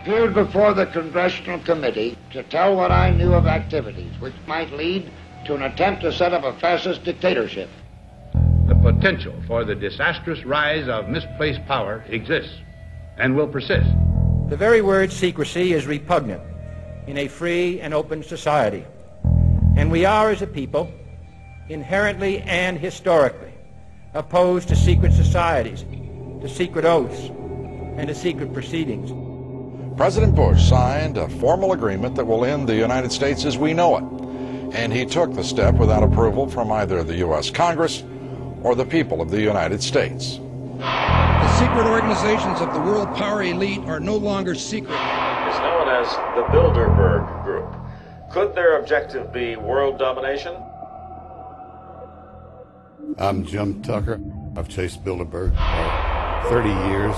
appeared before the Congressional Committee to tell what I knew of activities which might lead to an attempt to set up a fascist dictatorship. The potential for the disastrous rise of misplaced power exists and will persist. The very word secrecy is repugnant in a free and open society. And we are, as a people, inherently and historically opposed to secret societies, to secret oaths, and to secret proceedings. President Bush signed a formal agreement that will end the United States as we know it. And he took the step without approval from either the U.S. Congress or the people of the United States. The secret organizations of the world power elite are no longer secret. It's known as the Bilderberg Group. Could their objective be world domination? I'm Jim Tucker. I've chased Bilderberg for 30 years.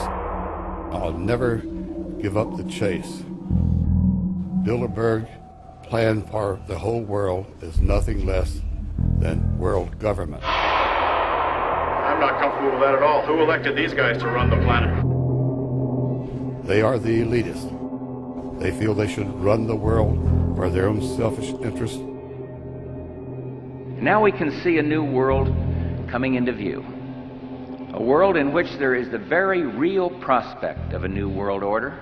I'll never give up the chase. Bilderberg plan for the whole world is nothing less than world government. I'm not comfortable with that at all. Who elected these guys to run the planet? They are the elitists. They feel they should run the world for their own selfish interests. Now we can see a new world coming into view. A world in which there is the very real prospect of a new world order.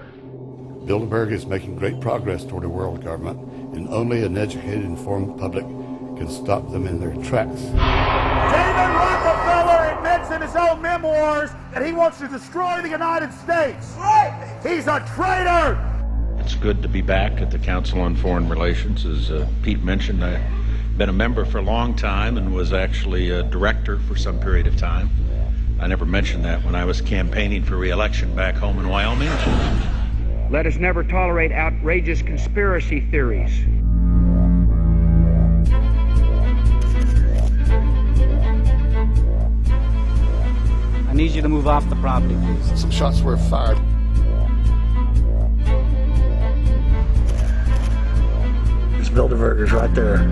Bilderberg is making great progress toward a world government, and only an educated, informed public can stop them in their tracks. David Rockefeller admits in his own memoirs that he wants to destroy the United States. Right. He's a traitor! It's good to be back at the Council on Foreign Relations. As Pete mentioned, I've been a member for a long time and was actually a director for some period of time. I never mentioned that when I was campaigning for re-election back home in Wyoming. Let us never tolerate outrageous conspiracy theories. I need you to move off the property, please. Some shots were fired. There's Bilderbergers right there.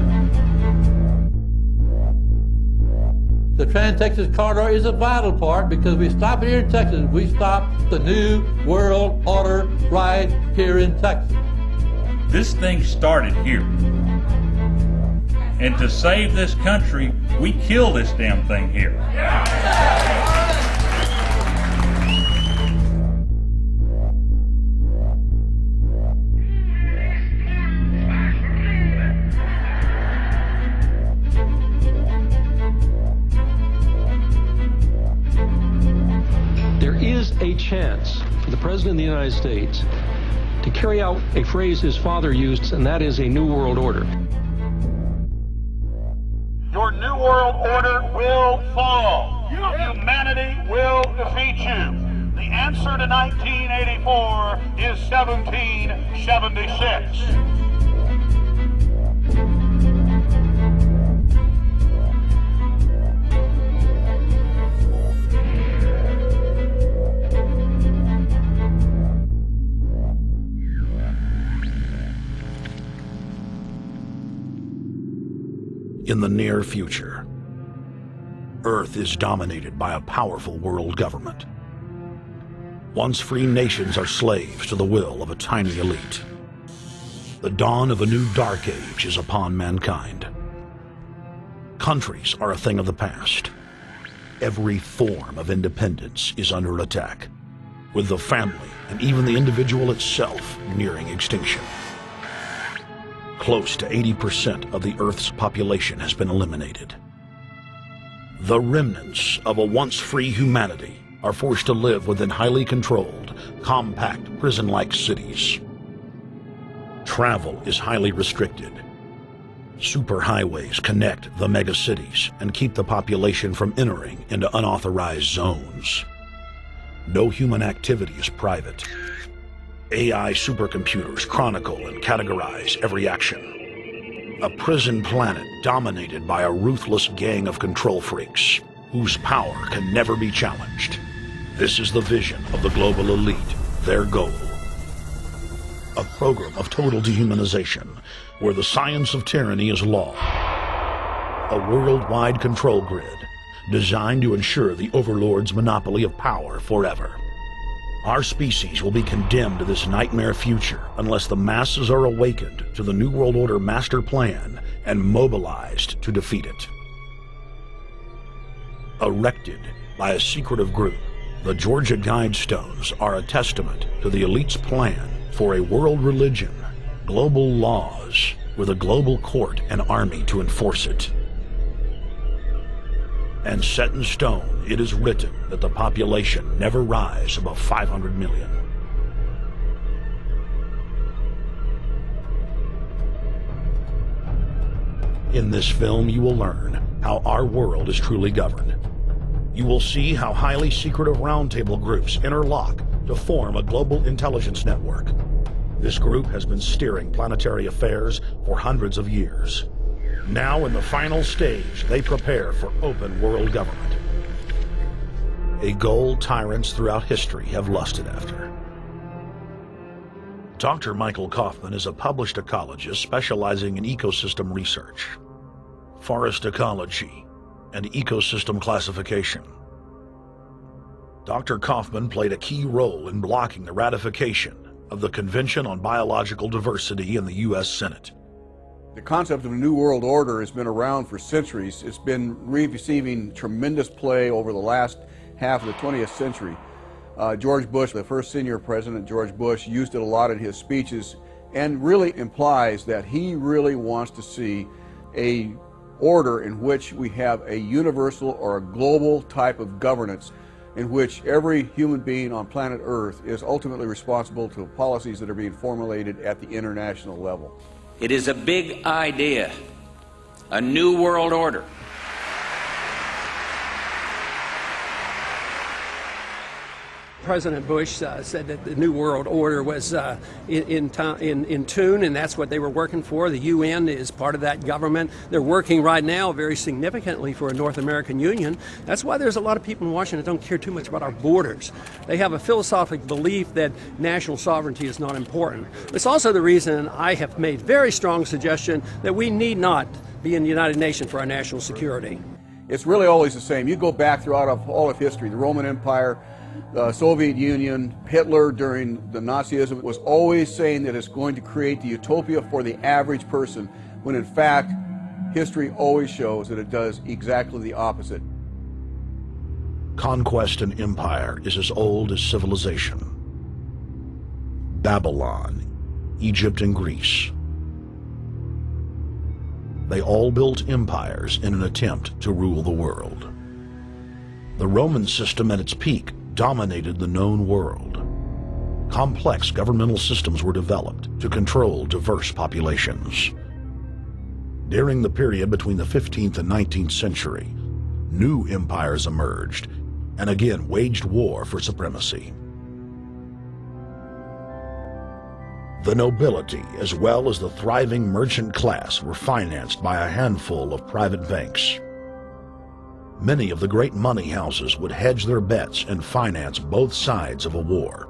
The Trans-Texas Corridor is a vital part because we stop it here in Texas. We stop the New World Order right here in Texas. This thing started here. And to save this country, we kill this damn thing here. A chance for the President of the United States to carry out a phrase his father used, and that is a New World Order. Your New World Order will fall. Humanity will defeat you. The answer to 1984 is 1776. In the near future, Earth is dominated by a powerful world government. Once free nations are slaves to the will of a tiny elite. The dawn of a new dark age is upon mankind. Countries are a thing of the past. Every form of independence is under attack, with the family and even the individual itself nearing extinction. Close to 80% of the Earth's population has been eliminated. The remnants of a once free humanity are forced to live within highly controlled, compact, prison-like cities. Travel is highly restricted. Superhighways connect the megacities and keep the population from entering into unauthorized zones. No human activity is private. AI supercomputers chronicle and categorize every action. A prison planet dominated by a ruthless gang of control freaks, whose power can never be challenged. This is the vision of the global elite, their goal. A program of total dehumanization, where the science of tyranny is law. A worldwide control grid, designed to ensure the overlord's monopoly of power forever. Our species will be condemned to this nightmare future unless the masses are awakened to the New World Order master plan and mobilized to defeat it. Erected by a secretive group, the Georgia Guidestones are a testament to the elite's plan for a world religion, global laws, with a global court and army to enforce it. And set in stone, it is written that the population never rise above 500 million. In this film, you will learn how our world is truly governed. You will see how highly secretive roundtable groups interlock to form a global intelligence network. This group has been steering planetary affairs for hundreds of years. Now, in the final stage, they prepare for open world government. A goal tyrants throughout history have lusted after. Dr. Michael Kaufman is a published ecologist specializing in ecosystem research, forest ecology, and ecosystem classification. Dr. Kaufman played a key role in blocking the ratification of the Convention on Biological Diversity in the U.S. Senate. The concept of a New World Order has been around for centuries. It's been receiving tremendous play over the last half of the 20th century. George Bush, the first senior president, George Bush, used it a lot in his speeches and really implies that he really wants to see a order in which we have a universal or a global type of governance in which every human being on planet Earth is ultimately responsible to policies that are being formulated at the international level. It is a big idea, a new world order. President Bush said that the New World Order was in tune, and that's what they were working for. The UN is part of that government. They're working right now very significantly for a North American Union. That's why there's a lot of people in Washington that don't care too much about our borders. They have a philosophic belief that national sovereignty is not important. It's also the reason I have made very strong suggestion that we need not be in the United Nations for our national security. It's really always the same. You go back throughout all of history, the Roman Empire, the Soviet Union, Hitler during the Nazism was always saying that it's going to create the utopia for the average person, when in fact, history always shows that it does exactly the opposite. Conquest and empire is as old as civilization. Babylon, Egypt, and Greece. They all built empires in an attempt to rule the world. The Roman system at its peak dominated the known world. Complex governmental systems were developed to control diverse populations. During the period between the 15th and 19th century, new empires emerged and again waged war for supremacy. The nobility, as well as the thriving merchant class, were financed by a handful of private banks. Many of the great money houses would hedge their bets and finance both sides of a war.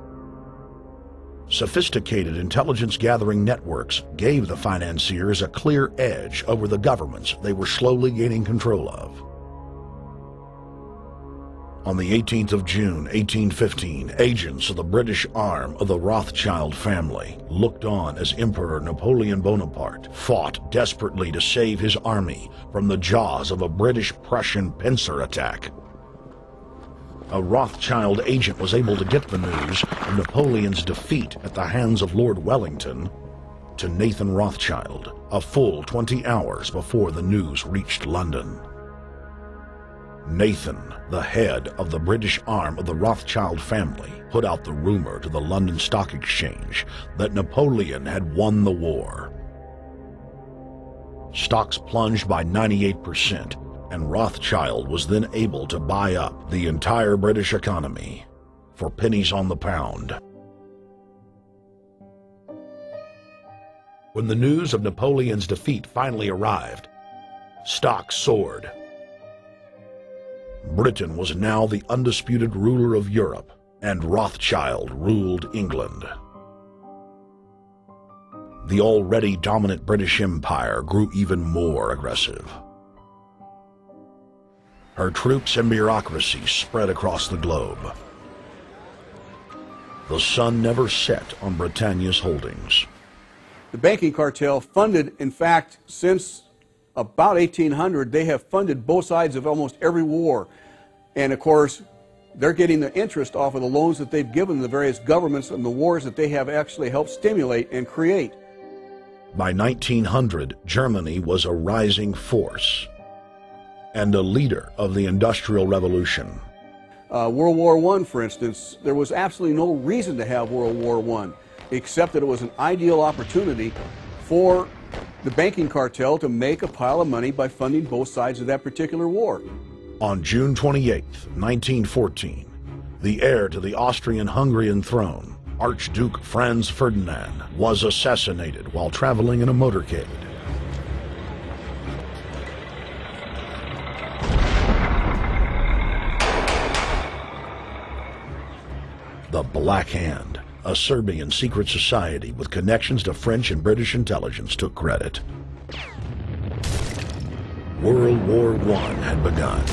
Sophisticated intelligence-gathering networks gave the financiers a clear edge over the governments they were slowly gaining control of. On the 18th of June, 1815, agents of the British arm of the Rothschild family looked on as Emperor Napoleon Bonaparte fought desperately to save his army from the jaws of a British-Prussian pincer attack. A Rothschild agent was able to get the news of Napoleon's defeat at the hands of Lord Wellington to Nathan Rothschild, a full 20 hours before the news reached London. Nathan, the head of the British arm of the Rothschild family, put out the rumor to the London Stock Exchange that Napoleon had won the war. Stocks plunged by 98%, and Rothschild was then able to buy up the entire British economy for pennies on the pound. When the news of Napoleon's defeat finally arrived, stocks soared. Britain was now the undisputed ruler of Europe, and Rothschild ruled England. The already dominant British Empire grew even more aggressive. Her troops and bureaucracy spread across the globe. The sun never set on Britannia's holdings. The banking cartel funded, in fact, since about 1800, they have funded both sides of almost every war. And of course, they're getting the interest off of the loans that they've given the various governments and the wars that they have actually helped stimulate and create. By 1900, Germany was a rising force and a leader of the Industrial Revolution. World War I, for instance, there was absolutely no reason to have World War I, except that it was an ideal opportunity for the banking cartel to make a pile of money by funding both sides of that particular war. On June 28, 1914, the heir to the Austrian-Hungarian throne, Archduke Franz Ferdinand, was assassinated while traveling in a motorcade. The Black Hand, a Serbian secret society with connections to French and British intelligence, took credit. World War I had begun.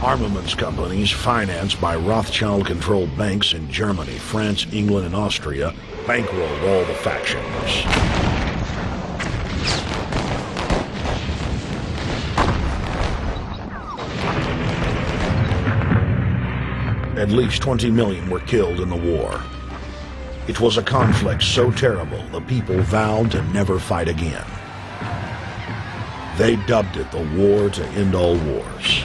Armaments companies financed by Rothschild-controlled banks in Germany, France, England, and Austria bankrolled all the factions. At least 20 million were killed in the war. It was a conflict so terrible the people vowed to never fight again. They dubbed it the war to end all wars.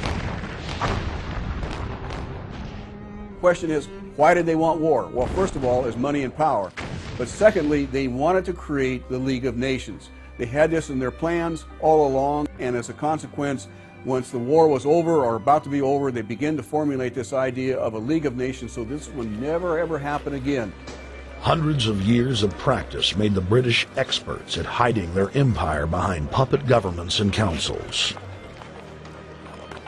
Question is, why did they want war? Well, first of all, is money and power. But secondly, they wanted to create the League of Nations. They had this in their plans all along, and as a consequence, once the war was over or about to be over, they began to formulate this idea of a League of Nations, so this would never ever happen again. Hundreds of years of practice made the British experts at hiding their empire behind puppet governments and councils.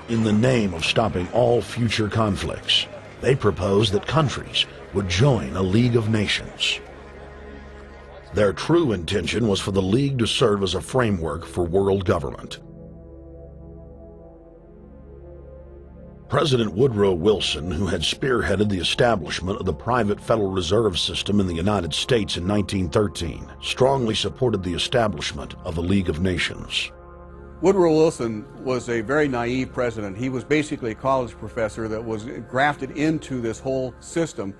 In the name of stopping all future conflicts, they proposed that countries would join a League of Nations. Their true intention was for the League to serve as a framework for world government. President Woodrow Wilson, who had spearheaded the establishment of the private Federal Reserve System in the United States in 1913, strongly supported the establishment of the League of Nations. Woodrow Wilson was a very naive president. He was basically a college professor that was grafted into this whole system.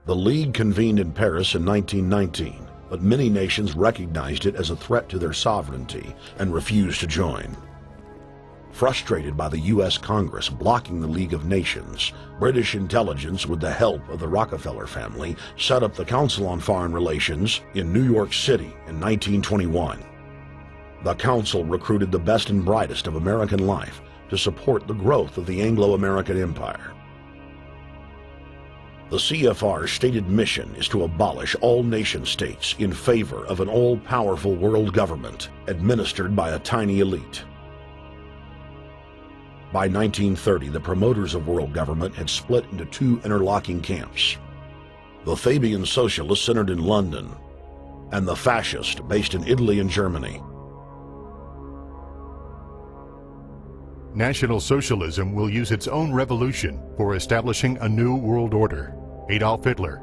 The League convened in Paris in 1919, but many nations recognized it as a threat to their sovereignty and refused to join. Frustrated by the U.S. Congress blocking the League of Nations, British intelligence, with the help of the Rockefeller family, set up the Council on Foreign Relations in New York City in 1921. The Council recruited the best and brightest of American life to support the growth of the Anglo-American Empire. The CFR's stated mission is to abolish all nation-states in favor of an all-powerful world government administered by a tiny elite. By 1930, the promoters of world government had split into two interlocking camps: the Fabian socialists centered in London, and the fascists based in Italy and Germany. National Socialism will use its own revolution for establishing a new world order. Adolf Hitler.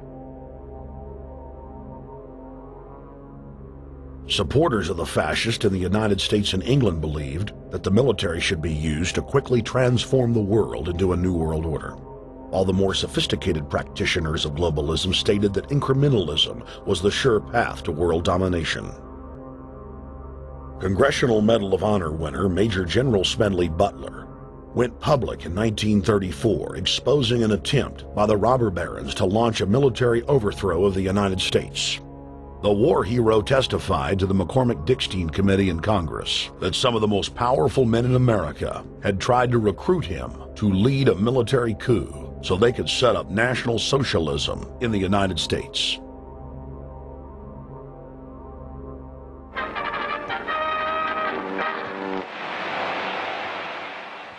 Supporters of the fascists in the United States and England believed that the military should be used to quickly transform the world into a new world order. All the more sophisticated practitioners of globalism stated that incrementalism was the sure path to world domination. Congressional Medal of Honor winner Major General Smedley Butler went public in 1934, exposing an attempt by the robber barons to launch a military overthrow of the United States. The war hero testified to the McCormick-Dickstein Committee in Congress that some of the most powerful men in America had tried to recruit him to lead a military coup so they could set up National Socialism in the United States.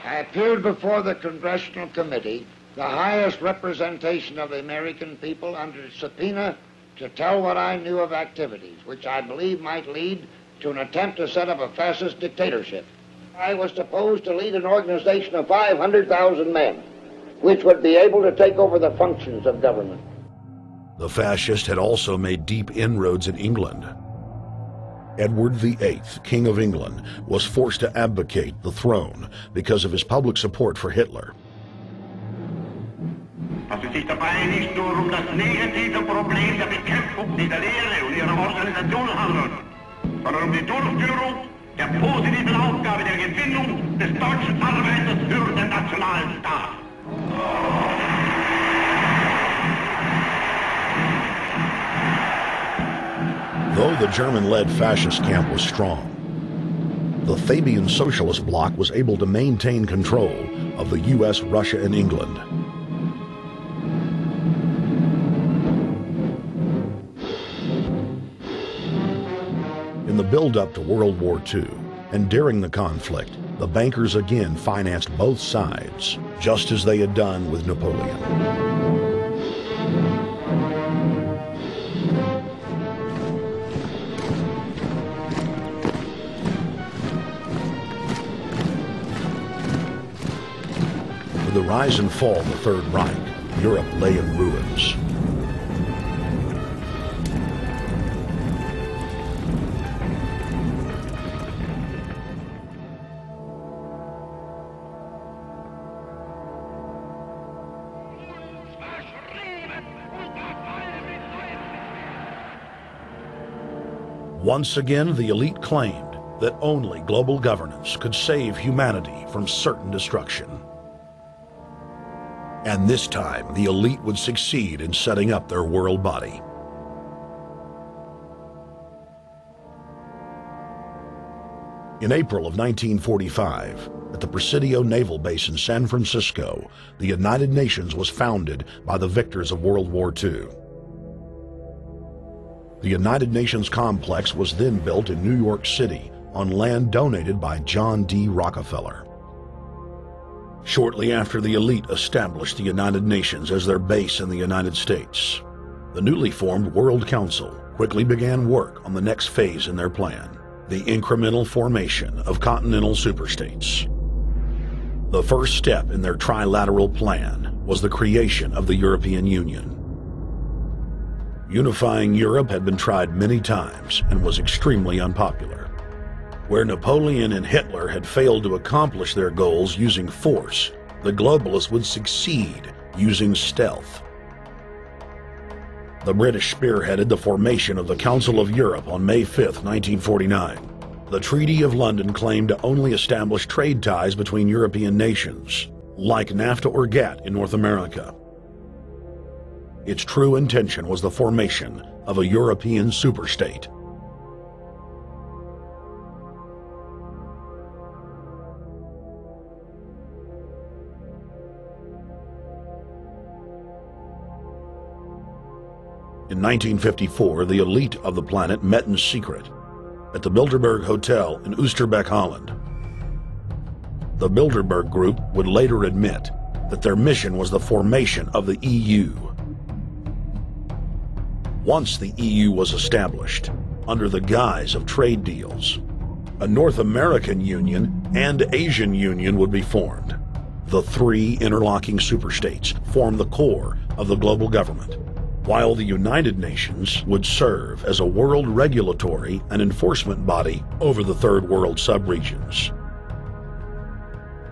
I appeared before the Congressional Committee the highest representation of the American people under subpoena to tell what I knew of activities which I believe might lead to an attempt to set up a fascist dictatorship. I was supposed to lead an organization of 500,000 men, which would be able to take over the functions of government. The fascist had also made deep inroads in England. Edward VIII, King of England, was forced to abdicate the throne because of his public support for Hitler. Dass es sich dabei nicht nur das negative Problem der Bekämpfung dieser Lehre und ihrer Organisation handelt, sondern die Durchführung der positiven Aufgabe der Gewinnung des deutschen Arbeiters für den nationalen Staat. Though the German-led fascist camp was strong, the Fabian Socialist bloc was able to maintain control of the U.S., Russia, and England. In the build-up to World War II, and during the conflict, the bankers again financed both sides, just as they had done with Napoleon. With the rise and fall of the Third Reich, Europe lay in ruins. Once again, the elite claimed that only global governance could save humanity from certain destruction. And this time, the elite would succeed in setting up their world body. In April of 1945, at the Presidio Naval Base in San Francisco, the United Nations was founded by the victors of World War II. The United Nations complex was then built in New York City on land donated by John D. Rockefeller. Shortly after the elite established the United Nations as their base in the United States, the newly formed World Council quickly began work on the next phase in their plan, the incremental formation of continental superstates. The first step in their trilateral plan was the creation of the European Union. Unifying Europe had been tried many times and was extremely unpopular. Where Napoleon and Hitler had failed to accomplish their goals using force, the globalists would succeed using stealth. The British spearheaded the formation of the Council of Europe on May 5, 1949. The Treaty of London claimed to only establish trade ties between European nations, like NAFTA or GATT in North America. Its true intention was the formation of a European superstate. In 1954, the elite of the planet met in secret at the Bilderberg Hotel in Oosterbeek, Holland. The Bilderberg Group would later admit that their mission was the formation of the EU. Once the EU was established, under the guise of trade deals, a North American Union and Asian Union would be formed. The three interlocking superstates formed the core of the global government, while the United Nations would serve as a world regulatory and enforcement body over the Third World subregions.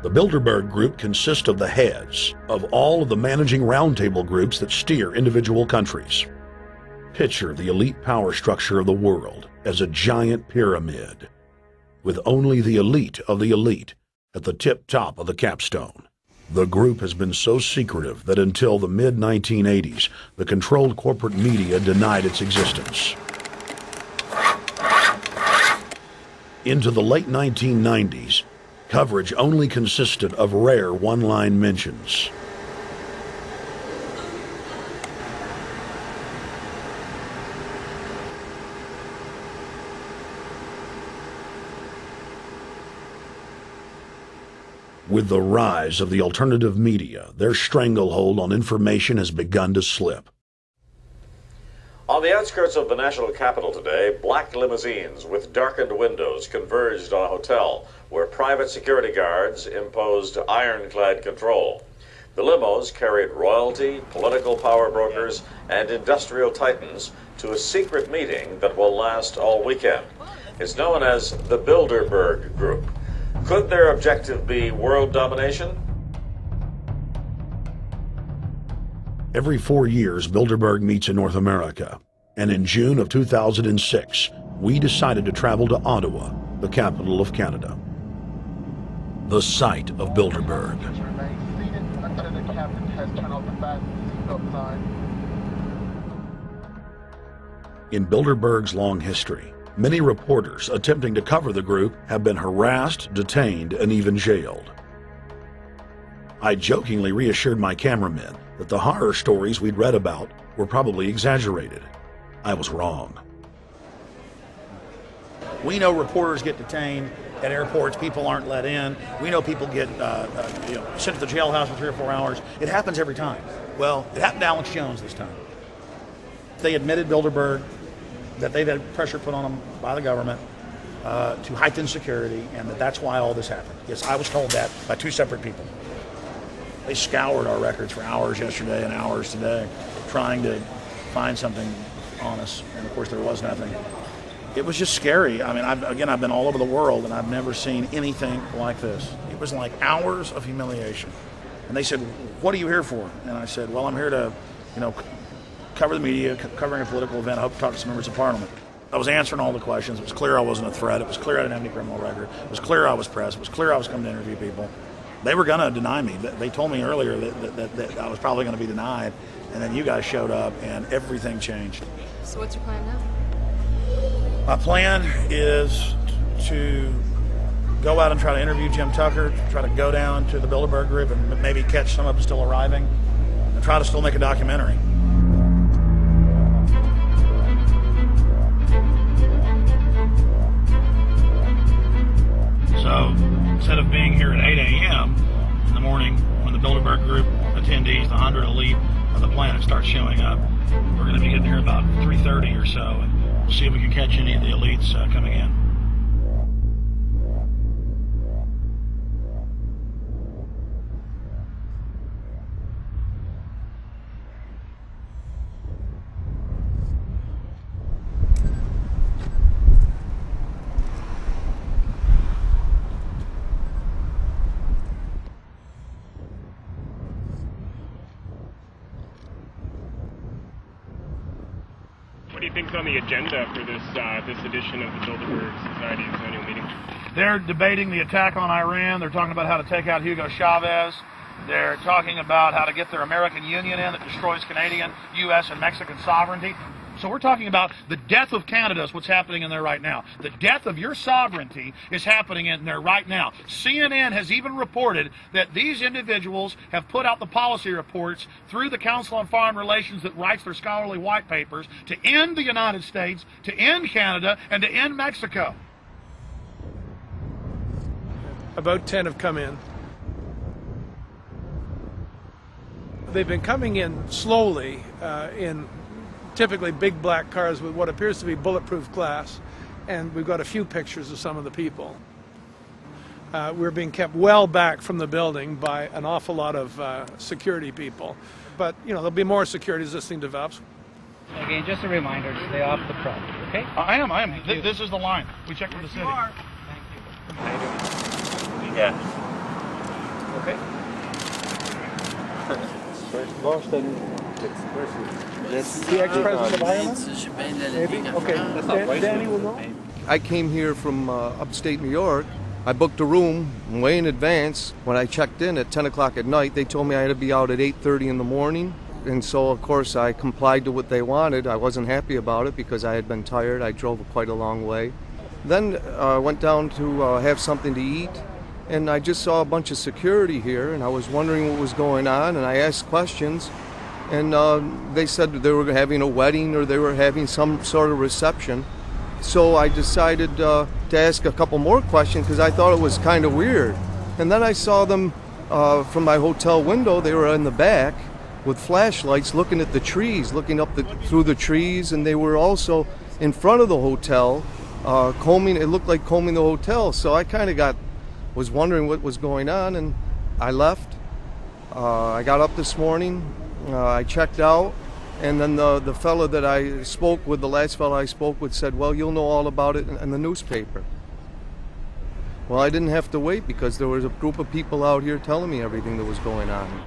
The Bilderberg Group consists of the heads of all of the managing roundtable groups that steer individual countries. Picture the elite power structure of the world as a giant pyramid, with only the elite of the elite at the tip top of the capstone. The group has been so secretive that until the mid-1980s, the controlled corporate media denied its existence. Into the late 1990s, coverage only consisted of rare one-line mentions. With the rise of the alternative media, their stranglehold on information has begun to slip. On the outskirts of the national capital today, black limousines with darkened windows converged on a hotel where private security guards imposed ironclad control. The limos carried royalty, political power brokers, and industrial titans to a secret meeting that will last all weekend. It's known as the Bilderberg Group. Could their objective be world domination? Every 4 years, Bilderberg meets in North America, and in June of 2006, we decided to travel to Ottawa, the capital of Canada. The site of Bilderberg. In Bilderberg's long history, many reporters attempting to cover the group have been harassed, detained, and even jailed. I jokingly reassured my cameramen that the horror stories we'd read about were probably exaggerated. I was wrong. We know reporters get detained at airports, people aren't let in. We know people get sent to the jailhouse for 3 or 4 hours. It happens every time. Well, it happened to Alex Jones this time. They admitted Bilderberg that they've had pressure put on them by the government to heighten security, and that's why all this happened. Yes, I was told that by 2 separate people. They scoured our records for hours yesterday and hours today, trying to find something on us, and of course there was nothing. It was just scary. I mean, I've been all over the world, and I've never seen anything like this. It was like hours of humiliation. And they said, "What are you here for?" And I said, "Well, I'm here to, cover the media, covering a political event. I hope to talk to some members of Parliament." I was answering all the questions. It was clear I wasn't a threat. It was clear I didn't have any criminal record. It was clear I was pressed. It was clear I was coming to interview people. They were going to deny me. They told me earlier that I was probably going to be denied, and then you guys showed up, and everything changed. So what's your plan now? My plan is to go out and try to interview Jim Tucker, try to go down to the Bilderberg Group and maybe catch some of them still arriving, and try to still make a documentary. So instead of being here at 8 a.m. in the morning when the Bilderberg Group attendees, the 100 elite of the planet, start showing up, we're going to be getting here about 3:30 or so, and we'll see if we can catch any of the elites coming in. What do you think's on the agenda for this edition of the Bilderberg Society's annual meeting? They're debating the attack on Iran. They're talking about how to take out Hugo Chavez. They're talking about how to get their American Union in that destroys Canadian, U.S., and Mexican sovereignty. So we're talking about the death of Canada is what's happening in there right now. The death of your sovereignty is happening in there right now. CNN has even reported that these individuals have put out the policy reports through the Council on Foreign Relations that writes their scholarly white papers to end the United States, to end Canada, and to end Mexico. About 10 have come in. They've been coming in slowly in typically big black cars with what appears to be bulletproof glass, and we've got a few pictures of some of the people. We're being kept well back from the building by an awful lot of security people, but there'll be more security as this thing develops. Again, just a reminder to stay off the front, okay? I am. This is the line. We checked with the city. Thank you. How you doing? Yeah. Okay. That's the ex-president of Ireland? Maybe? Okay, Danny will know. I came here from upstate New York. I booked a room way in advance. When I checked in at 10 o'clock at night, they told me I had to be out at 8:30 in the morning. And so, of course, I complied to what they wanted. I wasn't happy about it because I had been tired. I drove quite a long way. Then I went down to have something to eat. And I just saw a bunch of security here, and I was wondering what was going on, and I asked questions, and they said they were having a wedding or they were having some sort of reception. So I decided to ask a couple more questions because I thought it was kind of weird. And then I saw them from my hotel window. They were in the back with flashlights looking at the trees, looking up through the trees, and they were also in front of the hotel combing. It looked like combing the hotel. So I kind of was wondering what was going on, and I left. I got up this morning. I checked out, and then the fellow that I spoke with, the last fellow I spoke with, said, well, you'll know all about it in the newspaper. Well, I didn't have to wait because there was a group of people out here telling me everything that was going on.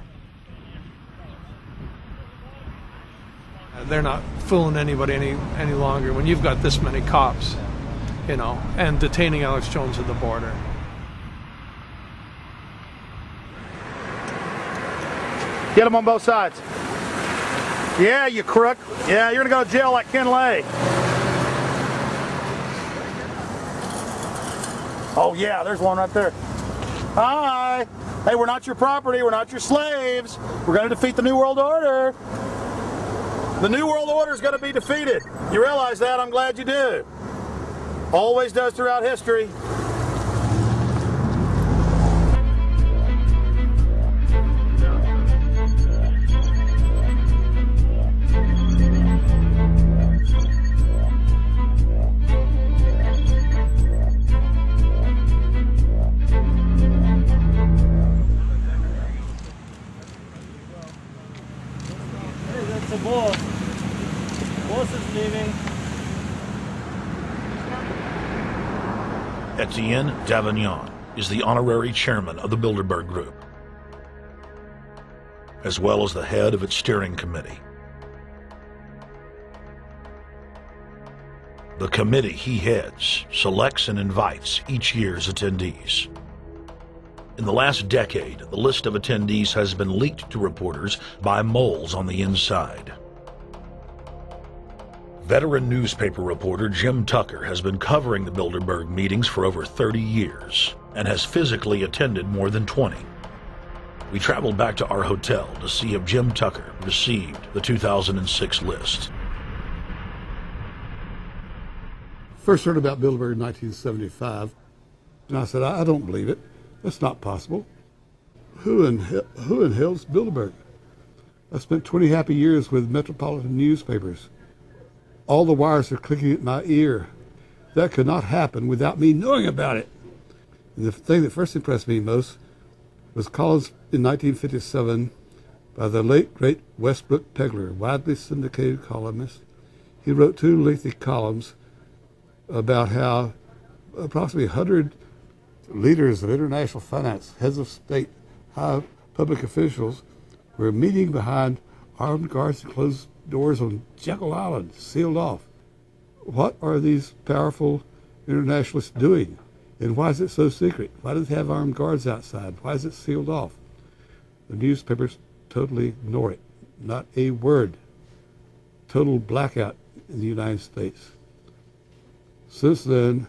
They're not fooling anybody any longer when you've got this many cops, you know, and detaining Alex Jones at the border. Get them on both sides. Yeah, you crook. Yeah, you're gonna go to jail like Ken Lay. Oh yeah, there's one right there. Hi. Hey, we're not your property. We're not your slaves. We're gonna defeat the New World Order. The New World Order is gonna be defeated. You realize that? I'm glad you do. Always does throughout history. The boss. Boss is leaving. Etienne Davignon is the honorary chairman of the Bilderberg Group, as well as the head of its steering committee. The committee he heads selects and invites each year's attendees. In the last decade, the list of attendees has been leaked to reporters by moles on the inside. Veteran newspaper reporter Jim Tucker has been covering the Bilderberg meetings for over 30 years and has physically attended more than 20. We traveled back to our hotel to see if Jim Tucker received the 2006 list. First heard about Bilderberg in 1975, and I said, I don't believe it. That's not possible. Who in hell's Bilderberg? I spent 20 happy years with metropolitan newspapers. All the wires are clicking at my ear. That could not happen without me knowing about it. And the thing that first impressed me most was columns in 1957 by the late, great Westbrook Pegler, widely syndicated columnist. He wrote 2 lengthy columns about how approximately 100 leaders of international finance, heads of state, high public officials were meeting behind armed guards and closed doors on Jekyll Island, sealed off. What are these powerful internationalists doing? And why is it so secret? Why do they have armed guards outside? Why is it sealed off? The newspapers totally ignore it. Not a word. Total blackout in the United States. Since then,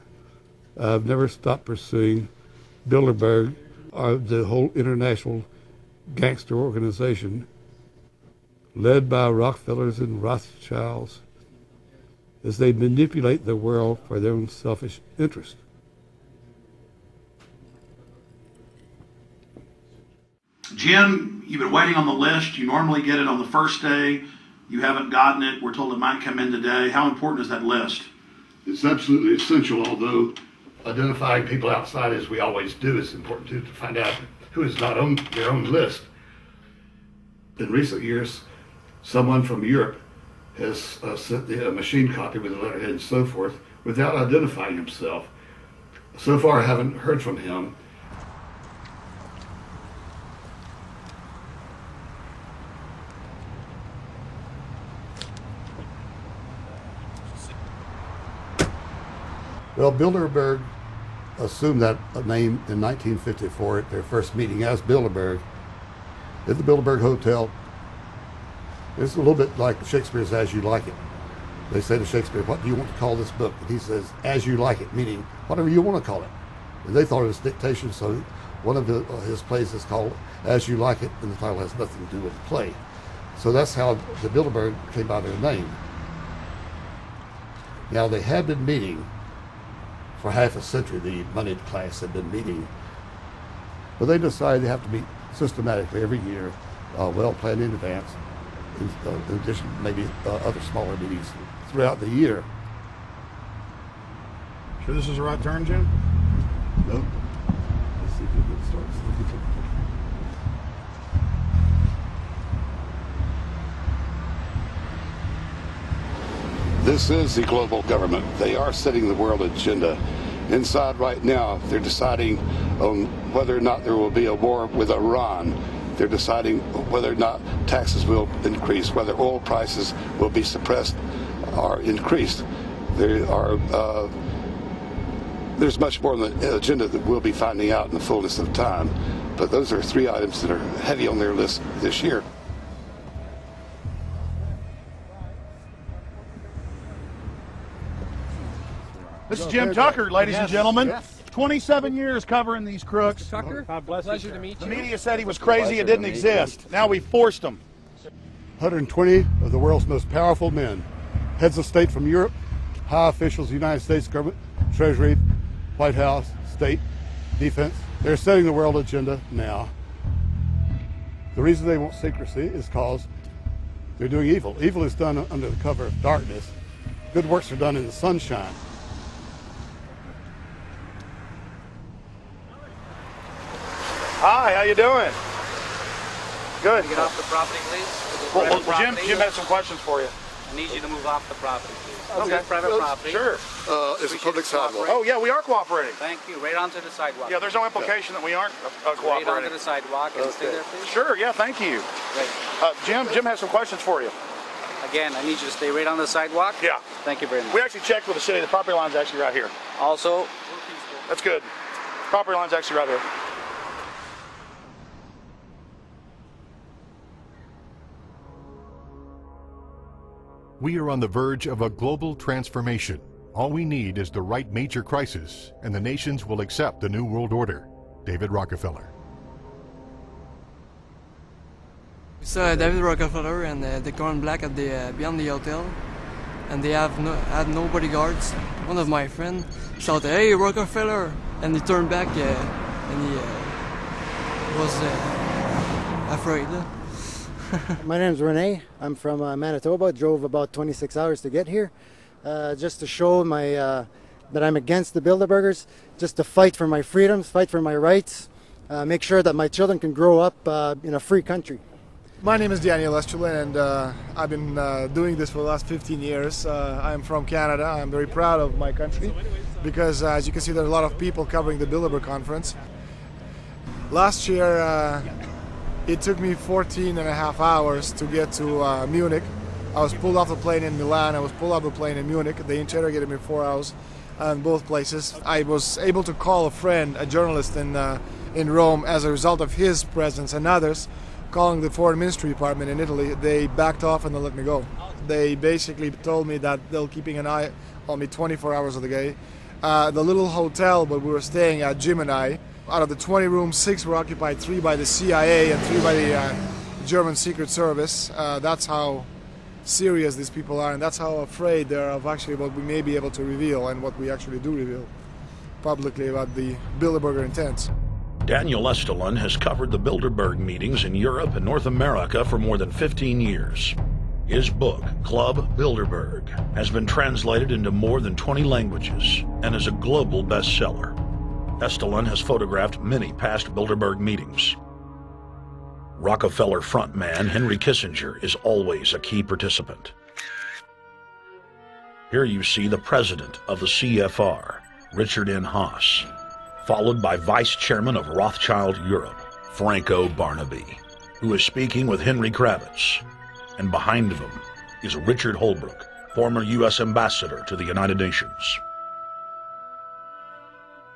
I've never stopped pursuing Bilderberg, or the whole international gangster organization led by Rockefellers and Rothschilds as they manipulate the world for their own selfish interest. Jim, you've been waiting on the list. You normally get it on the first day. You haven't gotten it. We're told it might come in today. How important is that list? It's absolutely essential, although identifying people outside, as we always do, is important too, to find out who is not on their own list. In recent years, someone from Europe has sent a machine copy with a letterhead and so forth without identifying himself. So far, I haven't heard from him. Well, Bilderberg assumed that name in 1954 at their first meeting as Bilderberg at the Bilderberg Hotel. It's a little bit like Shakespeare's As You Like It. They say to Shakespeare, what do you want to call this book? And he says, As You Like It, meaning whatever you want to call it. And they thought it was dictation, so one of his plays is called As You Like It, and the title has nothing to do with the play. So that's how the Bilderberg came by their name. Now, they had been meeting for half a century. The moneyed class had been meeting But they decide they have to meet systematically every year, well planned in advance, in addition to maybe other smaller meetings throughout the year. Sure this is the right turn, Jim? No. Let's see if we can start. This is the global government. They are setting the world agenda. Inside right now, they're deciding on whether or not there will be a war with Iran. They're deciding whether or not taxes will increase, whether oil prices will be suppressed or increased. There's much more on the agenda that we'll be finding out in the fullness of time. But those are 3 items that are heavy on their list this year. This is Jim Tucker, ladies and gentlemen. 27 years covering these crooks. Mr. Tucker, pleasure to meet you. The media said he was crazy, it didn't exist. Now we forced him. 120 of the world's most powerful men, heads of state from Europe, high officials of the United States government, Treasury, White House, state, defense. They're setting the world agenda now. The reason they want secrecy is because they're doing evil. Evil is done under the cover of darkness. Good works are done in the sunshine. Hi, how you doing? Good. Get off the property, please. Well, Jim has some questions for you. I need you to move off the property, please. Okay. This is private property. Sure. It's a public sidewalk. Oh, yeah, we are cooperating. Thank you. Right onto the sidewalk. Yeah, there's no implication that we aren't cooperating. Right onto the sidewalk and stay there, please. Sure, yeah, thank you. Great. Jim has some questions for you. Again, I need you to stay right on the sidewalk. Yeah. Thank you very much. We actually checked with the city. The property line's actually right here. Also, that's good. Property line's actually right here. We are on the verge of a global transformation. All we need is the right major crisis, and the nations will accept the New World Order. David Rockefeller. It's David Rockefeller, and they're going black at the beyond the hotel, and they had no bodyguards. One of my friends shouted, "Hey, Rockefeller!" and he turned back, and he was afraid. My name's Rene. I'm from Manitoba. Drove about 26 hours to get here, just to show that I'm against the Bilderbergers, just to fight for my freedoms, fight for my rights, make sure that my children can grow up in a free country. My name is Daniel Estrelin, and I've been doing this for the last 15 years. I'm from Canada. I'm very proud of my country because, as you can see, there's a lot of people covering the Bilderberg conference. Last year, it took me 14 and a half hours to get to Munich. I was pulled off the plane in Milan. I was pulled off the plane in Munich. They interrogated me 4 hours in both places. I was able to call a friend, a journalist in Rome, as a result of his presence and others. Calling the foreign ministry department in Italy, they backed off and they let me go. They basically told me that they'll keeping an eye on me 24 hours of the day. The little hotel where we were staying at, Jim and I, out of the 20 rooms, 6 were occupied, 3 by the CIA and 3 by the German Secret Service. That's how serious these people are, and that's how afraid they are of actually what we may be able to reveal and what we actually do reveal publicly about the Bilderberger intents. Daniel Estrelin has covered the Bilderberg meetings in Europe and North America for more than 15 years. His book, Club Bilderberg, has been translated into more than 20 languages and is a global bestseller. Estrelin has photographed many past Bilderberg meetings. Rockefeller frontman Henry Kissinger is always a key participant. Here you see the president of the CFR, Richard N. Haas, followed by Vice Chairman of Rothschild Europe, Franco Barnaby, who is speaking with Henry Kravitz. And behind them is Richard Holbrooke, former U.S. Ambassador to the United Nations.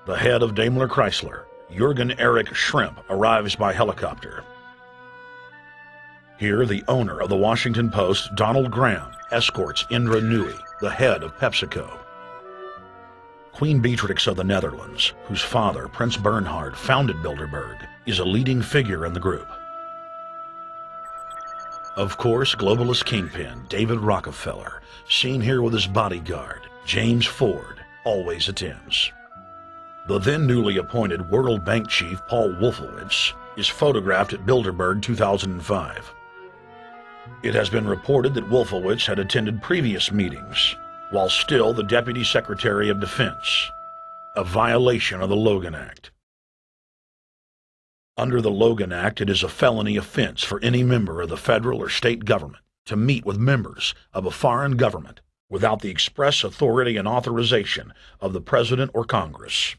The head of Daimler Chrysler, Jürgen Erich Schrimp, arrives by helicopter. Here, the owner of the Washington Post, Donald Graham, escorts Indra Nooyi, the head of PepsiCo. Queen Beatrix of the Netherlands, whose father, Prince Bernhard, founded Bilderberg, is a leading figure in the group. Of course, globalist kingpin David Rockefeller, seen here with his bodyguard, James Ford, always attends. The then newly appointed World Bank chief Paul Wolfowitz is photographed at Bilderberg 2005. It has been reported that Wolfowitz had attended previous meetings while still the Deputy Secretary of Defense, a violation of the Logan Act. Under the Logan Act, it is a felony offense for any member of the federal or state government to meet with members of a foreign government without the express authority and authorization of the President or Congress.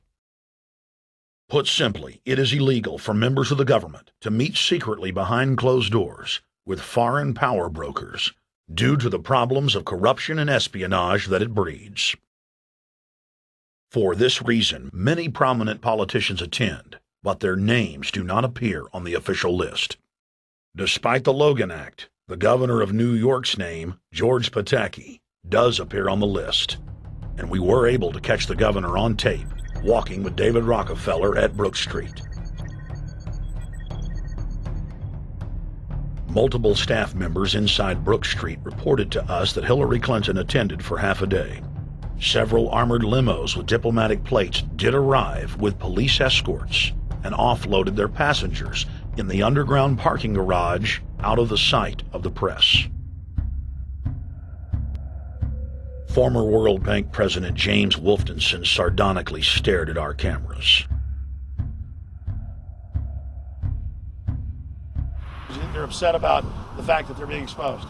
Put simply, it is illegal for members of the government to meet secretly behind closed doors with foreign power brokers due to the problems of corruption and espionage that it breeds. For this reason, many prominent politicians attend, but their names do not appear on the official list. Despite the Logan Act, the governor of New York's name, George Pataki, does appear on the list, and we were able to catch the governor on tape walking with David Rockefeller at Brook Street. Multiple staff members inside Brook Street reported to us that Hillary Clinton attended for half a day. Several armored limos with diplomatic plates did arrive with police escorts and offloaded their passengers in the underground parking garage out of the sight of the press. Former World Bank President James Wolfensohn sardonically stared at our cameras. They're upset about the fact that they're being exposed.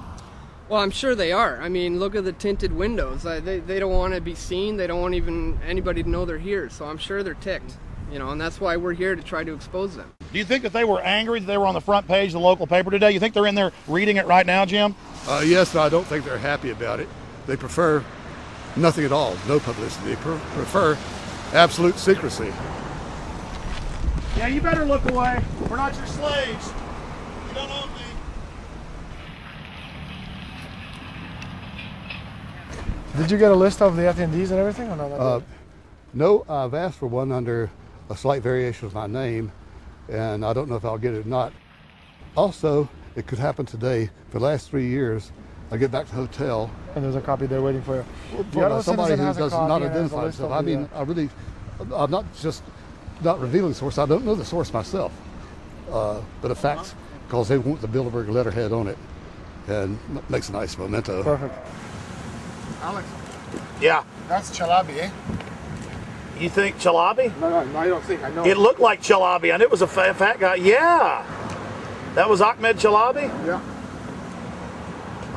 Well, I'm sure they are. I mean, look at the tinted windows. They don't want to be seen. They don't want even anybody to know they're here. So I'm sure they're ticked, you know, and that's why we're here to try to expose them. Do you think that they were angry that they were on the front page of the local paper today? You think they're in there reading it right now, Jim? Yes, but I don't think they're happy about it. They prefer nothing at all, no publicity. They prefer absolute secrecy. Yeah, you better look away. We're not your slaves. You don't own me. Did you get a list of the attendees and everything, or not? No, I've asked for one under a slight variation of my name, and I don't know if I'll get it or not. Also, it could happen today. For the last 3 years, I get back to the hotel. And there's a copy there waiting for you. For somebody who does not identify himself. I mean, I'm not just not revealing the source. I don't know the source myself. But the facts, because they want the Bilderberg letterhead on it, and makes a nice memento. Perfect. Alex. Yeah. That's Chalabi, eh? You think Chalabi? No, I don't think. I know. It looked like Chalabi, and it was a fat guy. Yeah. That was Ahmed Chalabi? Yeah.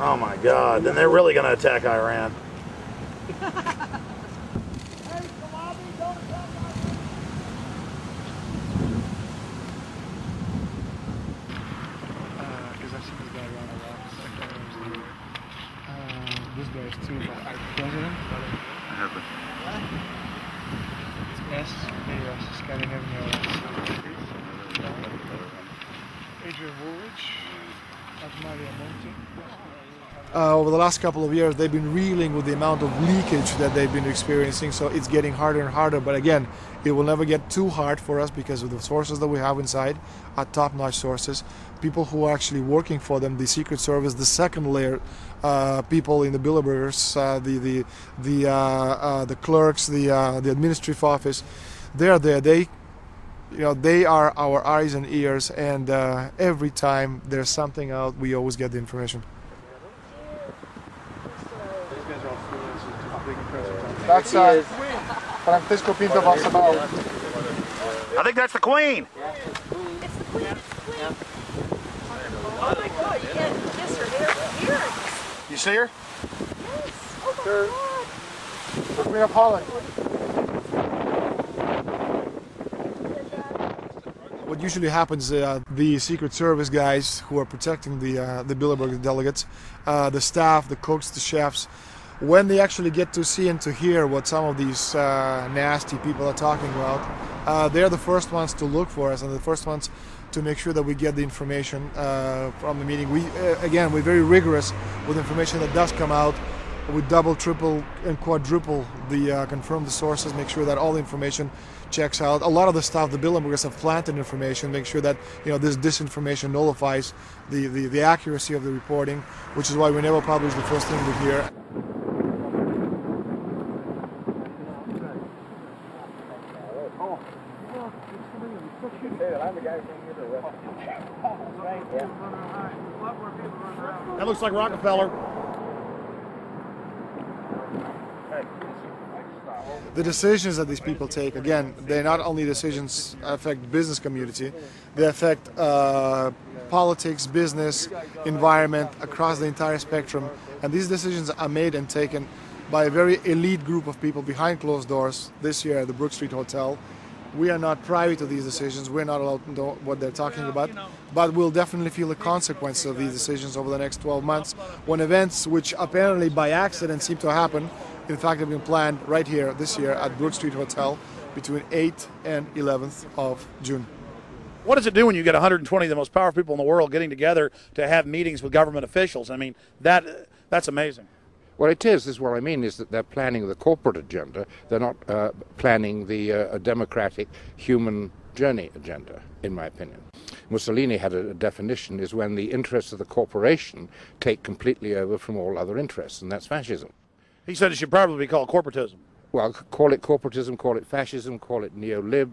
Oh my God, then they're really going to attack Iran. This guy is too, but our president. I have it. It's S. Yes, scanning everywhere. Adrian Woolrich. Over the last couple of years, they've been reeling with the amount of leakage that they've been experiencing, so it's getting harder and harder. But again, it will never get too hard for us because of the sources that we have inside, are top-notch sources, people who are actually working for them, the Secret Service, the second layer, people in the Bilderbergers, the clerks, the administrative office. They are there. They are our eyes and ears, and every time there's something out, we always get the information. That's Francisco Pinto Balsamao. I think that's the Queen. It's the Queen. Yeah. Oh my God, you can't kiss her hair. You see her? Yes. Oh my God. The Queen of Holland. What usually happens, the Secret Service guys who are protecting the Bilderberg delegates, the staff, the cooks, the chefs, when they actually get to see and to hear what some of these nasty people are talking about, they're the first ones to look for us and the first ones to make sure that we get the information from the meeting. We're very rigorous with information that does come out. We double, triple, and quadruple confirm the sources, make sure that all the information checks out. A lot of the stuff, the Bilderbergers have planted information, make sure that this disinformation nullifies the accuracy of the reporting, which is why we never publish the first thing we hear. Oh. I'm the guy who came here to arrest you. That looks like Rockefeller. The decisions that these people take, again, they're not only decisions affect the business community, they affect politics, business, environment, across the entire spectrum. And these decisions are made and taken by a very elite group of people behind closed doors this year at the Brook Street Hotel. We are not privy to these decisions. We're not allowed to know what they're talking about, but we'll definitely feel the consequences of these decisions over the next 12 months when events which apparently by accident seem to happen, in fact, have been planned right here this year at Brook Street Hotel between 8th and 11th of June. What does it do when you get 120 of the most powerful people in the world getting together to have meetings with government officials? I mean, that's amazing. Well, it is what I mean is that they're planning the corporate agenda. They're not planning the democratic human journey agenda, in my opinion. Mussolini had a definition, is when the interests of the corporation take completely over from all other interests, and that's fascism. He said it should probably be called corporatism. Well, call it corporatism, call it fascism, call it neo-lib,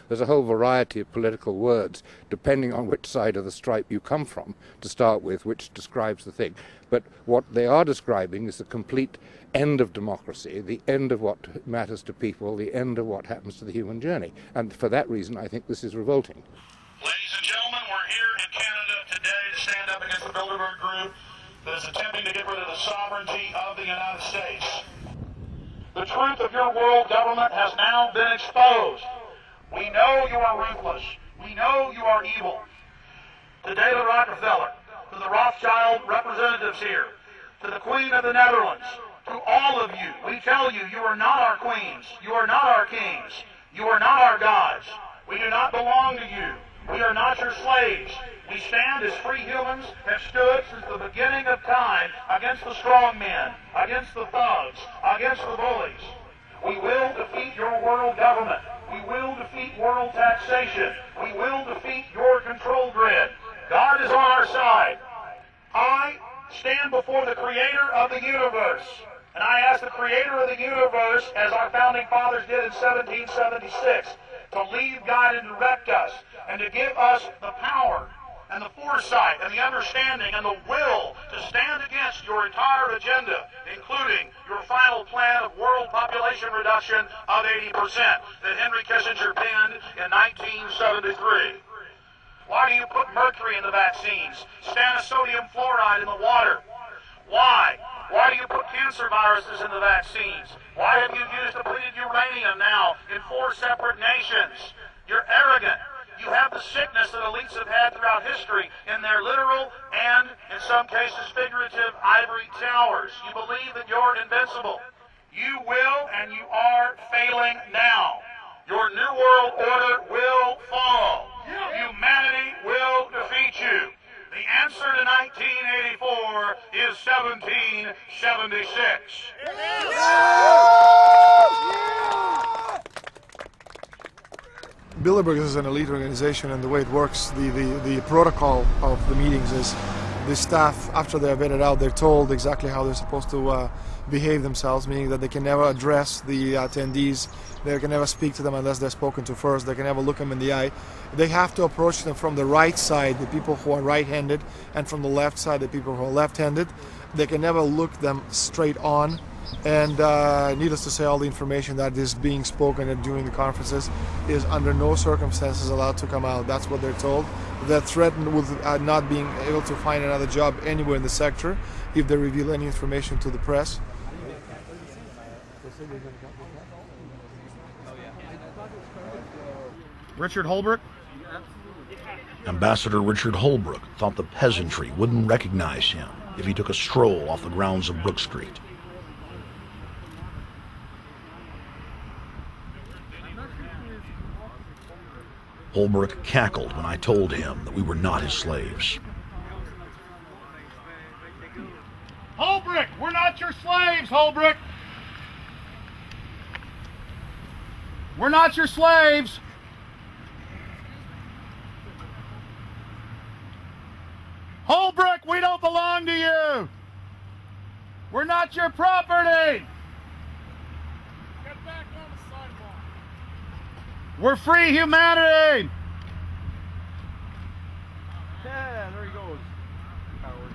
there's a whole variety of political words, depending on which side of the stripe you come from, to start with, which describes the thing. But what they are describing is the complete end of democracy, the end of what matters to people, the end of what happens to the human journey. And for that reason, I think this is revolting. Ladies and gentlemen, we're here in Canada today to stand up against the Bilderberg Group that is attempting to get rid of the sovereignty of the United States. The truth of your world government has now been exposed. We know you are ruthless. We know you are evil. To David Rockefeller, to the Rothschild representatives here, to the Queen of the Netherlands, to all of you, we tell you, you are not our queens. You are not our kings. You are not our gods. We do not belong to you. We are not your slaves. We stand as free humans, have stood since the beginning of time against the strong men, against the thugs, against the bullies. We will defeat your world government. We will defeat world taxation. We will defeat your control grid. God is on our side. I stand before the creator of the universe, and I ask the creator of the universe, as our founding fathers did in 1776, to lead, guide, and direct us, and to give us the power and the foresight and the understanding and the will to stand against your entire agenda, including your final plan of world population reduction of 80% that Henry Kissinger penned in 1973. Why do you put mercury in the vaccines, sodium fluoride in the water? Why? Why do you put cancer viruses in the vaccines? Why have you used depleted uranium now in 4 separate nations? You're arrogant. You have the sickness that elites have had throughout history in their literal and, in some cases, figurative ivory towers. You believe that you're invincible. You will and you are failing now. Your New World Order will fall. Humanity will defeat you. The answer to 1984 is 1776. Bilderberg is an elite organization, and the way it works, the protocol of the meetings is the staff, after they're vetted out, they're told exactly how they're supposed to behave themselves, meaning that they can never address the attendees, they can never speak to them unless they're spoken to first, they can never look them in the eye. They have to approach them from the right side, the people who are right-handed, and from the left side, the people who are left-handed. They can never look them straight on. And needless to say, all the information that is being spoken during the conferences is under no circumstances allowed to come out. That's what they're told. They're threatened with not being able to find another job anywhere in the sector if they reveal any information to the press. Richard Holbrooke? Ambassador Richard Holbrooke thought the peasantry wouldn't recognize him if he took a stroll off the grounds of Brook Street. Holbrooke cackled when I told him that we were not his slaves. Holbrooke, we're not your slaves, Holbrooke. We're not your slaves. Holbrooke, we don't belong to you. We're not your property. Get back on the sidewalk. We're free humanity! Yeah, there he goes. Howard.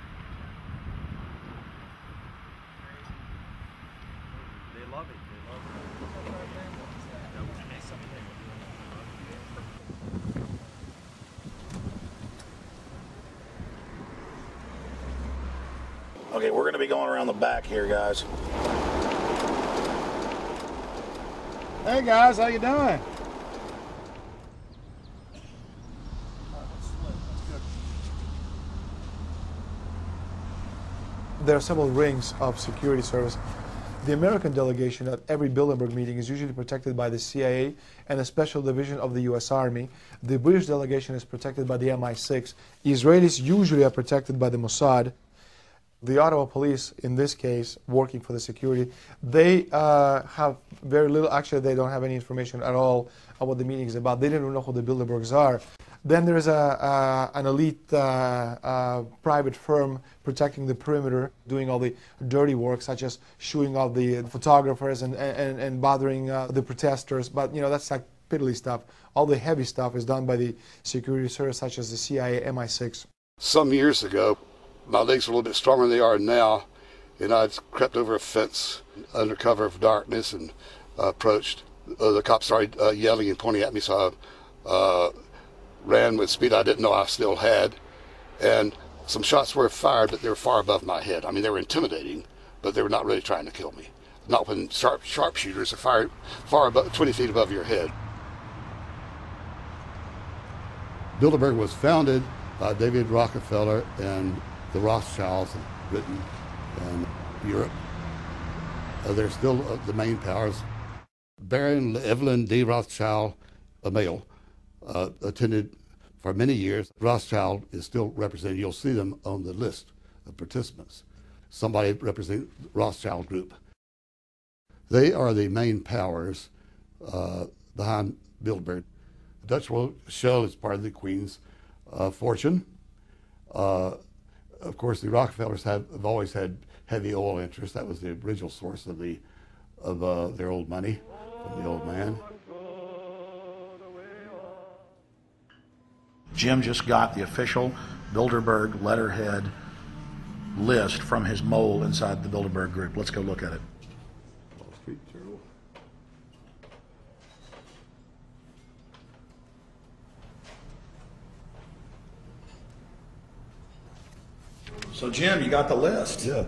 They love it. They love it. Okay, we're going to be going around the back here, guys. Hey guys, how you doing? There are several rings of security service. The American delegation at every Bilderberg meeting is usually protected by the CIA and a special division of the US Army. The British delegation is protected by the MI6. Israelis usually are protected by the Mossad. The Ottawa police, in this case, working for the security, they have very little, actually they don't have any information at all on what the meeting is about. They didn't know who the Bilderbergs are. Then there's an elite private firm protecting the perimeter, doing all the dirty work, such as shooing off the photographers and bothering the protesters. But, you know, that's like piddly stuff. All the heavy stuff is done by the security service, such as the CIA, MI6. Some years ago, my legs were a little bit stronger than they are now, and I crept over a fence under cover of darkness and approached. The cops started yelling and pointing at me, so I ran with speed I didn't know I still had, and some shots were fired, but they were far above my head. I mean, they were intimidating, but they were not really trying to kill me. Not when sharpshooters are fired far above, 20 feet above your head. Bilderberg was founded by David Rockefeller and the Rothschilds of Britain and Europe. They're still the main powers. Baron Evelyn D. Rothschild, a male, attended for many years. Rothschild is still represented. You'll see them on the list of participants. Somebody representing the Rothschild Group. They are the main powers behind Bilderberg. The Dutch Royal Shell is part of the Queen's fortune. Of course, the Rockefellers have always had heavy oil interests. That was the original source of their old money from the old man. Jim just got the official Bilderberg letterhead list from his mole inside the Bilderberg Group. Let's go look at it. Wall Street Journal. So, Jim, you got the list. Yeah.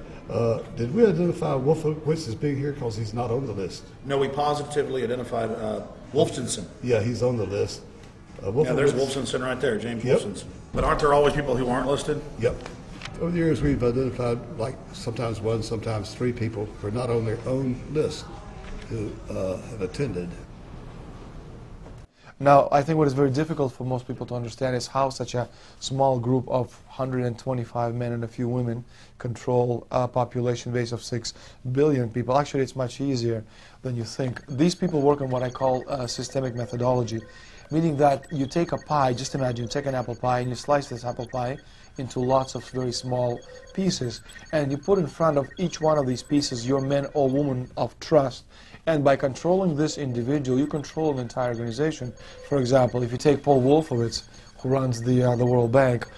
Did we identify Wolfowitz as being here because he's not on the list? No, we positively identified Wolfenson. Yeah, he's on the list. Yeah, there's Wolfenson right there, James Wolfenson. But aren't there always people who aren't listed? Yep. Over the years, we've identified like sometimes one, sometimes three people who are not on their own list who have attended. Now, I think what is very difficult for most people to understand is how such a small group of 125 men and a few women control a population base of 6 billion people. Actually, it's much easier than you think. These people work on what I call systemic methodology, meaning that you take a pie, just imagine you take an apple pie and you slice this apple pie into lots of very small pieces, and you put in front of each one of these pieces your men or women of trust. And by controlling this individual, you control an entire organization. For example, if you take Paul Wolfowitz, who runs the World Bank,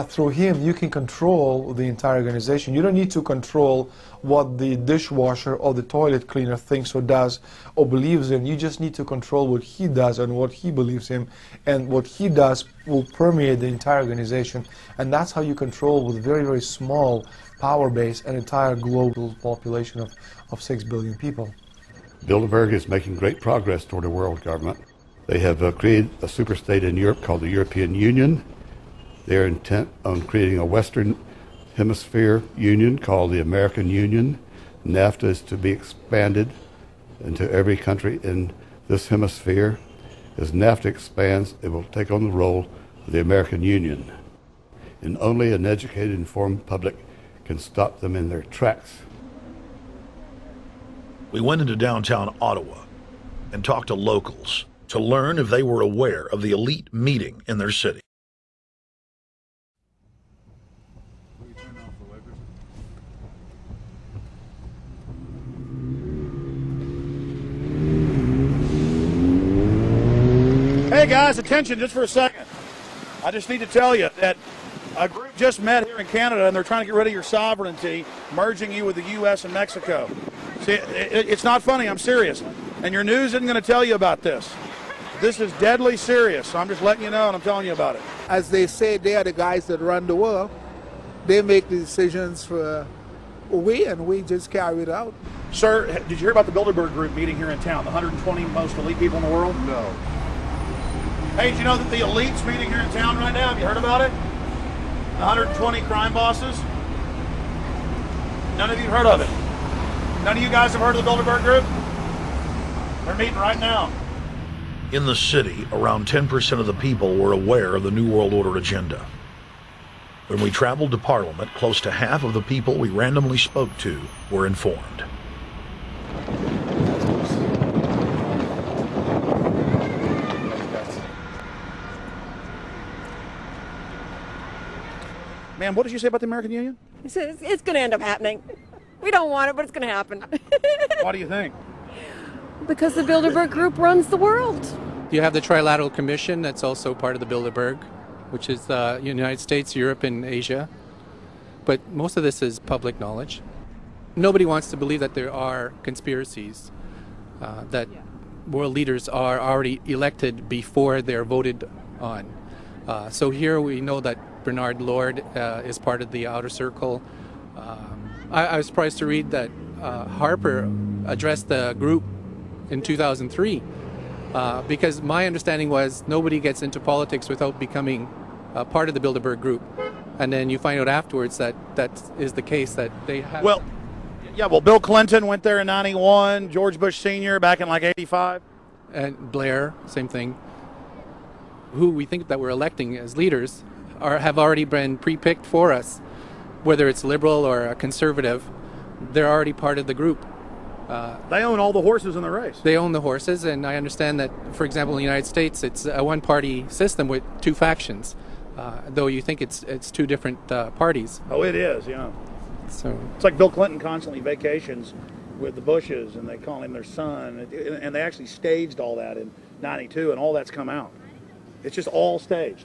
through him you can control the entire organization. You don't need to control what the dishwasher or the toilet cleaner thinks or does or believes in. You just need to control what he does and what he believes in, and what he does will permeate the entire organization. And that's how you control, with very, very small power base, an entire global population of 6 billion people. Bilderberg is making great progress toward a world government. They have created a superstate in Europe called the European Union. They are intent on creating a Western Hemisphere Union called the American Union. NAFTA is to be expanded into every country in this hemisphere. As NAFTA expands, it will take on the role of the American Union. And only an educated, informed public can stop them in their tracks. We went into downtown Ottawa and talked to locals to learn if they were aware of the elite meeting in their city. Hey guys, attention just for a second. I just need to tell you that a group just met here in Canada and they're trying to get rid of your sovereignty, merging you with the U.S. and Mexico. See, it's not funny, I'm serious. And your news isn't going to tell you about this. This is deadly serious, so I'm just letting you know and I'm telling you about it. As they say, they are the guys that run the world. They make the decisions for we, and we just carry it out. Sir, did you hear about the Bilderberg Group meeting here in town, the 120 most elite people in the world? No. Hey, did you know that the elite's meeting here in town right now? Have you heard about it? The 120 crime bosses? None of you have heard of it? None of you guys have heard of the Bilderberg Group? They're meeting right now. In the city, around 10% of the people were aware of the New World Order agenda. When we traveled to Parliament, close to half of the people we randomly spoke to were informed. Ma'am, what did you say about the American Union? It's going to end up happening. We don't want it, but it's going to happen. Why do you think? Because the Bilderberg Group runs the world. You have the Trilateral Commission that's also part of the Bilderberg, which is the United States, Europe, and Asia. But most of this is public knowledge. Nobody wants to believe that there are conspiracies, that world leaders are already elected before they're voted on. So here we know that Bernard Lord is part of the outer circle. I was surprised to read that Harper addressed the group in 2003 because my understanding was nobody gets into politics without becoming part of the Bilderberg Group. And then you find out afterwards that that is the case, that they have... Well, yeah, well, Bill Clinton went there in 91, George Bush Sr. back in like 85. And Blair, same thing. Who we think that we're electing as leaders have already been pre-picked for us. Whether it's liberal or a conservative, they're already part of the group. They own all the horses in the race. They own the horses, and I understand that, for example, in the United States, it's a one-party system with two factions, though you think it's two different parties. Oh, it is, yeah. So it's like Bill Clinton constantly vacations with the Bushes, and they call him their son, and they actually staged all that in '92, and all that's come out. It's just all staged.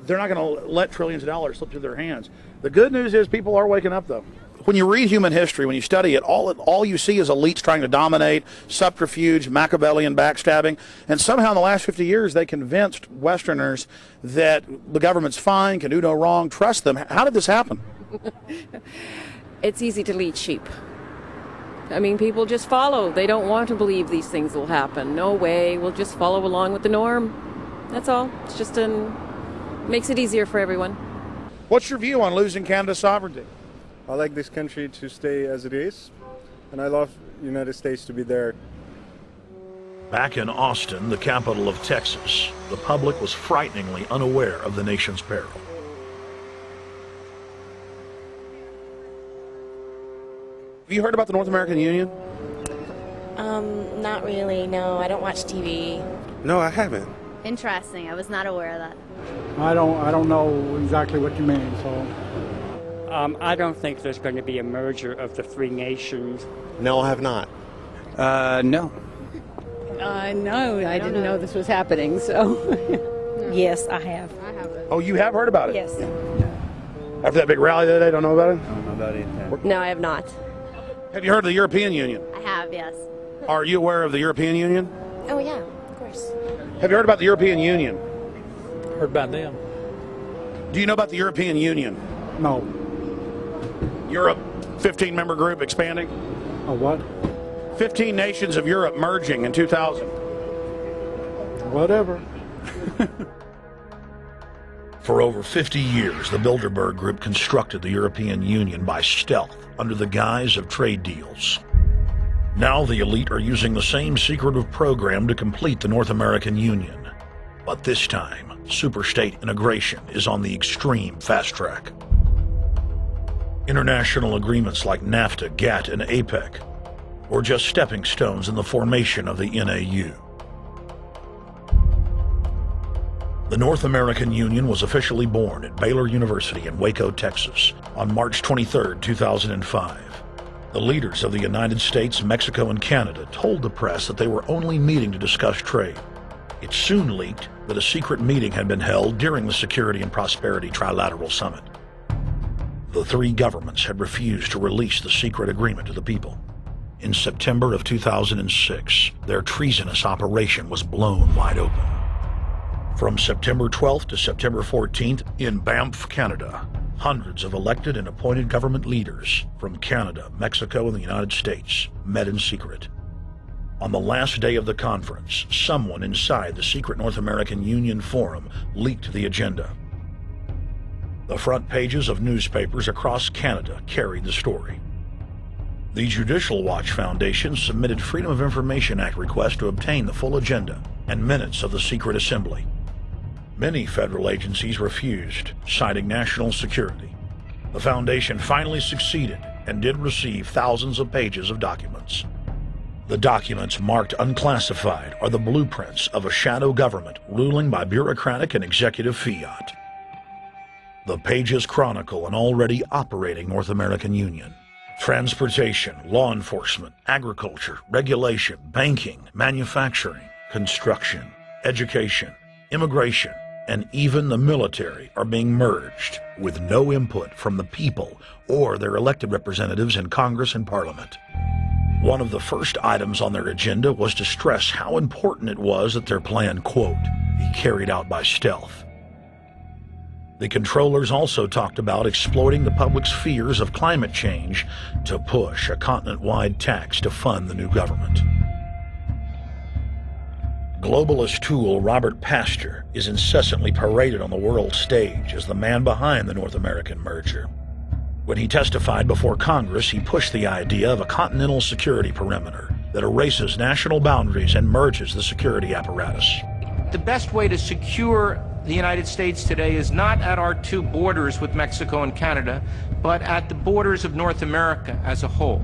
They're not going to let trillions of dollars slip through their hands. The good news is people are waking up, though. When you read human history, when you study it, all you see is elites trying to dominate, subterfuge, Machiavellian backstabbing, and somehow in the last 50 years they convinced Westerners that the government's fine, can do no wrong, trust them. How did this happen? It's easy to lead sheep. I mean, people just follow. They don't want to believe these things will happen. No way. We'll just follow along with the norm. That's all. It's just makes it easier for everyone. What's your view on losing Canada's sovereignty? I like this country to stay as it is, and I love the United States to be there. Back in Austin, the capital of Texas, the public was frighteningly unaware of the nation's peril. Have you heard about the North American Union? Not really, no. I don't watch TV. No, I haven't. Interesting. I was not aware of that. I don't know exactly what you mean, so... I don't think there's going to be a merger of the three nations. No, I have not. No. No, I didn't know this was happening, so... Yes, I have. Oh, you have heard about it? Yes. After that big rally the other day, don't know about it? I don't know about it. No, I have not. Have you heard of the European Union? I have, yes. Are you aware of the European Union? Oh, yeah, of course. Have you heard about the European Union? Heard about them. Do you know about the European Union? No. Europe, 15-member group expanding. A what? 15 nations of Europe merging in 2000. Whatever. For over 50 years, the Bilderberg Group constructed the European Union by stealth under the guise of trade deals. Now the elite are using the same secretive program to complete the North American Union. But this time, superstate integration is on the extreme fast track. International agreements like NAFTA, GATT, and APEC were just stepping stones in the formation of the NAU. The North American Union was officially born at Baylor University in Waco, Texas, on March 23, 2005. The leaders of the United States, Mexico, and Canada told the press that they were only meeting to discuss trade. It soon leaked that a secret meeting had been held during the Security and Prosperity Trilateral Summit. The three governments had refused to release the secret agreement to the people. In September of 2006, their treasonous operation was blown wide open. From September 12th to September 14th, in Banff, Canada, hundreds of elected and appointed government leaders from Canada, Mexico, and the United States met in secret. On the last day of the conference, someone inside the secret North American Union Forum leaked the agenda. The front pages of newspapers across Canada carried the story. The Judicial Watch Foundation submitted Freedom of Information Act requests to obtain the full agenda and minutes of the secret assembly. Many federal agencies refused, citing national security. The foundation finally succeeded and did receive thousands of pages of documents. The documents marked unclassified are the blueprints of a shadow government ruling by bureaucratic and executive fiat. The pages chronicle an already operating North American Union. Transportation, law enforcement, agriculture, regulation, banking, manufacturing, construction, education, immigration, and even the military are being merged with no input from the people or their elected representatives in Congress and Parliament. One of the first items on their agenda was to stress how important it was that their plan, quote, be carried out by stealth. The controllers also talked about exploiting the public's fears of climate change to push a continent-wide tax to fund the new government. Globalist tool Robert Pastor is incessantly paraded on the world stage as the man behind the North American merger. When he testified before Congress, he pushed the idea of a continental security perimeter that erases national boundaries and merges the security apparatus. The best way to secure the United States today is not at our two borders with Mexico and Canada, but at the borders of North America as a whole.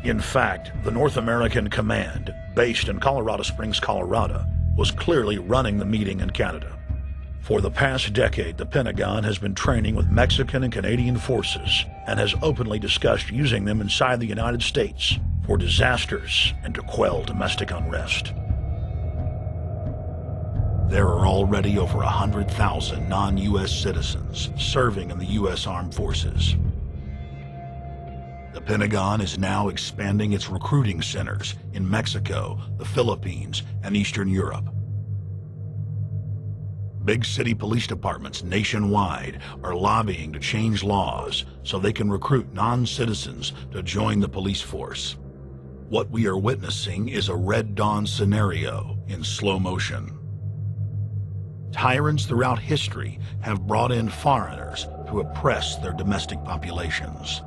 In fact, the North American Command, based in Colorado Springs, Colorado, was clearly running the meeting in Canada. For the past decade, the Pentagon has been training with Mexican and Canadian forces and has openly discussed using them inside the United States for disasters and to quell domestic unrest. There are already over 100,000 non-U.S. citizens serving in the U.S. Armed Forces. The Pentagon is now expanding its recruiting centers in Mexico, the Philippines, and Eastern Europe. Big city police departments nationwide are lobbying to change laws so they can recruit non-citizens to join the police force. What we are witnessing is a Red Dawn scenario in slow motion. Tyrants throughout history have brought in foreigners to oppress their domestic populations.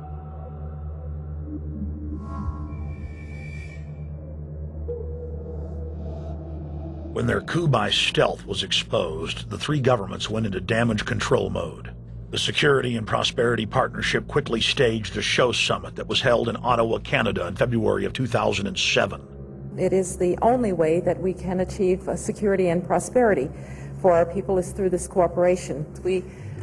When their coup by stealth was exposed, the three governments went into damage control mode. The Security and Prosperity Partnership quickly staged a show summit that was held in Ottawa, Canada in February of 2007. It is the only way that we can achieve security and prosperity for our people is through this cooperation. We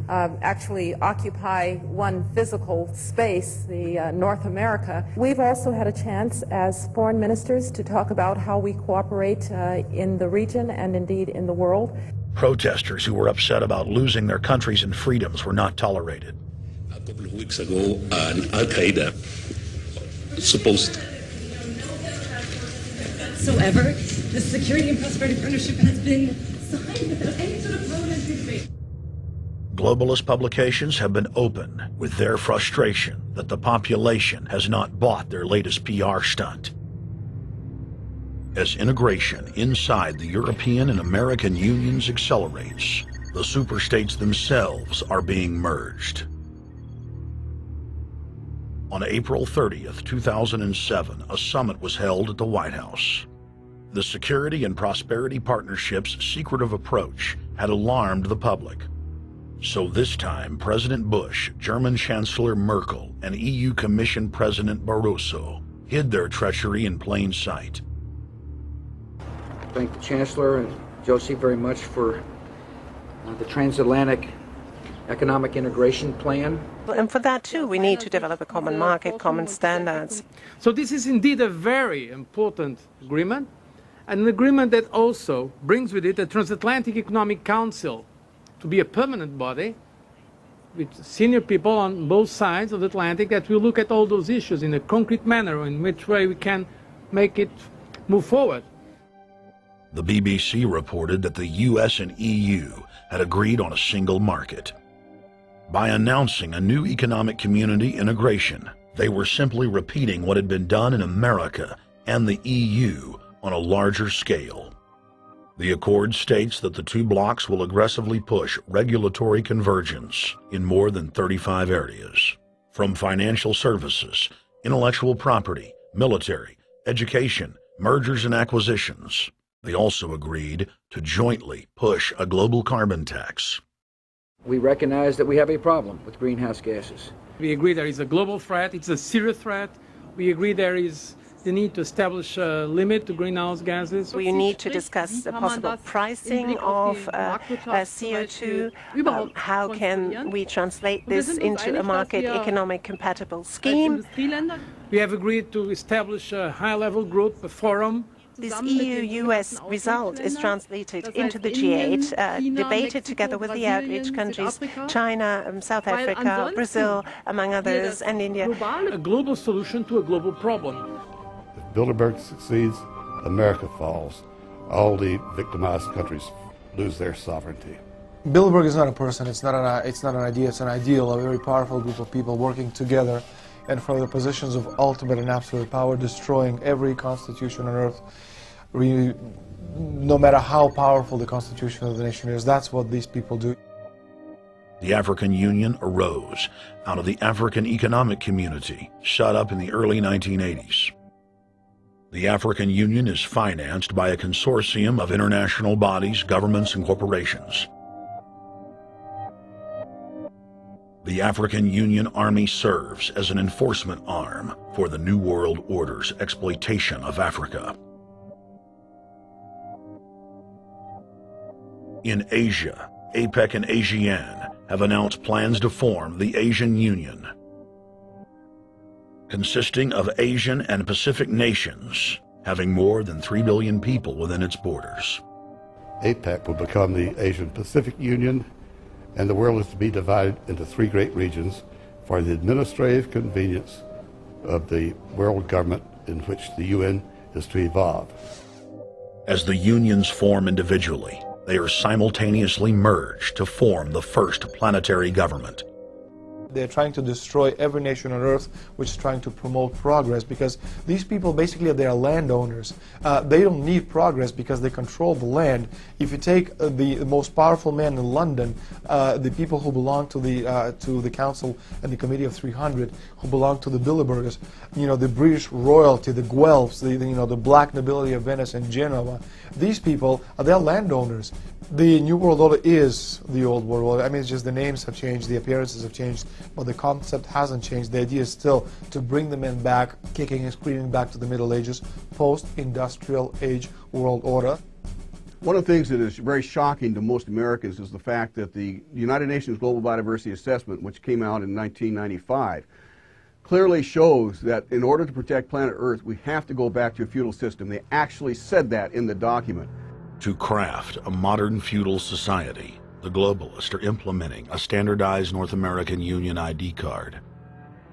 actually occupy one physical space, the North America. We've also had a chance as foreign ministers to talk about how we cooperate in the region and indeed in the world. Protesters who were upset about losing their countries and freedoms were not tolerated. A couple of weeks ago, Al-Qaeda supposed whatsoever. The Security and Prosperity Partnership has been signed without any sort of parliamentary debate. Globalist publications have been open with their frustration that the population has not bought their latest PR stunt. As integration inside the European and American unions accelerates, the superstates themselves are being merged. On April 30th, 2007, a summit was held at the White House. The Security and Prosperity Partnership's secretive approach had alarmed the public. So this time, President Bush, German Chancellor Merkel, and EU Commission President Barroso hid their treachery in plain sight. Thank the Chancellor and Josie very much for the transatlantic economic integration plan. And for that too, we need to develop a common market, common standards. So this is indeed a very important agreement, an agreement that also brings with it a transatlantic economic council to be a permanent body with senior people on both sides of the Atlantic that will look at all those issues in a concrete manner, in which way we can make it move forward. The BBC reported that the US and EU had agreed on a single market. By announcing a new economic community integration, they were simply repeating what had been done in America and the EU on a larger scale. The accord states that the two blocs will aggressively push regulatory convergence in more than 35 areas, from financial services, intellectual property, military, education, mergers and acquisitions. They also agreed to jointly push a global carbon tax. We recognize that we have a problem with greenhouse gases. We agree there is a global threat, it's a serious threat. We agree there is the need to establish a limit to greenhouse gases. We need to discuss the possible pricing of CO2. How can we translate this into a market economic compatible scheme? We have agreed to establish a high-level group, a forum. This EU-US result is translated into the G8, debated together with the outreach countries, China, South Africa, Brazil, among others, and India. A global solution to a global problem. If Bilderberg succeeds, America falls. All the victimized countries lose their sovereignty. Bilderberg is not a person, it's not an idea, it's an ideal, a very powerful group of people working together and from the positions of ultimate and absolute power, destroying every constitution on earth, no matter how powerful the constitution of the nation is. That's what these people do. The African Union arose out of the African Economic Community, set up in the early 1980s. The African Union is financed by a consortium of international bodies, governments, and corporations. The African Union Army serves as an enforcement arm for the New World Order's exploitation of Africa. In Asia, APEC and ASEAN have announced plans to form the Asian Union, consisting of Asian and Pacific nations, having more than 3 billion people within its borders. APEC will become the Asian Pacific Union, and the world is to be divided into 3 great regions for the administrative convenience of the world government in which the UN is to evolve. As the unions form individually, they are simultaneously merged to form the first planetary government. They're trying to destroy every nation on earth which is trying to promote progress, because these people basically are their landowners. They don't need progress because they control the land. If you take the most powerful man in London, the people who belong to the Council and the Committee of 300, who belong to the Bilderbergers, the British royalty, the Guelphs, the black nobility of Venice and Genoa, these people are their landowners. The New World Order is the Old World Order. I mean, it's just the names have changed, the appearances have changed, but the concept hasn't changed. The idea is still to bring the men back, kicking and screaming back to the Middle Ages, post-industrial age world order. One of the things that is very shocking to most Americans is the fact that the United Nations Global Biodiversity Assessment, which came out in 1995, clearly shows that in order to protect planet Earth, we have to go back to a feudal system. They actually said that in the document. To craft a modern feudal society, the globalists are implementing a standardized North American Union ID card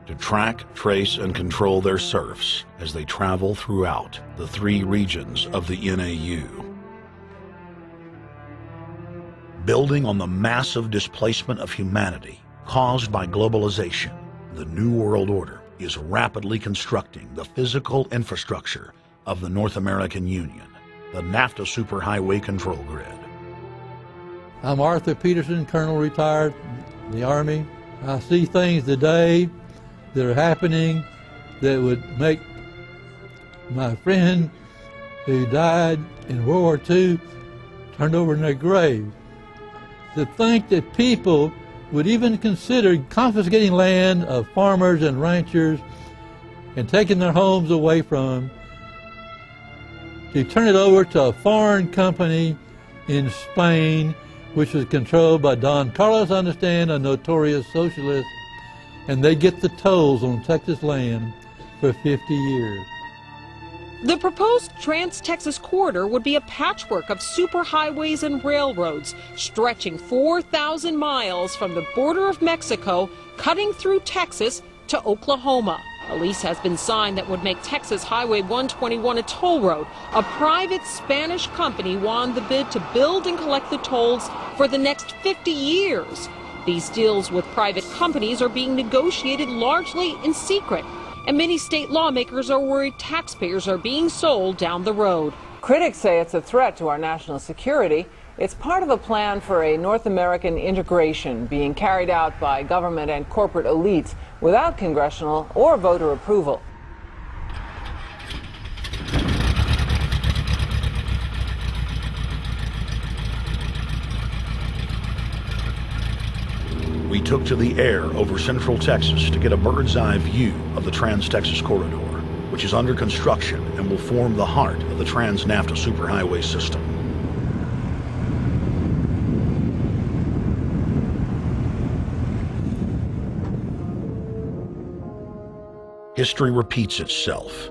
to track, trace, and control their serfs as they travel throughout the 3 regions of the NAU. Building on the massive displacement of humanity caused by globalization, the New World Order is rapidly constructing the physical infrastructure of the North American Union, the NAFTA Superhighway Control Grid. I'm Arthur Peterson, Colonel retired in the Army. I see things today that are happening that would make my friend who died in World War II turn over in their grave. To think that people would even consider confiscating land of farmers and ranchers and taking their homes away from them to turn it over to a foreign company in Spain, which was controlled by Don Carlos, I understand, a notorious socialist, and they get the tolls on Texas land for 50 years. The proposed Trans-Texas corridor would be a patchwork of superhighways and railroads stretching 4,000 miles from the border of Mexico, cutting through Texas to Oklahoma. A lease has been signed that would make Texas Highway 121 a toll road. A private Spanish company won the bid to build and collect the tolls for the next 50 years. These deals with private companies are being negotiated largely in secret, and many state lawmakers are worried taxpayers are being sold down the road. Critics say it's a threat to our national security. It's part of a plan for a North American integration being carried out by government and corporate elites without congressional or voter approval. We took to the air over central Texas to get a bird's eye view of the Trans-Texas Corridor, which is under construction and will form the heart of the Trans-NAFTA superhighway system. History repeats itself.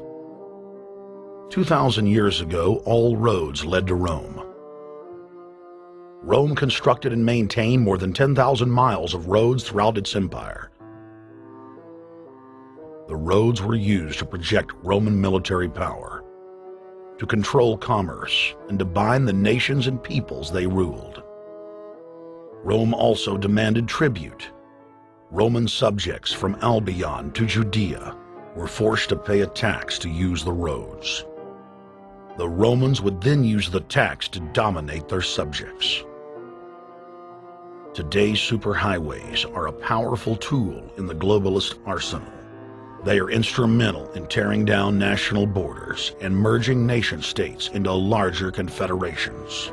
2,000 years ago, all roads led to Rome. Rome constructed and maintained more than 10,000 miles of roads throughout its empire. The roads were used to project Roman military power, to control commerce, and to bind the nations and peoples they ruled. Rome also demanded tribute. Roman subjects from Albion to Judea were forced to pay a tax to use the roads. The Romans would then use the tax to dominate their subjects. Today's superhighways are a powerful tool in the globalist arsenal. They are instrumental in tearing down national borders and merging nation-states into larger confederations.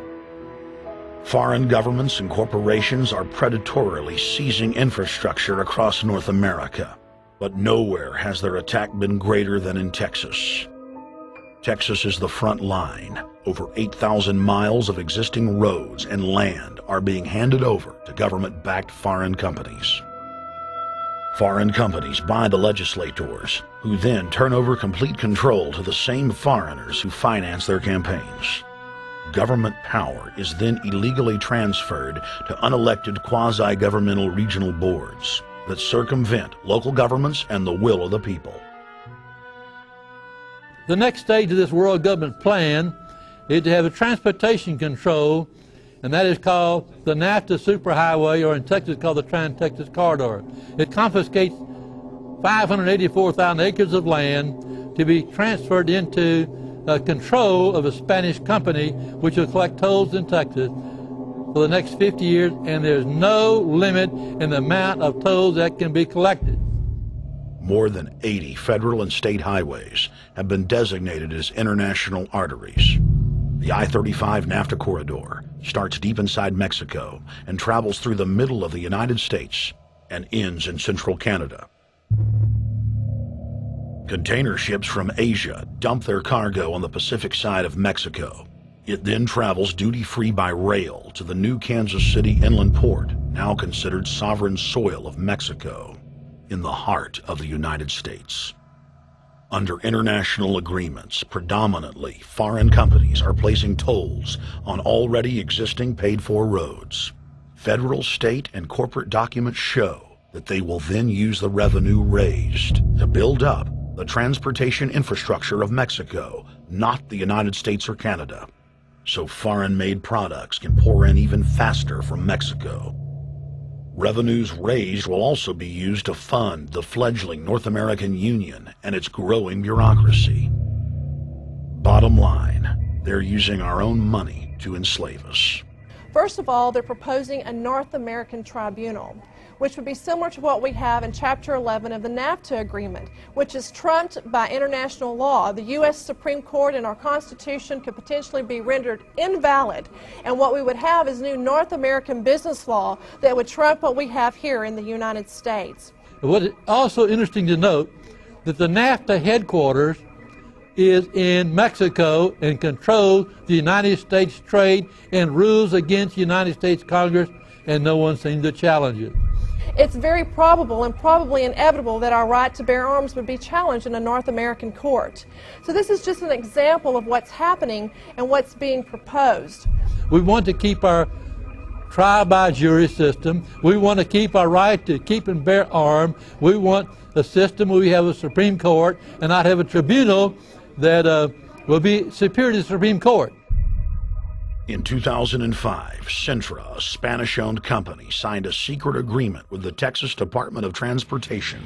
Foreign governments and corporations are predatorily seizing infrastructure across North America, but nowhere has their attack been greater than in Texas. Texas is the front line. Over 8,000 miles of existing roads and land are being handed over to government-backed foreign companies. Foreign companies buy the legislators, who then turn over complete control to the same foreigners who finance their campaigns. Government power is then illegally transferred to unelected quasi-governmental regional boards that circumvent local governments and the will of the people. The next stage of this world government plan is to have a transportation control, and that is called the NAFTA superhighway, or in Texas called the Trans-Texas Corridor. It confiscates 584,000 acres of land to be transferred into control of a Spanish company which will collect tolls in Texas for the next 50 years, and there's no limit in the amount of tolls that can be collected. More than 80 federal and state highways have been designated as international arteries. The I-35 NAFTA corridor starts deep inside Mexico and travels through the middle of the United States and ends in central Canada. Container ships from Asia dump their cargo on the Pacific side of Mexico. It then travels duty-free by rail to the new Kansas City inland port, now considered sovereign soil of Mexico, in the heart of the United States. Under international agreements, predominantly foreign companies are placing tolls on already existing paid-for roads. Federal, state, and corporate documents show that they will then use the revenue raised to build up the transportation infrastructure of Mexico, not the United States or Canada, so foreign-made products can pour in even faster from Mexico. Revenues raised will also be used to fund the fledgling North American Union and its growing bureaucracy. Bottom line, they're using our own money to enslave us. First of all, they're proposing a North American tribunal, which would be similar to what we have in Chapter 11 of the NAFTA agreement, which is trumped by international law. The U.S. Supreme Court and our Constitution could potentially be rendered invalid, and what we would have is new North American business law that would trump what we have here in the United States. What is also interesting to note that the NAFTA headquarters is in Mexico and controls the United States trade and rules against the United States Congress, and no one seems to challenge it. it's very probable and probably inevitable that our right to bear arms would be challenged in a North American court. So this is just an example of what's happening and what's being proposed. We want to keep our trial by jury system. We want to keep our right to keep and bear arms. We want a system where we have a Supreme Court and not have a tribunal that will be superior to the Supreme Court. In 2005, Cintra, a Spanish-owned company, signed a secret agreement with the Texas Department of Transportation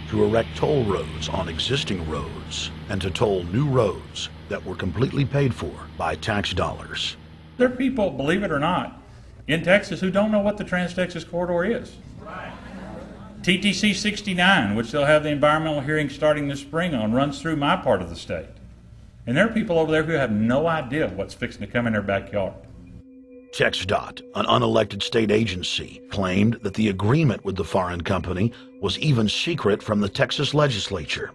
to erect toll roads on existing roads and to toll new roads that were completely paid for by tax dollars. There are people, believe it or not, in Texas who don't know what the Trans-Texas Corridor is. TTC 69, which they'll have the environmental hearing starting this spring on, runs through my part of the state. And there are people over there who have no idea what's fixing to come in their backyard. TxDOT, an unelected state agency, claimed that the agreement with the foreign company was even secret from the Texas legislature.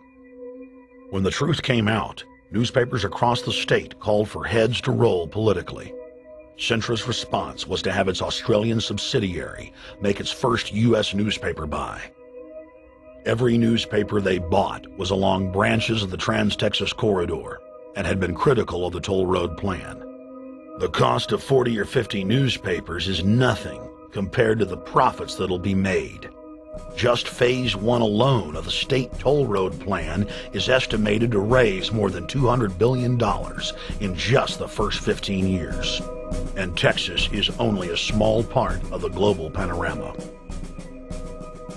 When the truth came out, newspapers across the state called for heads to roll politically. Cintra's response was to have its Australian subsidiary make its first U.S. newspaper buy. Every newspaper they bought was along branches of the Trans-Texas Corridor and had been critical of the toll road plan. The cost of 40 or 50 newspapers is nothing compared to the profits that'll be made. Just Phase 1 alone of the state toll road plan is estimated to raise more than $200 billion in just the first 15 years. And Texas is only a small part of the global panorama.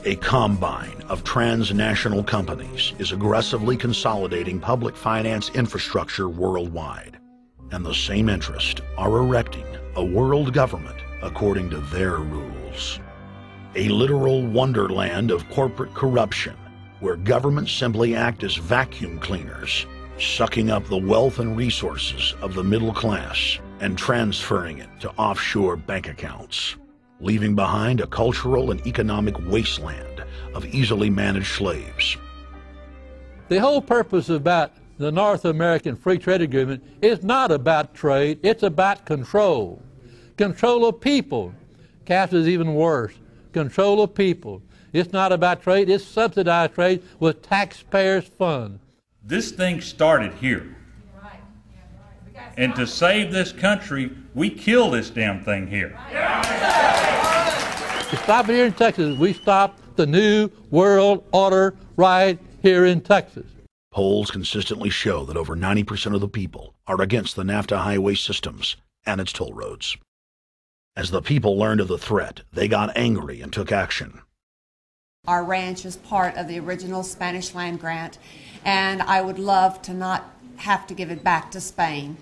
A combine of transnational companies is aggressively consolidating public finance infrastructure worldwide, and the same interests are erecting a world government according to their rules. A literal wonderland of corporate corruption, where governments simply act as vacuum cleaners, sucking up the wealth and resources of the middle class and transferring it to offshore bank accounts, leaving behind a cultural and economic wasteland of easily managed slaves. The whole purpose about the North American Free Trade Agreement is not about trade, it's about control. Control of people. CAFTA is even worse. Control of people. It's not about trade, it's subsidized trade with taxpayers' funds. This thing started here. And to save this country, we kill this damn thing here. To stop it here in Texas, we stop the new world order right here in Texas. Polls consistently show that over 90% of the people are against the NAFTA highway systems and its toll roads. As the people learned of the threat, they got angry and took action. Our ranch is part of the original Spanish land grant, and I would love to not have to give it back to Spain.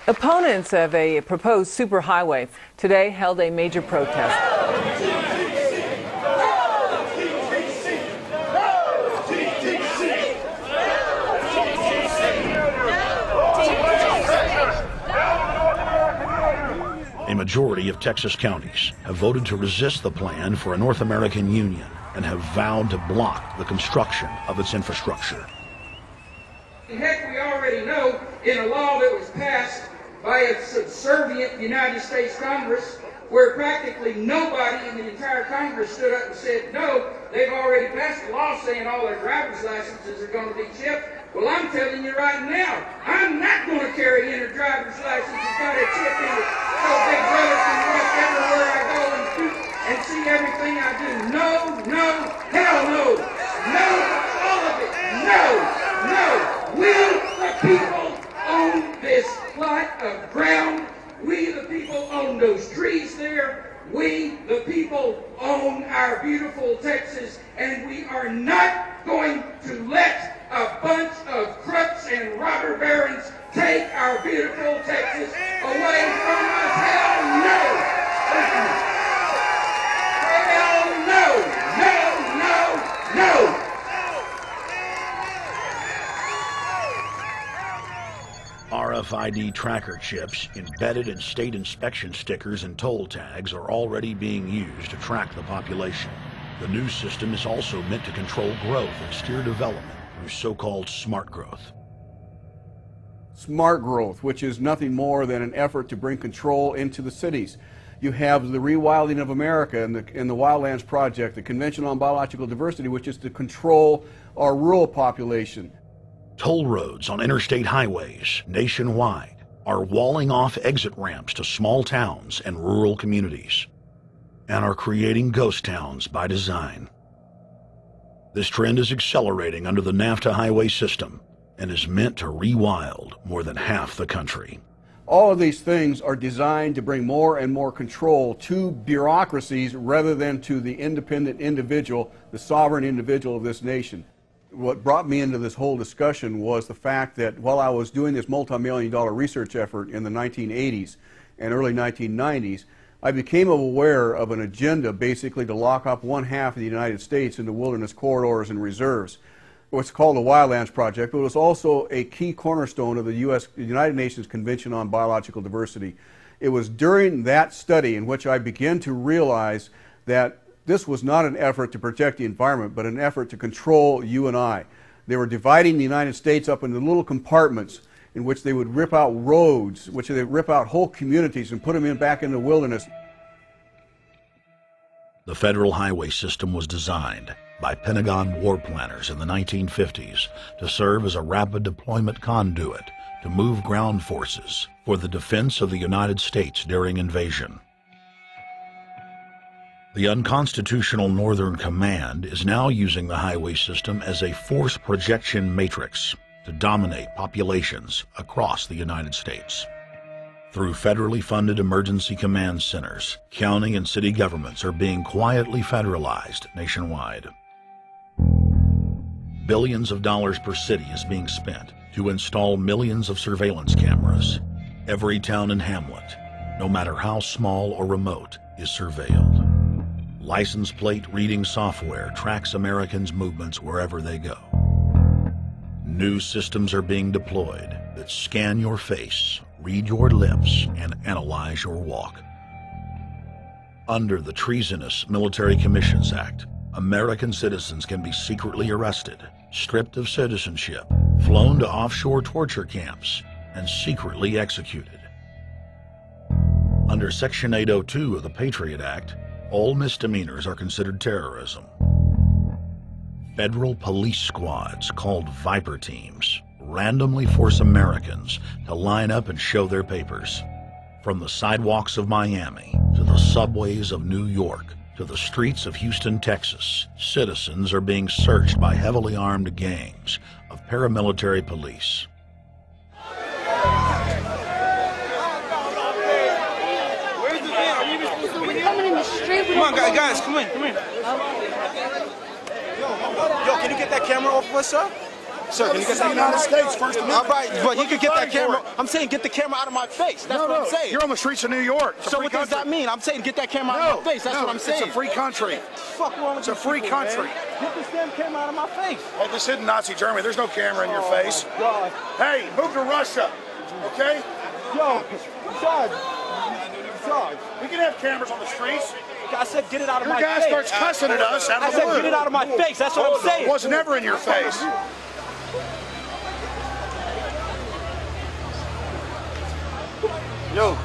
Opponents of a proposed superhighway today held a major protest. A majority of Texas counties have voted to resist the plan for a North American Union and have vowed to block the construction of its infrastructure. Heck, we already know in a law that was passed by a subservient United States Congress, where practically nobody in the entire Congress stood up and said no, they've already passed a law saying all their driver's licenses are going to be chipped. Well, I'm telling you right now, I'm not going to carry in a driver's license that's got a chip in it so Big Brother can watch everywhere I go and shoot and see everything I do. No, no, hell no. No, all of it. No, no. We, the people, own this plot of ground. We, the people, own those trees there. We, the people, own our beautiful Texas, and we are not going to let a bunch of crooks and robber barons take our beautiful Texas away from us. Hell no! Hell no! No, no, no! RFID tracker chips embedded in state inspection stickers and toll tags are already being used to track the population. The new system is also meant to control growth and steer development through so-called smart growth. smart growth, which is nothing more than an effort to bring control into the cities. You have the rewilding of America and the Wildlands Project, the Convention on Biological Diversity, which is to control our rural population. Toll roads on interstate highways nationwide are walling off exit ramps to small towns and rural communities, and are creating ghost towns by design. This trend is accelerating under the NAFTA highway system and is meant to rewild more than half the country. All of these things are designed to bring more and more control to bureaucracies rather than to the independent individual, the sovereign individual of this nation. What brought me into this whole discussion was the fact that while I was doing this multi-million-dollar research effort in the 1980s and early 1990s, I became aware of an agenda basically to lock up one half of the United States into wilderness corridors and reserves. What's called the Wildlands Project, but it was also a key cornerstone of the United Nations Convention on Biological Diversity. It was during that study in which I began to realize that this was not an effort to protect the environment, but an effort to control you and I. They were dividing the United States up into little compartments in which they would rip out roads, which they would rip out whole communities and put them back in the wilderness. The federal highway system was designed by Pentagon war planners in the 1950s to serve as a rapid deployment conduit to move ground forces for the defense of the United States during invasion. The unconstitutional Northern Command is now using the highway system as a force projection matrix to dominate populations across the United States. Through federally funded emergency command centers, county and city governments are being quietly federalized nationwide. Billions of dollars per city is being spent to install millions of surveillance cameras. Every town and hamlet, no matter how small or remote, is surveilled. License plate reading software tracks Americans' movements wherever they go. New systems are being deployed that scan your face, read your lips, and analyze your walk. Under the treasonous Military Commissions Act, American citizens can be secretly arrested, stripped of citizenship, flown to offshore torture camps, and secretly executed. Under Section 802 of the Patriot Act, all misdemeanors are considered terrorism. Federal police squads called Viper teams randomly force Americans to line up and show their papers. From the sidewalks of Miami to the subways of New York to the streets of Houston, Texas, citizens are being searched by heavily armed gangs of paramilitary police. Come on, guys, come in. Yo, can you get that camera off of us, sir? Sir, can you get that camera? United States, First Amendment. All right, but you can get that camera. I'm saying get the camera out of my face. That's what I'm saying. You're on the streets of New York. So what does that mean? I'm saying get that camera out of my face. That's what I'm saying. It's a free country. Fuck wrong with It's a free country. Get this damn camera out of my face. Hey, this isn't Nazi Germany. There's no camera in your face. God. Hey, move to Russia, okay? Yo, Sarge. We can have cameras on the streets. I said get it out of my face. Your guy starts cussing at us out of the blue. I said get it out of my face. That's what I'm saying. It was never in your face. Yo.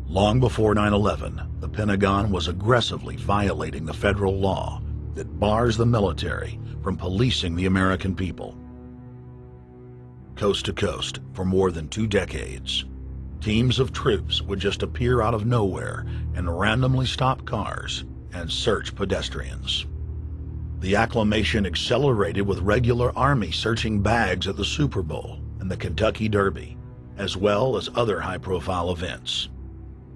Long before 9/11, the Pentagon was aggressively violating the federal law that bars the military from policing the American people. Coast to coast, for more than 2 decades, teams of troops would just appear out of nowhere and randomly stop cars and search pedestrians. The acclamation accelerated with regular Army searching bags at the Super Bowl and the Kentucky Derby, as well as other high-profile events.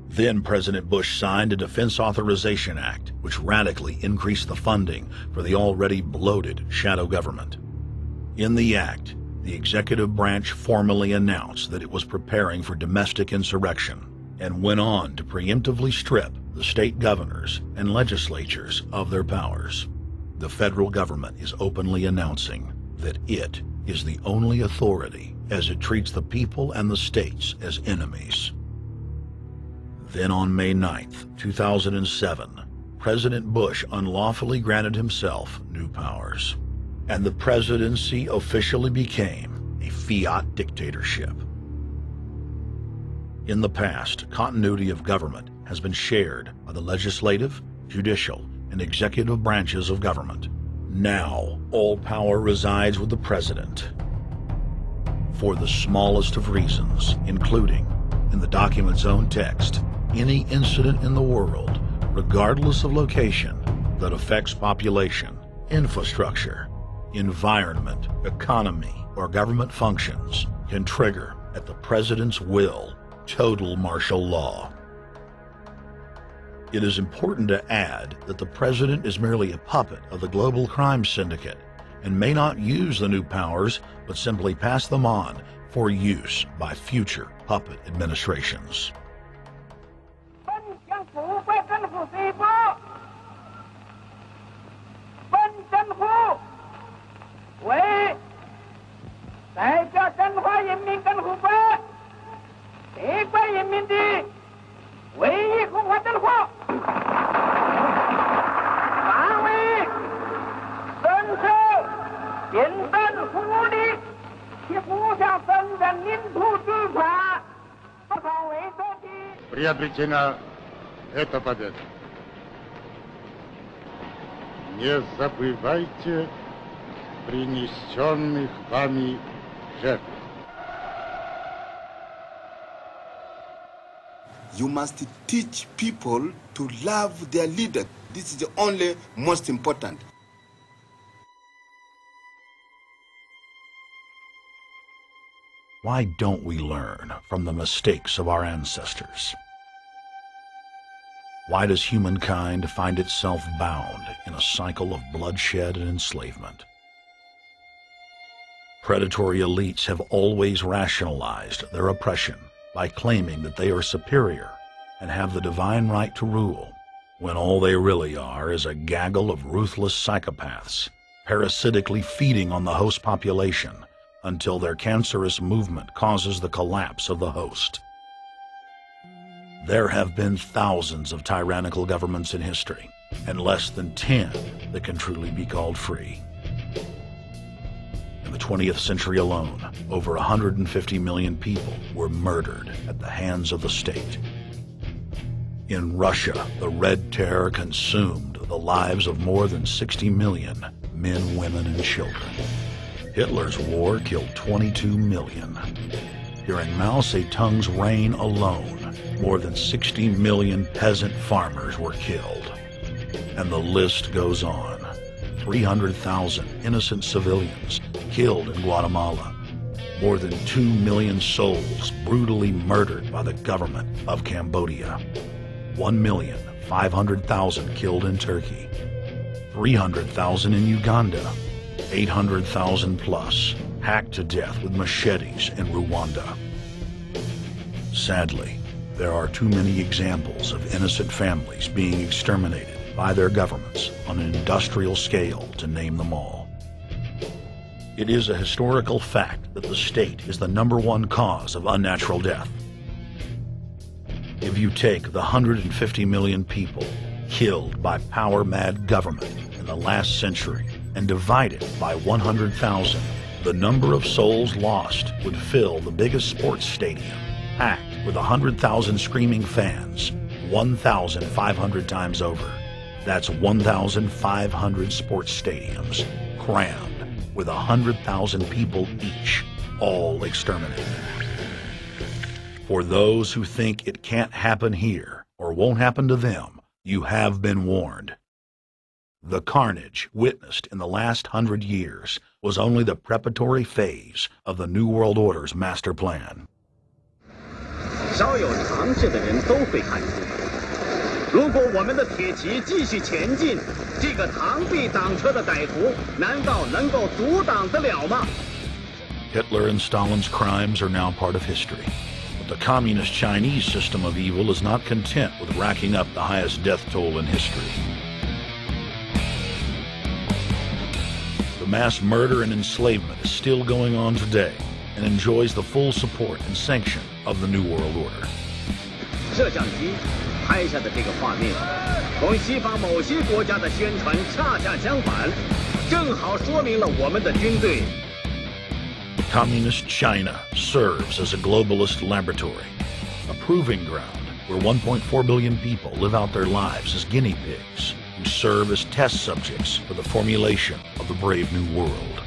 Then President Bush signed a Defense Authorization Act, which radically increased the funding for the already bloated shadow government. In the act, the executive branch formally announced that it was preparing for domestic insurrection and went on to preemptively strip the state governors and legislatures of their powers. The federal government is openly announcing that it is the only authority as it treats the people and the states as enemies. Then on May 9th, 2007, President Bush unlawfully granted himself new powers, and the presidency officially became fiat dictatorship. In the past, continuity of government has been shared by the legislative, judicial, and executive branches of government. Now, all power resides with the president. For the smallest of reasons, including, in the document's own text, any incident in the world, regardless of location, that affects population, infrastructure, environment, economy, or government functions can trigger, at the president's will, total martial law. It is important to add that the president is merely a puppet of the global crime syndicate and may not use the new powers, but simply pass them on for use by future puppet administrations. Приобретена эта победа. Не забывайте принесенных вами жертв. You must teach people to love their leader. This is the only most important. Why don't we learn from the mistakes of our ancestors? Why does humankind find itself bound in a cycle of bloodshed and enslavement? Predatory elites have always rationalized their oppression by claiming that they are superior and have the divine right to rule, when all they really are is a gaggle of ruthless psychopaths, parasitically feeding on the host population until their cancerous movement causes the collapse of the host. There have been thousands of tyrannical governments in history, and less than 10 that can truly be called free. In the 20th century alone, over 150 million people were murdered at the hands of the state. In Russia, the Red Terror consumed the lives of more than 60 million men, women, and children. Hitler's war killed 22 million. During Mao Zedong's reign alone, more than 60 million peasant farmers were killed. And the list goes on. 300,000 innocent civilians killed in Guatemala. More than 2 million souls brutally murdered by the government of Cambodia. 1,500,000 killed in Turkey. 300,000 in Uganda. 800,000 plus hacked to death with machetes in Rwanda. Sadly, there are too many examples of innocent families being exterminated by their governments on an industrial scale to name them all. It is a historical fact that the state is the #1 cause of unnatural death. If you take the 150 million people killed by power-mad government in the last century and divide it by 100,000, the number of souls lost would fill the biggest sports stadium, packed with 100,000 screaming fans, 1,500 times over. That's 1,500 sports stadiums, crammed with 100,000 people each, all exterminated. For those who think it can't happen here or won't happen to them, you have been warned. The carnage witnessed in the last 100 years was only the preparatory phase of the New World Order's master plan. 稍有常识的人都会看出，如果我们的铁骑继续前进，这个螳臂挡车的歹徒难道能够阻挡得了吗？ Hitler and Stalin's crimes are now part of history. But the communist Chinese system of evil is not content with racking up the highest death toll in history. The mass murder and enslavement is still going on today and enjoys the full support and sanction of the New World Order. 摄像机拍下的这个画面，同西方某些国家的宣传恰恰相反，正好说明了我们的军队 Communist China serves as a globalist laboratory, a proving ground where 1.4 billion people live out their lives as guinea pigs who serve as test subjects for the formulation of the brave new world.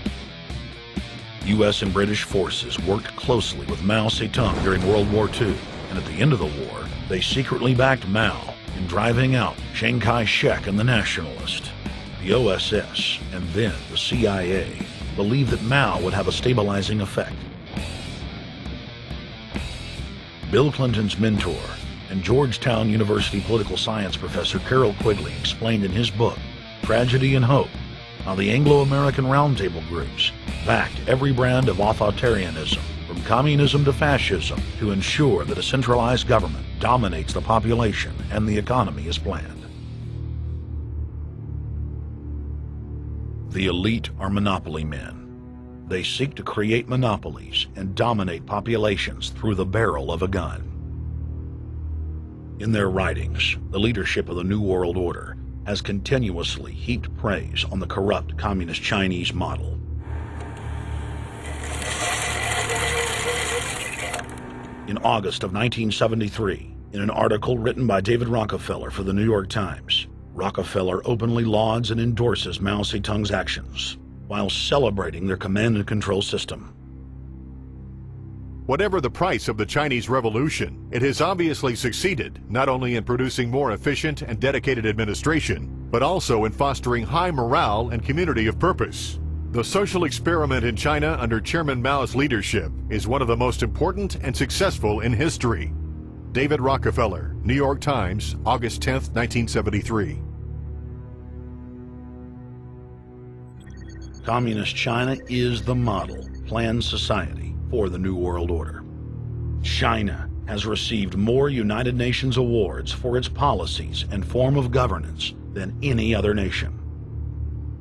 U.S. and British forces worked closely with Mao Zedong during World War II, and at the end of the war, they secretly backed Mao in driving out Chiang Kai-shek and the Nationalists. The OSS, and then the CIA, believed that Mao would have a stabilizing effect. Bill Clinton's mentor and Georgetown University political science professor Carol Quigley explained in his book, Tragedy and Hope, how the Anglo-American Roundtable groups backed every brand of authoritarianism, from communism to fascism, to ensure that a centralized government dominates the population and the economy as planned. The elite are monopoly men. They seek to create monopolies and dominate populations through the barrel of a gun. In their writings, the leadership of the New World Order has continuously heaped praise on the corrupt communist Chinese model. In August of 1973, in an article written by David Rockefeller for the New York Times, Rockefeller openly lauds and endorses Mao Zedong's actions, while celebrating their command and control system. Whatever the price of the Chinese Revolution, it has obviously succeeded, not only in producing more efficient and dedicated administration, but also in fostering high morale and community of purpose. The social experiment in China under Chairman Mao's leadership is one of the most important and successful in history. David Rockefeller, New York Times, August 10, 1973. Communist China is the model, planned society for the New World Order. China has received more United Nations awards for its policies and form of governance than any other nation.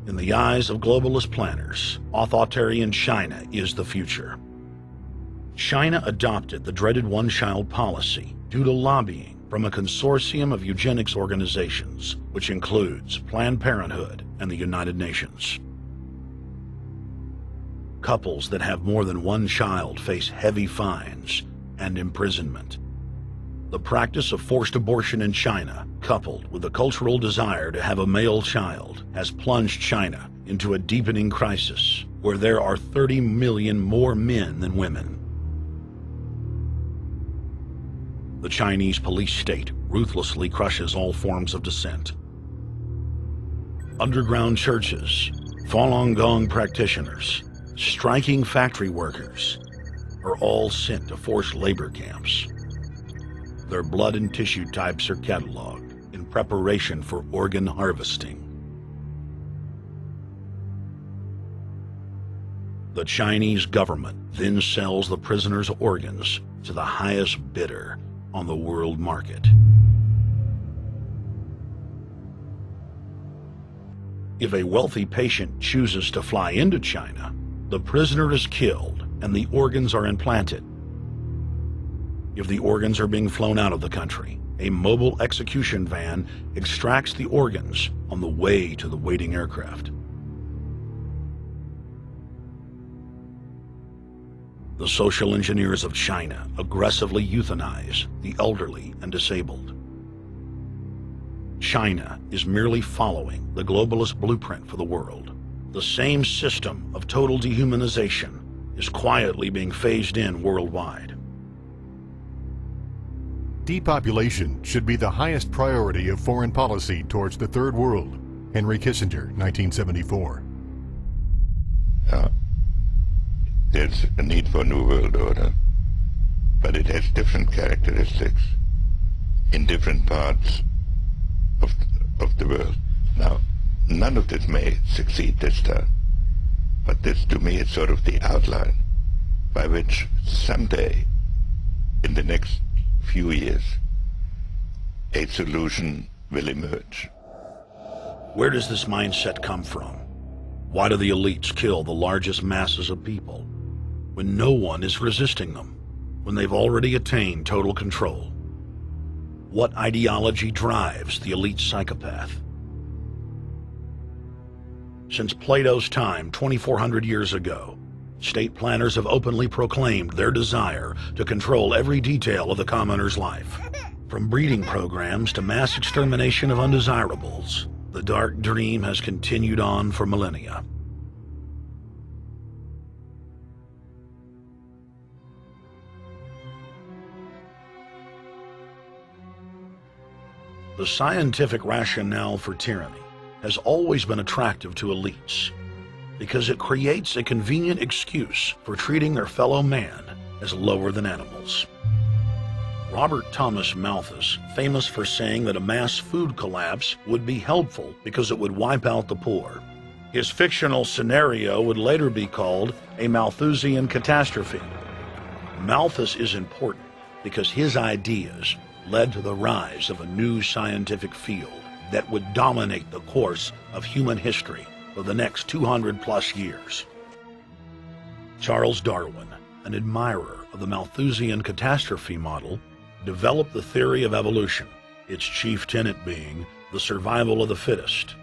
In the eyes of globalist planners, authoritarian China is the future. China adopted the dreaded one-child policy due to lobbying from a consortium of eugenics organizations, which includes Planned Parenthood and the United Nations. Couples that have more than one child face heavy fines and imprisonment. The practice of forced abortion in China, coupled with the cultural desire to have a male child, has plunged China into a deepening crisis where there are 30 million more men than women. The Chinese police state ruthlessly crushes all forms of dissent. Underground churches, Falun Gong practitioners, striking factory workers are all sent to forced labor camps. Their blood and tissue types are cataloged in preparation for organ harvesting. The Chinese government then sells the prisoners' organs to the highest bidder on the world market. If a wealthy patient chooses to fly into China, the prisoner is killed and the organs are implanted. If the organs are being flown out of the country, a mobile execution van extracts the organs on the way to the waiting aircraft. The social engineers of China aggressively euthanize the elderly and disabled. China is merely following the globalist blueprint for the world. The same system of total dehumanization is quietly being phased in worldwide. Depopulation should be the highest priority of foreign policy towards the Third World. Henry Kissinger, 1974. There's a need for a new world order, but it has different characteristics in different parts of the world. Now, none of this may succeed this time, but this to me is sort of the outline by which someday, in the next few years, a solution will emerge. Where does this mindset come from? Why do the elites kill the largest masses of people when no one is resisting them, when they've already attained total control? What ideology drives the elite psychopath? Since Plato's time 2,400 years ago, state planners have openly proclaimed their desire to control every detail of the commoner's life. From breeding programs to mass extermination of undesirables, the dark dream has continued on for millennia. The scientific rationale for tyranny has always been attractive to elites because it creates a convenient excuse for treating their fellow man as lower than animals. Robert Thomas Malthus, famous for saying that a mass food collapse would be helpful because it would wipe out the poor. His fictional scenario would later be called a Malthusian catastrophe. Malthus is important because his ideas led to the rise of a new scientific field that would dominate the course of human history for the next 200+ years. Charles Darwin, an admirer of the Malthusian catastrophe model, developed the theory of evolution, its chief tenet being the survival of the fittest.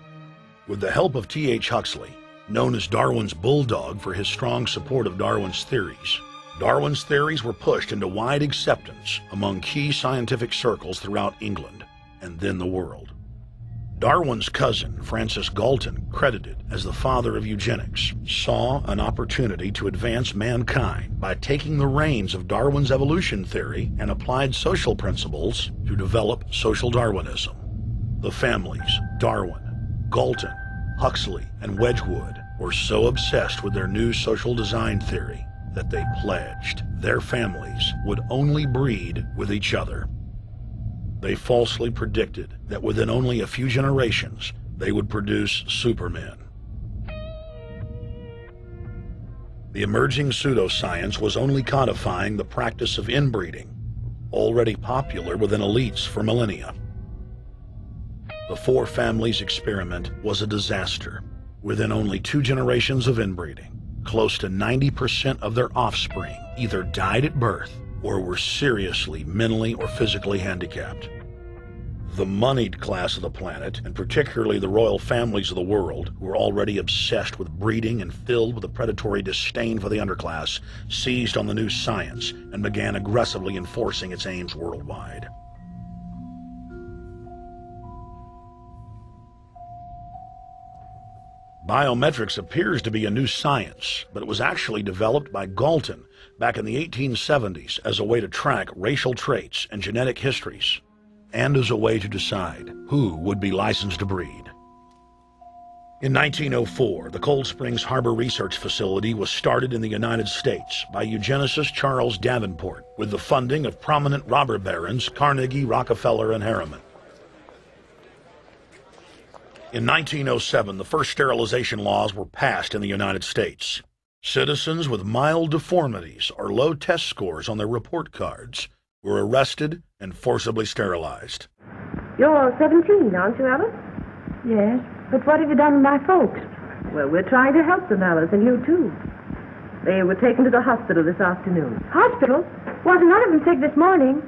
With the help of T.H. Huxley, known as Darwin's bulldog for his strong support of Darwin's theories were pushed into wide acceptance among key scientific circles throughout England and then the world. Darwin's cousin, Francis Galton, credited as the father of eugenics, saw an opportunity to advance mankind by taking the reins of Darwin's evolution theory and applied social principles to develop social Darwinism. The families Darwin, Galton, Huxley, and Wedgwood were so obsessed with their new social design theory that they pledged their families would only breed with each other. They falsely predicted that within only a few generations, they would produce supermen. The emerging pseudo-science was only codifying the practice of inbreeding, already popular within elites for millennia. The four families experiment was a disaster. Within only 2 generations of inbreeding, close to 90% of their offspring either died at birth or were seriously mentally or physically handicapped. The moneyed class of the planet, and particularly the royal families of the world, who were already obsessed with breeding and filled with a predatory disdain for the underclass, seized on the new science and began aggressively enforcing its aims worldwide. Biometrics appears to be a new science, but it was actually developed by Galton back in the 1870s as a way to track racial traits and genetic histories, and as a way to decide who would be licensed to breed. In 1904, the Cold Springs Harbor Research Facility was started in the United States by eugenicist Charles Davenport with the funding of prominent robber barons Carnegie, Rockefeller, and Harriman. In 1907, the first sterilization laws were passed in the United States. Citizens with mild deformities or low test scores on their report cards were arrested and forcibly sterilized. You're 17, aren't you, Alice? Yes, but what have you done with my folks? Well, we're trying to help them, Alice, and you too. They were taken to the hospital this afternoon. Hospital? Wasn't none of them sick this morning?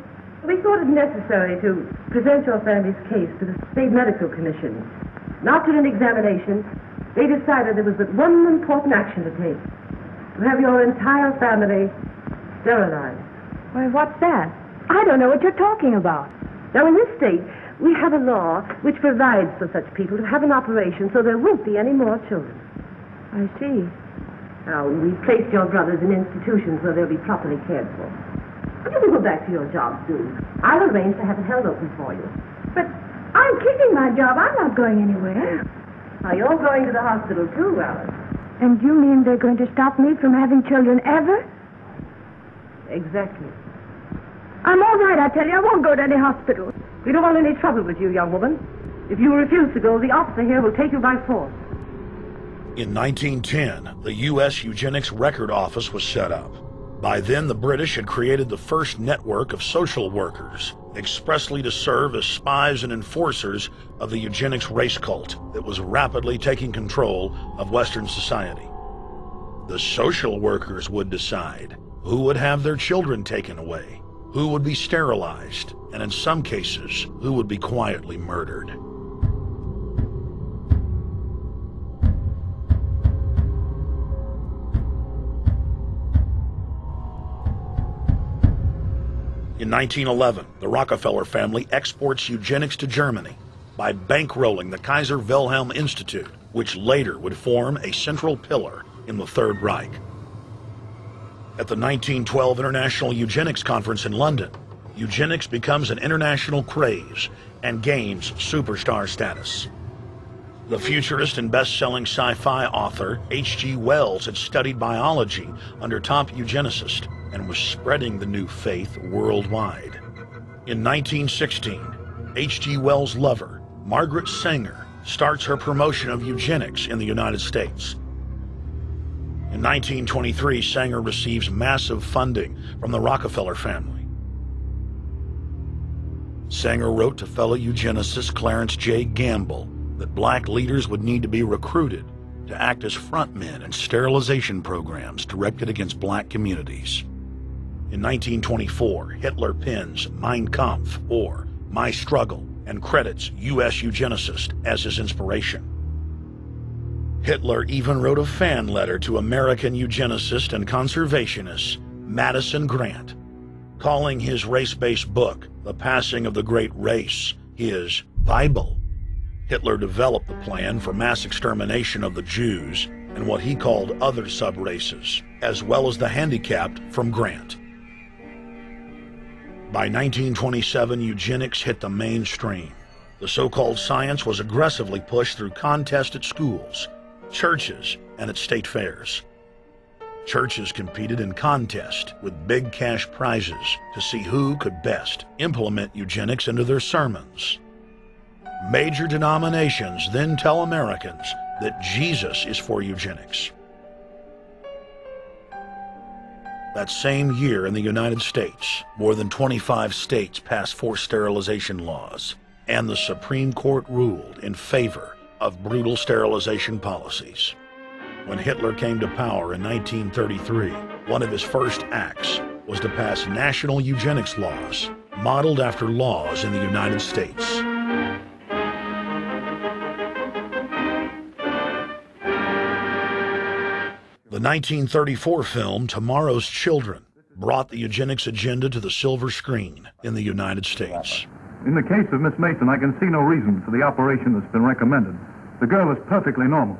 We thought it necessary to present your family's case to the State Medical Commission. After an examination, they decided there was but one important action to take: to have your entire family sterilized. Why, what's that? I don't know what you're talking about. Now, in this state, we have a law which provides for such people to have an operation so there won't be any more children. I see. Now, we've placed your brothers in institutions where they'll be properly cared for. You can go back to your job soon. I'll arrange to have it held open for you. But I'm keeping my job. I'm not going anywhere. Now, you're going to the hospital too, Alice. And you mean they're going to stop me from having children ever? Exactly. I'm all right, I tell you. I won't go to any hospital. We don't want any trouble with you, young woman. If you refuse to go, the officer here will take you by force. In 1910, the U.S. Eugenics Record Office was set up. By then, the British had created the first network of social workers, expressly to serve as spies and enforcers of the eugenics race cult that was rapidly taking control of Western society. The social workers would decide who would have their children taken away, who would be sterilized, and in some cases, who would be quietly murdered. In 1911, the Rockefeller family exports eugenics to Germany by bankrolling the Kaiser Wilhelm Institute, which later would form a central pillar in the Third Reich. At the 1912 International Eugenics Conference in London, eugenics becomes an international craze and gains superstar status. The futurist and best-selling sci-fi author H.G. Wells had studied biology under top eugenicists and was spreading the new faith worldwide. In 1916, H.G. Wells' lover, Margaret Sanger, starts her promotion of eugenics in the United States. In 1923, Sanger receives massive funding from the Rockefeller family. Sanger wrote to fellow eugenicist Clarence J. Gamble that black leaders would need to be recruited to act as frontmen in sterilization programs directed against black communities. In 1924, Hitler pens Mein Kampf, or My Struggle, and credits U.S. eugenicists as his inspiration. Hitler even wrote a fan letter to American eugenicist and conservationist Madison Grant, calling his race-based book, The Passing of the Great Race, his Bible. Hitler developed the plan for mass extermination of the Jews and what he called other sub-races, as well as the handicapped from Grant. By 1927, eugenics hit the mainstream. The so-called science was aggressively pushed through contests at schools, churches, and at state fairs. Churches competed in contests with big cash prizes to see who could best implement eugenics into their sermons. Major denominations then tell Americans that Jesus is for eugenics. That same year in the United States, more than 25 states passed forced sterilization laws, and the Supreme Court ruled in favor of brutal sterilization policies. When Hitler came to power in 1933, one of his first acts was to pass national eugenics laws, modeled after laws in the United States. The 1934 film Tomorrow's Children brought the eugenics agenda to the silver screen in the United States. In the case of Miss Mason, I can see no reason for the operation that's been recommended. The girl is perfectly normal.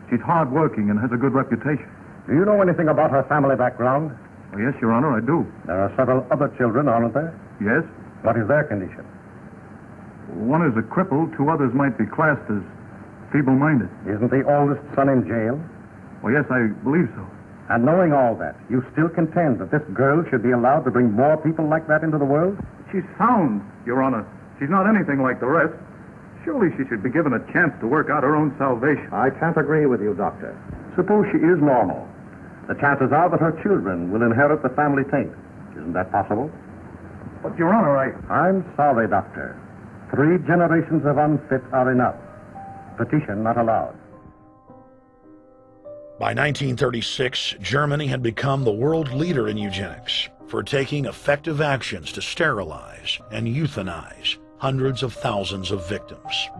She's hard-working and has a good reputation. Do you know anything about her family background? Oh, yes, Your Honor, I do. There are several other children, aren't there? Yes. What is their condition? One is a cripple. Two others might be classed as feeble-minded. Isn't the oldest son in jail? Oh, yes, I believe so. And knowing all that, you still contend that this girl should be allowed to bring more people like that into the world? She's sound, Your Honor. She's not anything like the rest. Surely she should be given a chance to work out her own salvation. I can't agree with you, Doctor. Suppose she is normal. The chances are that her children will inherit the family taint. Isn't that possible? But, Your Honor, I'm sorry, Doctor. 3 generations of unfit are enough. Petition not allowed. By 1936, Germany had become the world leader in eugenics for taking effective actions to sterilize and euthanize hundreds of thousands of victims.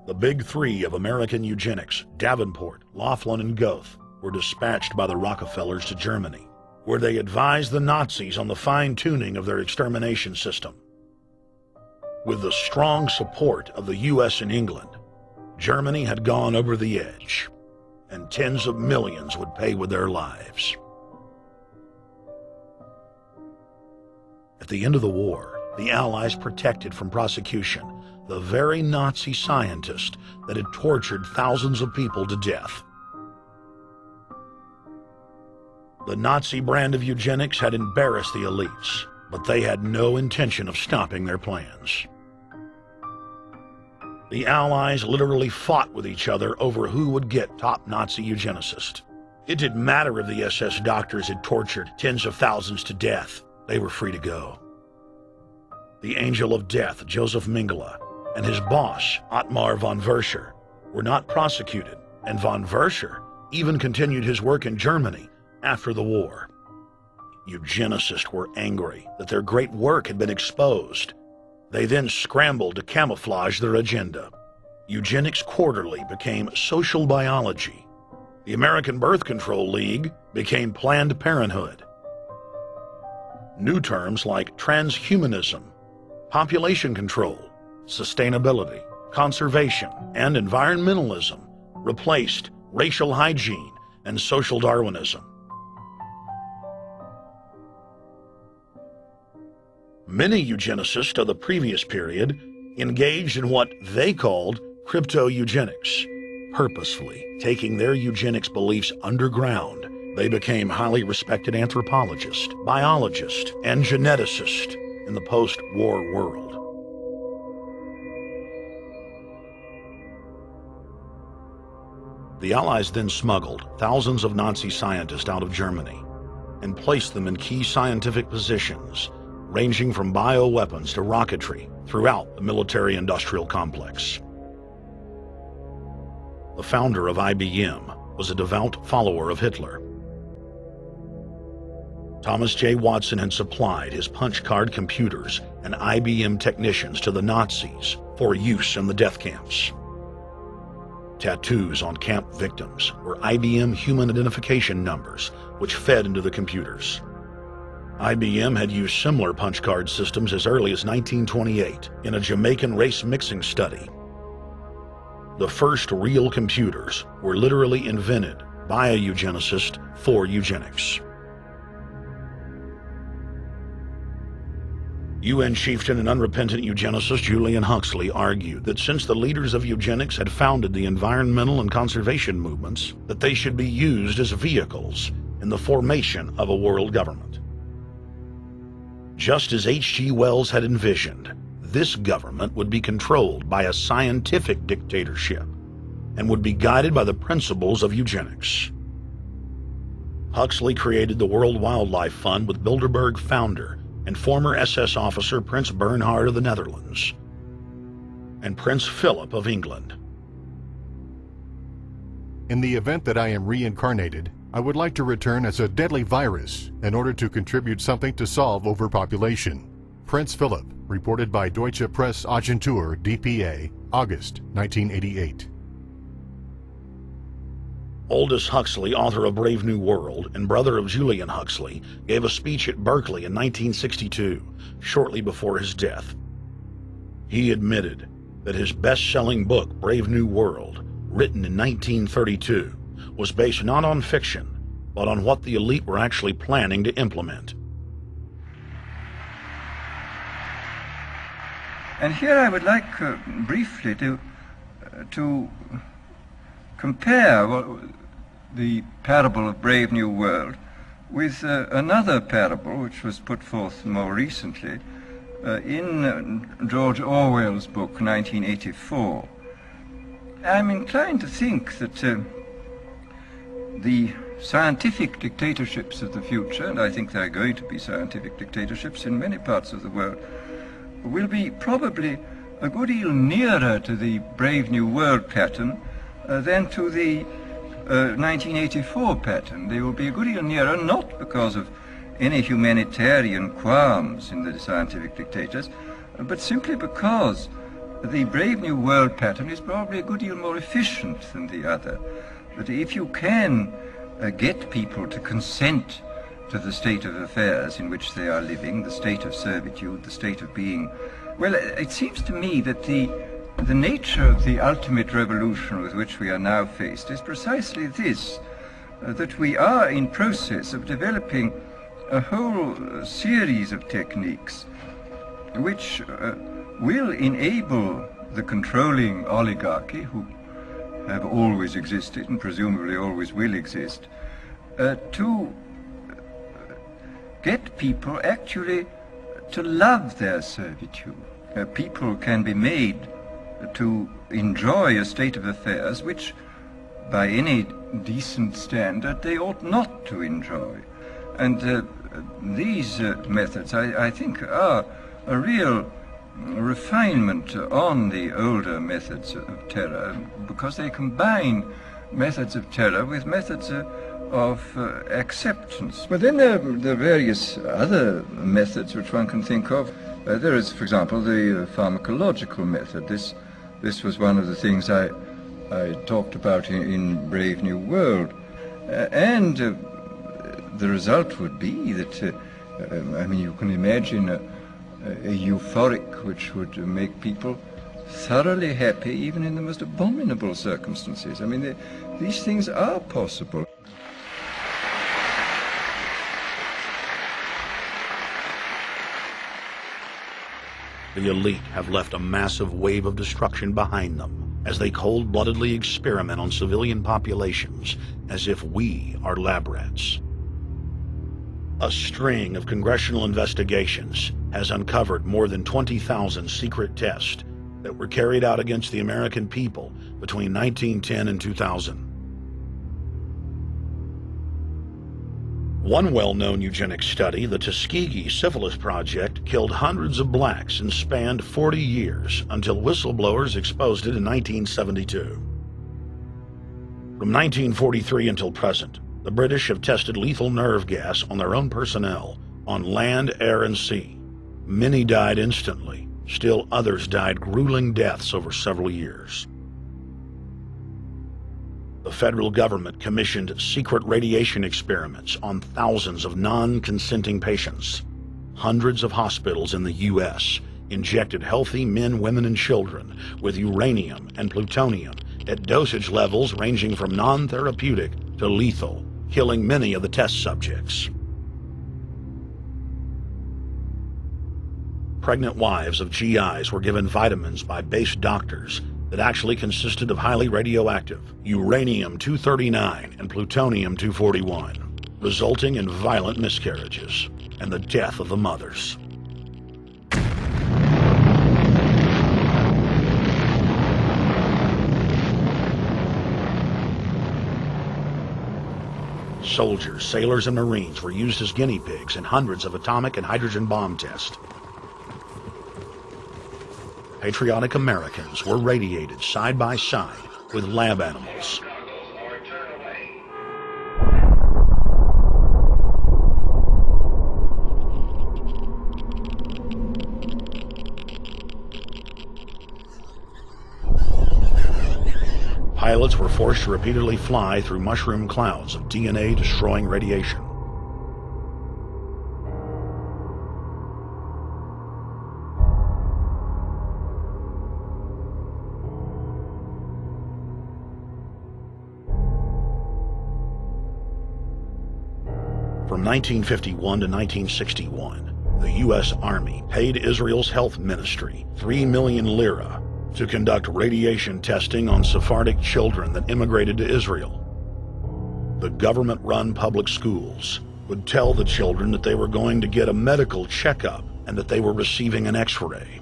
The big 3 of American eugenics, Davenport, Laughlin, and Goethe, were dispatched by the Rockefellers to Germany, where they advised the Nazis on the fine-tuning of their extermination system. With the strong support of the U.S. and England, Germany had gone over the edge, and tens of millions would pay with their lives. At the end of the war, the Allies protected from prosecution the very Nazi scientist that had tortured thousands of people to death. The Nazi brand of eugenics had embarrassed the elites, but they had no intention of stopping their plans. The Allies literally fought with each other over who would get top Nazi eugenicist. It didn't matter if the SS doctors had tortured tens of thousands to death. They were free to go. The Angel of Death, Joseph Mengele, and his boss, Ottmar von Verscher, were not prosecuted, and von Verscher even continued his work in Germany after the war. Eugenicists were angry that their great work had been exposed. They then scrambled to camouflage their agenda. Eugenics Quarterly became Social Biology. The American Birth Control League became Planned Parenthood. New terms like transhumanism, population control, sustainability, conservation, and environmentalism replaced racial hygiene and social Darwinism. Many eugenicists of the previous period engaged in what they called crypto-eugenics. Purposefully taking their eugenics beliefs underground, they became highly respected anthropologists, biologists, and geneticists in the post-war world. The Allies then smuggled thousands of Nazi scientists out of Germany and placed them in key scientific positions, ranging from bioweapons to rocketry throughout the military-industrial complex. The founder of IBM was a devout follower of Hitler. Thomas J. Watson had supplied his punch card computers and IBM technicians to the Nazis for use in the death camps. Tattoos on camp victims were IBM human identification numbers, which fed into the computers. IBM had used similar punch card systems as early as 1928 in a Jamaican race mixing study. The first real computers were literally invented by a eugenicist for eugenics. UN chieftain and unrepentant eugenicist Julian Huxley argued that since the leaders of eugenics had founded the environmental and conservation movements, that they should be used as vehicles in the formation of a world government. Just as H.G. Wells had envisioned, this government would be controlled by a scientific dictatorship and would be guided by the principles of eugenics. Huxley created the World Wildlife Fund with Bilderberg founder and former SS officer Prince Bernhard of the Netherlands and Prince Philip of England. In the event that I am reincarnated, I would like to return as a deadly virus in order to contribute something to solve overpopulation. Prince Philip, reported by Deutsche Presse-Agentur, DPA, August 1988. Aldous Huxley, author of Brave New World and brother of Julian Huxley, gave a speech at Berkeley in 1962, shortly before his death. He admitted that his best-selling book, Brave New World, written in 1932, was based not on fiction, but on what the elite were actually planning to implement. And here I would like briefly to compare the parable of Brave New World with another parable which was put forth more recently in George Orwell's book 1984. I'm inclined to think that the scientific dictatorships of the future, and I think there are going to be scientific dictatorships in many parts of the world, will be probably a good deal nearer to the Brave New World pattern than to the 1984 pattern. They will be a good deal nearer, not because of any humanitarian qualms in the scientific dictators, but simply because the Brave New World pattern is probably a good deal more efficient than the other. But if you can get people to consent to the state of affairs in which they are living, the state of servitude, the state of being, well, it seems to me that the nature of the ultimate revolution with which we are now faced is precisely this, that we are in process of developing a whole series of techniques which will enable the controlling oligarchy, who have always existed and presumably always will exist, to get people actually to love their servitude. People can be made to enjoy a state of affairs which, by any decent standard, they ought not to enjoy. And these methods, I think, are a real refinement on the older methods of terror, because they combine methods of terror with methods of acceptance. But then there are various other methods which one can think of. There is, for example, the pharmacological method. This was one of the things I talked about in Brave New World. And the result would be that I mean, you can imagine a euphoric which would make people thoroughly happy even in the most abominable circumstances. I mean, these things are possible. The elite have left a massive wave of destruction behind them as they cold-bloodedly experiment on civilian populations as if we are lab rats. A string of congressional investigations has uncovered more than 20,000 secret tests that were carried out against the American people between 1910 and 2000. One well-known eugenics study, the Tuskegee Syphilis Project, killed hundreds of blacks and spanned 40 years until whistleblowers exposed it in 1972. From 1943 until present, the British have tested lethal nerve gas on their own personnel, on land, air, and sea. Many died instantly. Still others died grueling deaths over several years. The federal government commissioned secret radiation experiments on thousands of non-consenting patients. Hundreds of hospitals in the U.S. injected healthy men, women, and children with uranium and plutonium at dosage levels ranging from non-therapeutic to lethal, killing many of the test subjects. Pregnant wives of GIs were given vitamins by base doctors that actually consisted of highly radioactive uranium-239 and plutonium-241, resulting in violent miscarriages and the death of the mothers. Soldiers, sailors, and Marines were used as guinea pigs in hundreds of atomic and hydrogen bomb tests. Patriotic Americans were radiated side by side with lab animals. Pilots were forced to repeatedly fly through mushroom clouds of DNA-destroying radiation. From 1951 to 1961, the U.S. Army paid Israel's health ministry 3 million lira to conduct radiation testing on Sephardic children that immigrated to Israel. The government-run public schools would tell the children that they were going to get a medical checkup and that they were receiving an X-ray.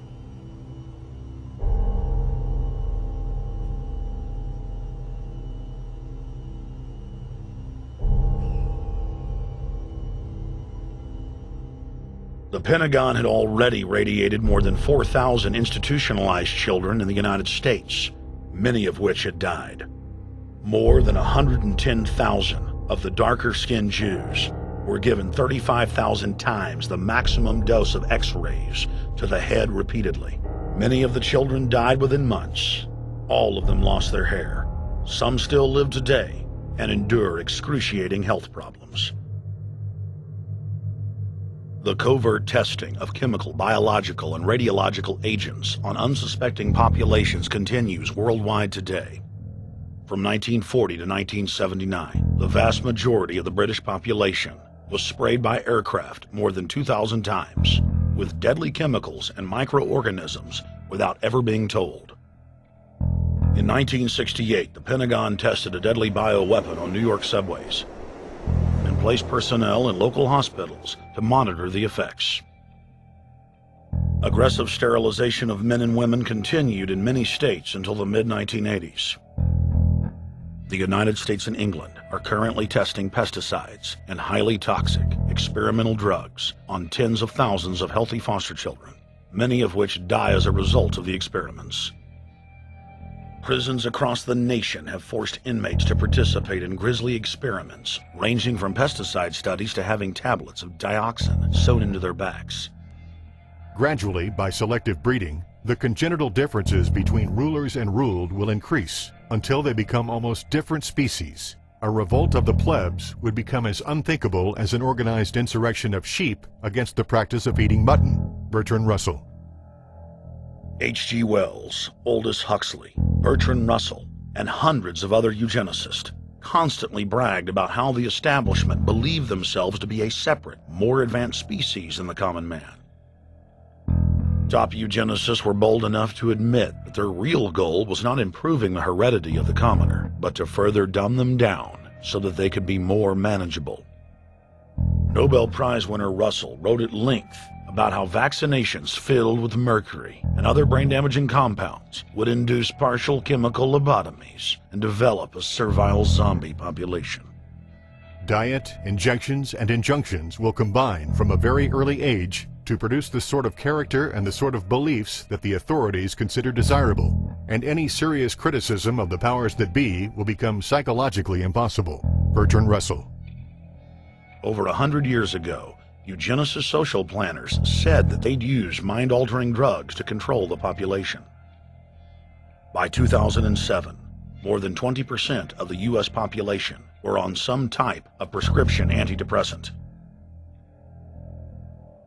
The Pentagon had already radiated more than 4,000 institutionalized children in the United States, many of which had died. More than 110,000 of the darker-skinned Jews were given 35,000 times the maximum dose of X-rays to the head repeatedly. Many of the children died within months. All of them lost their hair. Some still live today and endure excruciating health problems. The covert testing of chemical, biological, and radiological agents on unsuspecting populations continues worldwide today. From 1940 to 1979, the vast majority of the British population was sprayed by aircraft more than 2,000 times with deadly chemicals and microorganisms without ever being told. In 1968, the Pentagon tested a deadly bioweapon on New York subways and placed personnel in local hospitals to monitor the effects. Aggressive sterilization of men and women continued in many states until the mid-1980s. The United States and England are currently testing pesticides and highly toxic experimental drugs on tens of thousands of healthy foster children, many of which die as a result of the experiments. Prisons across the nation have forced inmates to participate in grisly experiments, ranging from pesticide studies to having tablets of dioxin sewn into their backs. Gradually, by selective breeding, the congenital differences between rulers and ruled will increase until they become almost different species, a revolt of the plebs would become as unthinkable as an organized insurrection of sheep against the practice of eating mutton. Bertrand Russell. H.G. Wells, Aldous Huxley, Bertrand Russell, and hundreds of other eugenicists constantly bragged about how the establishment believed themselves to be a separate, more advanced species than the common man. Top eugenicists were bold enough to admit that their real goal was not improving the heredity of the commoner, but to further dumb them down so that they could be more manageable. Nobel Prize winner Russell wrote at length about how vaccinations filled with mercury and other brain-damaging compounds would induce partial chemical lobotomies and develop a servile zombie population. Diet, injections, and injunctions will combine from a very early age to produce the sort of character and the sort of beliefs that the authorities consider desirable, and any serious criticism of the powers that be will become psychologically impossible. Bertrand Russell. Over 100 years ago, eugenicist social planners said that they'd use mind-altering drugs to control the population. By 2007, more than 20% of the U.S. population were on some type of prescription antidepressant.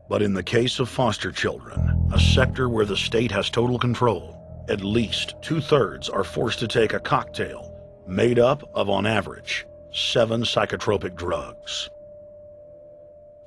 But in the case of foster children, a sector where the state has total control, at least 2/3 are forced to take a cocktail made up of, on average, 7 psychotropic drugs.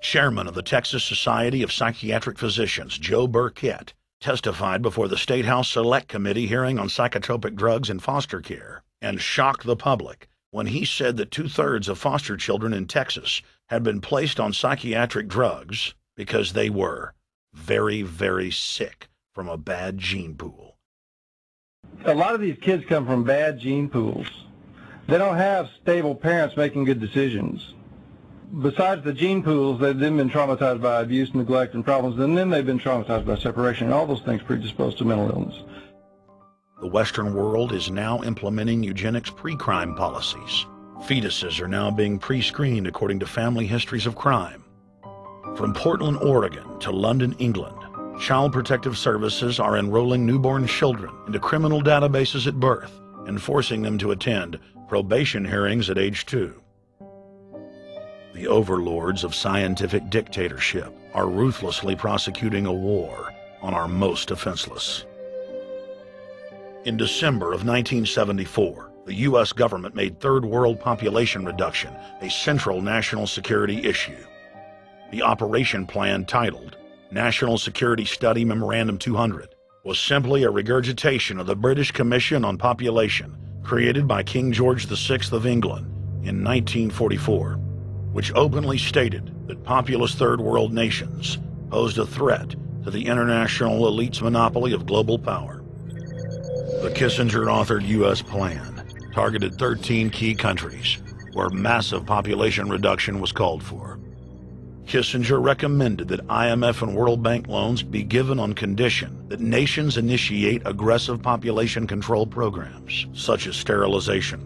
Chairman of the Texas Society of Psychiatric Physicians, Joe Burkett, testified before the State House Select Committee hearing on psychotropic drugs in foster care and shocked the public when he said that 2/3 of foster children in Texas had been placed on psychiatric drugs because they were very, very sick from a bad gene pool. A lot of these kids come from bad gene pools. They don't have stable parents making good decisions. Besides the gene pools, they've then been traumatized by abuse, neglect, and problems, and then they've been traumatized by separation, and all those things predispose to mental illness. The Western world is now implementing eugenics pre-crime policies. Fetuses are now being pre-screened according to family histories of crime. From Portland, Oregon to London, England, Child Protective Services are enrolling newborn children into criminal databases at birth and forcing them to attend probation hearings at age 2. The overlords of scientific dictatorship are ruthlessly prosecuting a war on our most defenseless. In December of 1974, the U.S. government made Third World population reduction a central national security issue. The operation plan, titled National Security Study Memorandum 200, was simply a regurgitation of the British Commission on Population created by King George VI of England in 1944, which openly stated that populous Third World nations posed a threat to the international elite's monopoly of global power. The Kissinger-authored U.S. plan targeted 13 key countries where massive population reduction was called for. Kissinger recommended that IMF and World Bank loans be given on condition that nations initiate aggressive population control programs, such as sterilization.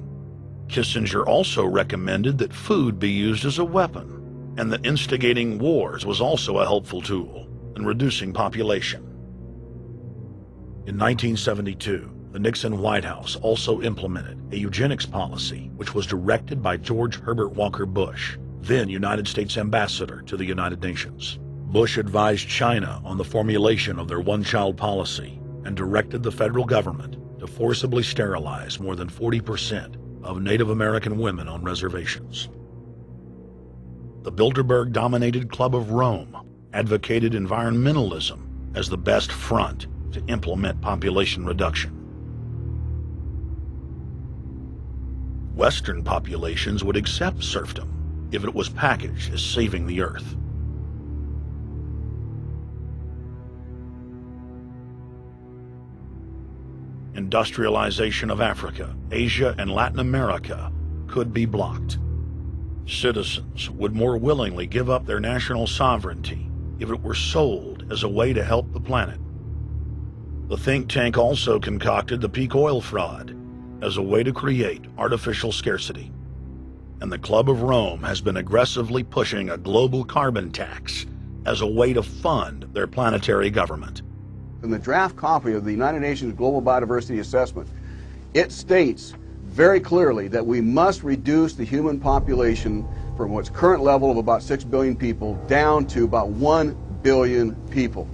Kissinger also recommended that food be used as a weapon, and that instigating wars was also a helpful tool in reducing population. In 1972, the Nixon White House also implemented a eugenics policy which was directed by George Herbert Walker Bush, then United States Ambassador to the United Nations. Bush advised China on the formulation of their one-child policy and directed the federal government to forcibly sterilize more than 40% of Native American women on reservations. The Bilderberg-dominated Club of Rome advocated environmentalism as the best front to implement population reduction. Western populations would accept serfdom if it was packaged as saving the earth. Industrialization of Africa, Asia, and Latin America could be blocked. Citizens would more willingly give up their national sovereignty if it were sold as a way to help the planet. The think tank also concocted the peak oil fraud as a way to create artificial scarcity. And the Club of Rome has been aggressively pushing a global carbon tax as a way to fund their planetary government. In the draft copy of the United Nations Global Biodiversity Assessment, it states very clearly that we must reduce the human population from its current level of about 6 billion people down to about 1 billion people.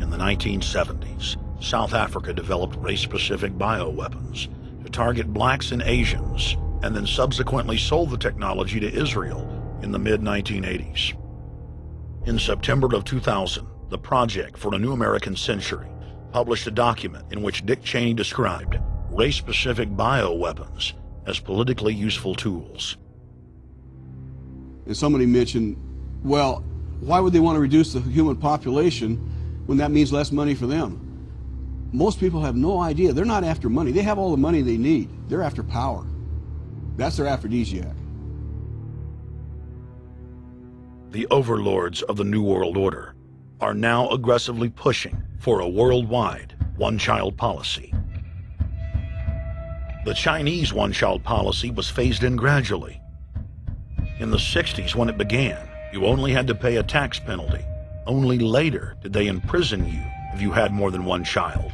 In the 1970s, South Africa developed race-specific bioweapons to target blacks and Asians, and then subsequently sold the technology to Israel in the mid-1980s. In September of 2000, the Project for a New American Century published a document in which Dick Cheney described race-specific bioweapons as politically useful tools. And somebody mentioned, well, why would they want to reduce the human population when that means less money for them? Most people have no idea. They're not after money. They have all the money they need. They're after power. That's their aphrodisiac. The overlords of the New World Order are now aggressively pushing for a worldwide one-child policy. The Chinese one-child policy was phased in gradually. In the 60s, when it began, you only had to pay a tax penalty. Only later did they imprison you if you had more than one child.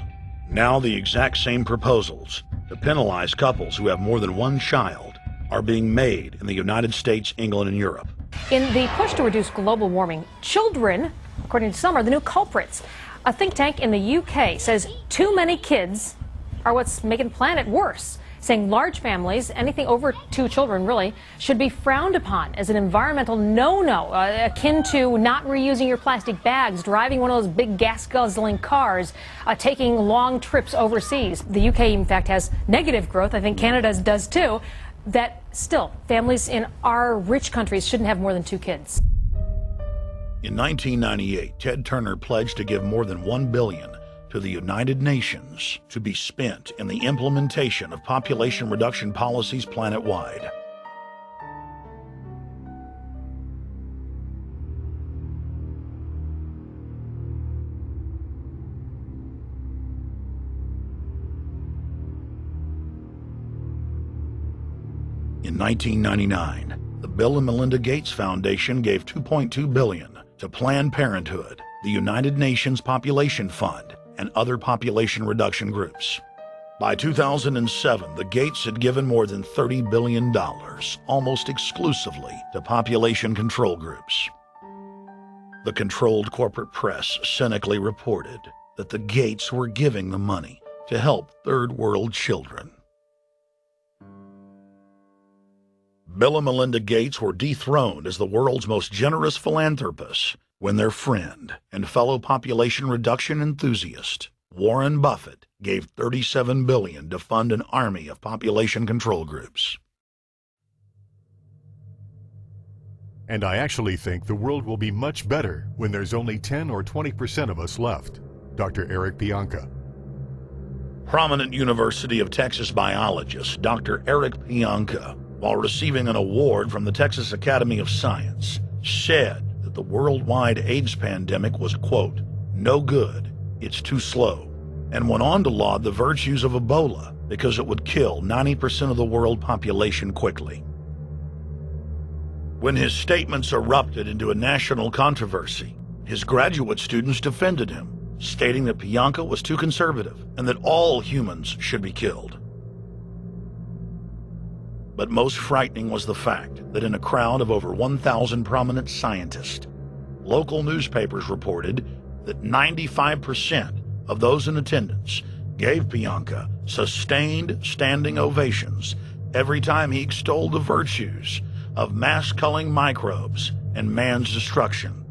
Now the exact same proposals to penalize couples who have more than one child are being made in the United States, England, and Europe. In the push to reduce global warming, children, according to some, are the new culprits. A think tank in the UK says too many kids are what's making the planet worse, saying large families, anything over 2 children really, should be frowned upon as an environmental no-no, akin to not reusing your plastic bags, driving one of those big gas-guzzling cars, taking long trips overseas. The UK, in fact, has negative growth. I think Canada does too. That still, families in our rich countries shouldn't have more than 2 kids. In 1998, Ted Turner pledged to give more than $1 billion to the United Nations to be spent in the implementation of population reduction policies planet-wide. In 1999, the Bill and Melinda Gates Foundation gave $2.2 billion to Planned Parenthood, the United Nations Population Fund, and other population reduction groups. By 2007, the Gates had given more than $30 billion, almost exclusively to population control groups. The controlled corporate press cynically reported that the Gates were giving the money to help third world children. Bill and Melinda Gates were dethroned as the world's most generous philanthropists when their friend and fellow population reduction enthusiast, Warren Buffett, gave $37 billion to fund an army of population control groups. And I actually think the world will be much better when there's only 10 or 20% of us left. Dr. Eric Pianka. Prominent University of Texas biologist Dr. Eric Pianka, while receiving an award from the Texas Academy of Science, said that the worldwide AIDS pandemic was, quote, no good, it's too slow, and went on to laud the virtues of Ebola because it would kill 90% of the world population quickly. When his statements erupted into a national controversy, his graduate students defended him, stating that Pianka was too conservative and that all humans should be killed. But most frightening was the fact that in a crowd of over 1,000 prominent scientists, local newspapers reported that 95% of those in attendance gave Pianka sustained standing ovations every time he extolled the virtues of mass-culling microbes and man's destruction.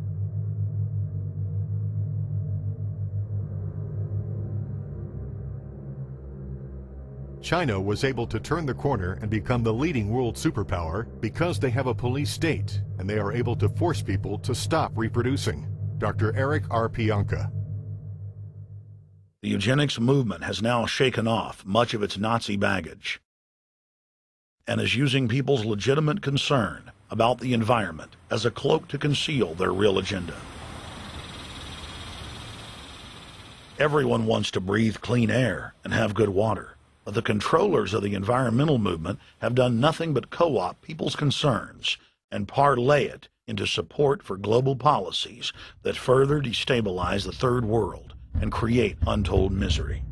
China was able to turn the corner and become the leading world superpower because they have a police state and they are able to force people to stop reproducing. Dr. Eric R. Pianka. The eugenics movement has now shaken off much of its Nazi baggage and is using people's legitimate concern about the environment as a cloak to conceal their real agenda. Everyone wants to breathe clean air and have good water. But the controllers of the environmental movement have done nothing but co-opt people's concerns and parlay it into support for global policies that further destabilize the third world and create untold misery.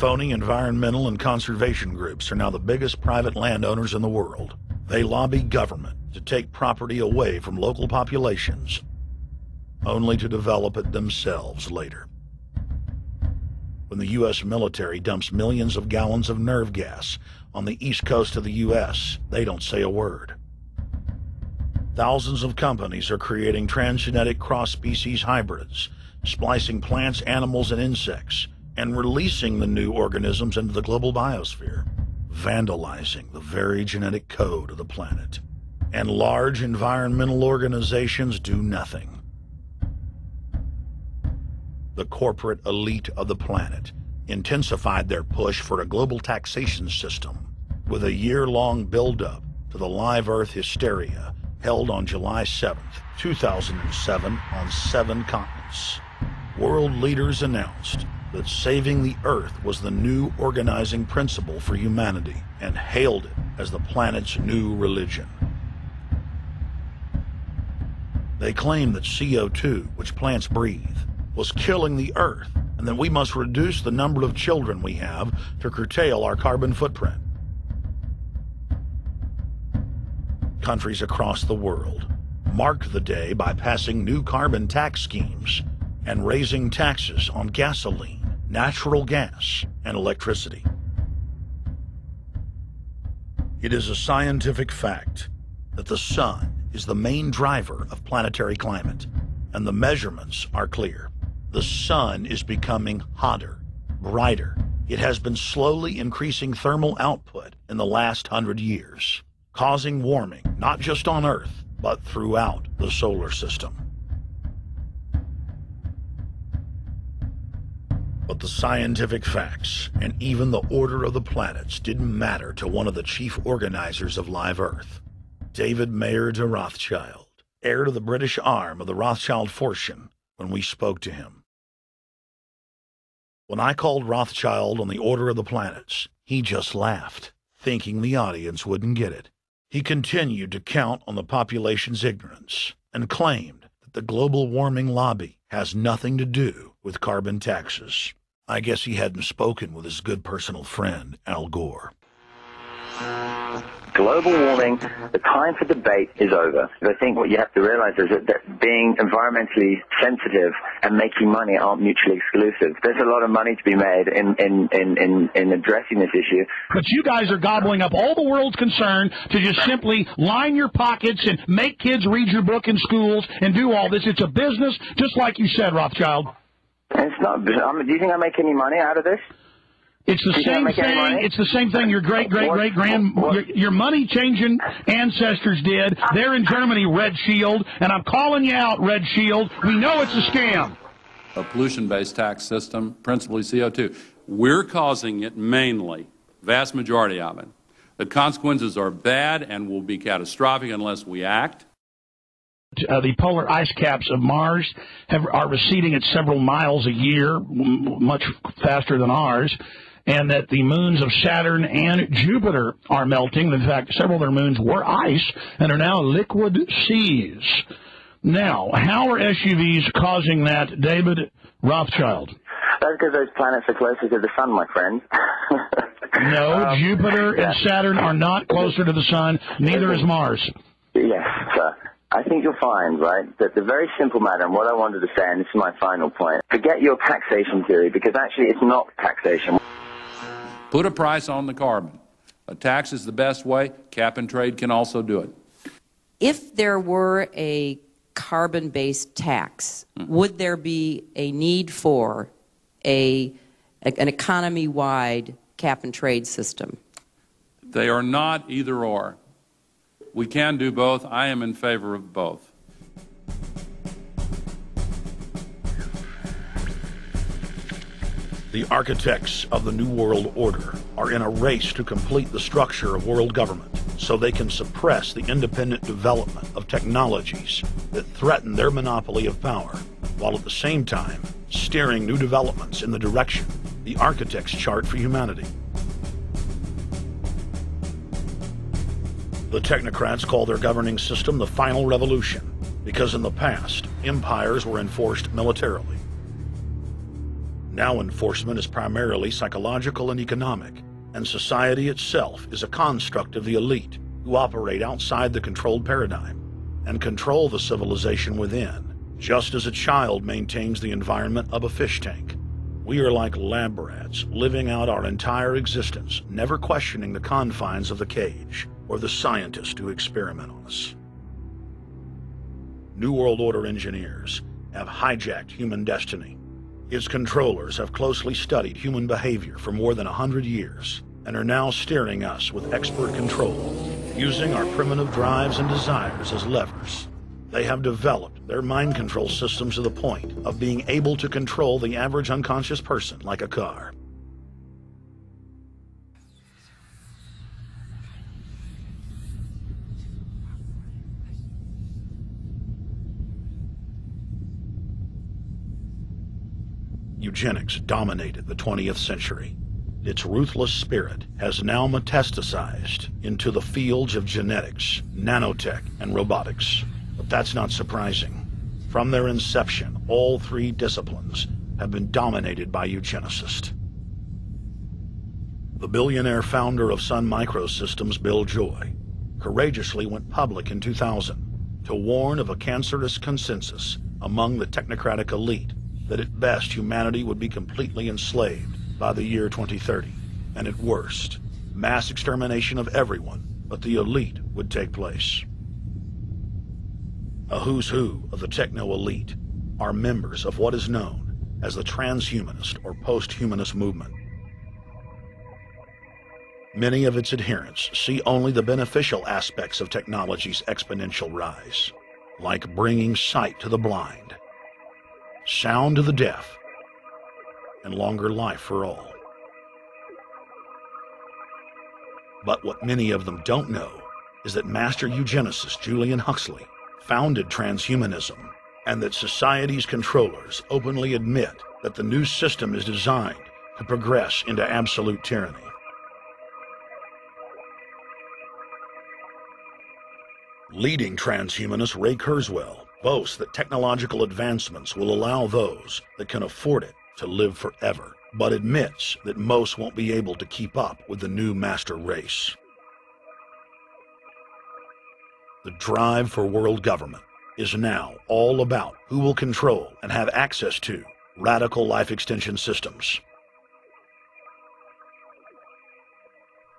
Phony environmental and conservation groups are now the biggest private landowners in the world. They lobby government to take property away from local populations, only to develop it themselves later. When the U.S. military dumps millions of gallons of nerve gas on the east coast of the U.S., they don't say a word. Thousands of companies are creating transgenic cross-species hybrids, splicing plants, animals, and insects, and releasing the new organisms into the global biosphere, vandalizing the very genetic code of the planet. And large environmental organizations do nothing. The corporate elite of the planet intensified their push for a global taxation system with a year-long build-up to the live Earth hysteria held on July 7th, 2007 on 7 continents. World leaders announced that saving the Earth was the new organizing principle for humanity and hailed it as the planet's new religion. They claimed that CO2, which plants breathe, was killing the Earth, and that we must reduce the number of children we have to curtail our carbon footprint. Countries across the world marked the day by passing new carbon tax schemes and raising taxes on gasoline, natural gas, and electricity. It is a scientific fact that the sun is the main driver of planetary climate, and the measurements are clear. The sun is becoming hotter, brighter. It has been slowly increasing thermal output in the last 100 years, causing warming not just on Earth, but throughout the solar system. But the scientific facts and even the order of the planets didn't matter to one of the chief organizers of Live Earth, David Mayer de Rothschild, heir to the British arm of the Rothschild fortune, when we spoke to him. When I called Rothschild on the order of the planets, he just laughed, thinking the audience wouldn't get it. He continued to count on the population's ignorance and claimed that the global warming lobby has nothing to do with carbon taxes. I guess he hadn't spoken with his good personal friend, Al Gore. Global warming, the time for debate is over. I think what you have to realize is that being environmentally sensitive and making money aren't mutually exclusive. There's a lot of money to be made in addressing this issue. But you guys are gobbling up all the world's concern to just simply line your pockets and make kids read your book in schools and do all this. It's a business, just like you said, Rothschild. It's not. Do you think I make any money out of this? It's the same thing. It's the same thing your your money-changing ancestors did. They're in Germany, Red Shield, and I'm calling you out, Red Shield. We know it's a scam. A pollution-based tax system, principally CO2. We're causing it mainly, vast majority of it. The consequences are bad and will be catastrophic unless we act. The polar ice caps of Mars are receding at several miles a year, much faster than ours, and that the moons of Saturn and Jupiter are melting. In fact, several of their moons were ice and are now liquid seas. Now, how are SUVs causing that, David Rothschild? That's because those planets are closer to the sun, my friend. No, Jupiter and Saturn are not closer to the sun. Neither is Mars. Yes, sir. I think you'll find, right, that the very simple matter, and what I wanted to say, and this is my final point, forget your taxation theory, because actually it's not taxation. Put a price on the carbon. A tax is the best way. Cap and trade can also do it. If there were a carbon-based tax, would there be a need for an economy-wide cap and trade system? They are not either or. We can do both. I am in favor of both. The architects of the New World Order are in a race to complete the structure of world government so they can suppress the independent development of technologies that threaten their monopoly of power, while at the same time steering new developments in the direction the architects chart for humanity. The technocrats call their governing system the final revolution, because in the past, empires were enforced militarily. Now enforcement is primarily psychological and economic, and society itself is a construct of the elite who operate outside the controlled paradigm and control the civilization within, just as a child maintains the environment of a fish tank. We are like lab rats, living out our entire existence, never questioning the confines of the cage or the scientists who experiment on us. New World Order engineers have hijacked human destiny. Its controllers have closely studied human behavior for more than 100 years and are now steering us with expert control, using our primitive drives and desires as levers. They have developed their mind control systems to the point of being able to control the average unconscious person like a car. Eugenics dominated the 20th century. Its ruthless spirit has now metastasized into the fields of genetics, nanotech, and robotics. But that's not surprising. From their inception, all three disciplines have been dominated by eugenicists. The billionaire founder of Sun Microsystems, Bill Joy, courageously went public in 2000 to warn of a cancerous consensus among the technocratic elite that at best humanity would be completely enslaved by the year 2030, and at worst, mass extermination of everyone but the elite would take place. A who's who of the techno-elite are members of what is known as the transhumanist or post-humanist movement. Many of its adherents see only the beneficial aspects of technology's exponential rise, like bringing sight to the blind, sound to the deaf, and longer life for all. But what many of them don't know is that master eugenicist Julian Huxley founded transhumanism, and that society's controllers openly admit that the new system is designed to progress into absolute tyranny. Leading transhumanist Ray Kurzweil boasts that technological advancements will allow those that can afford it to live forever, but admits that most won't be able to keep up with the new master race. The drive for world government is now all about who will control and have access to radical life extension systems.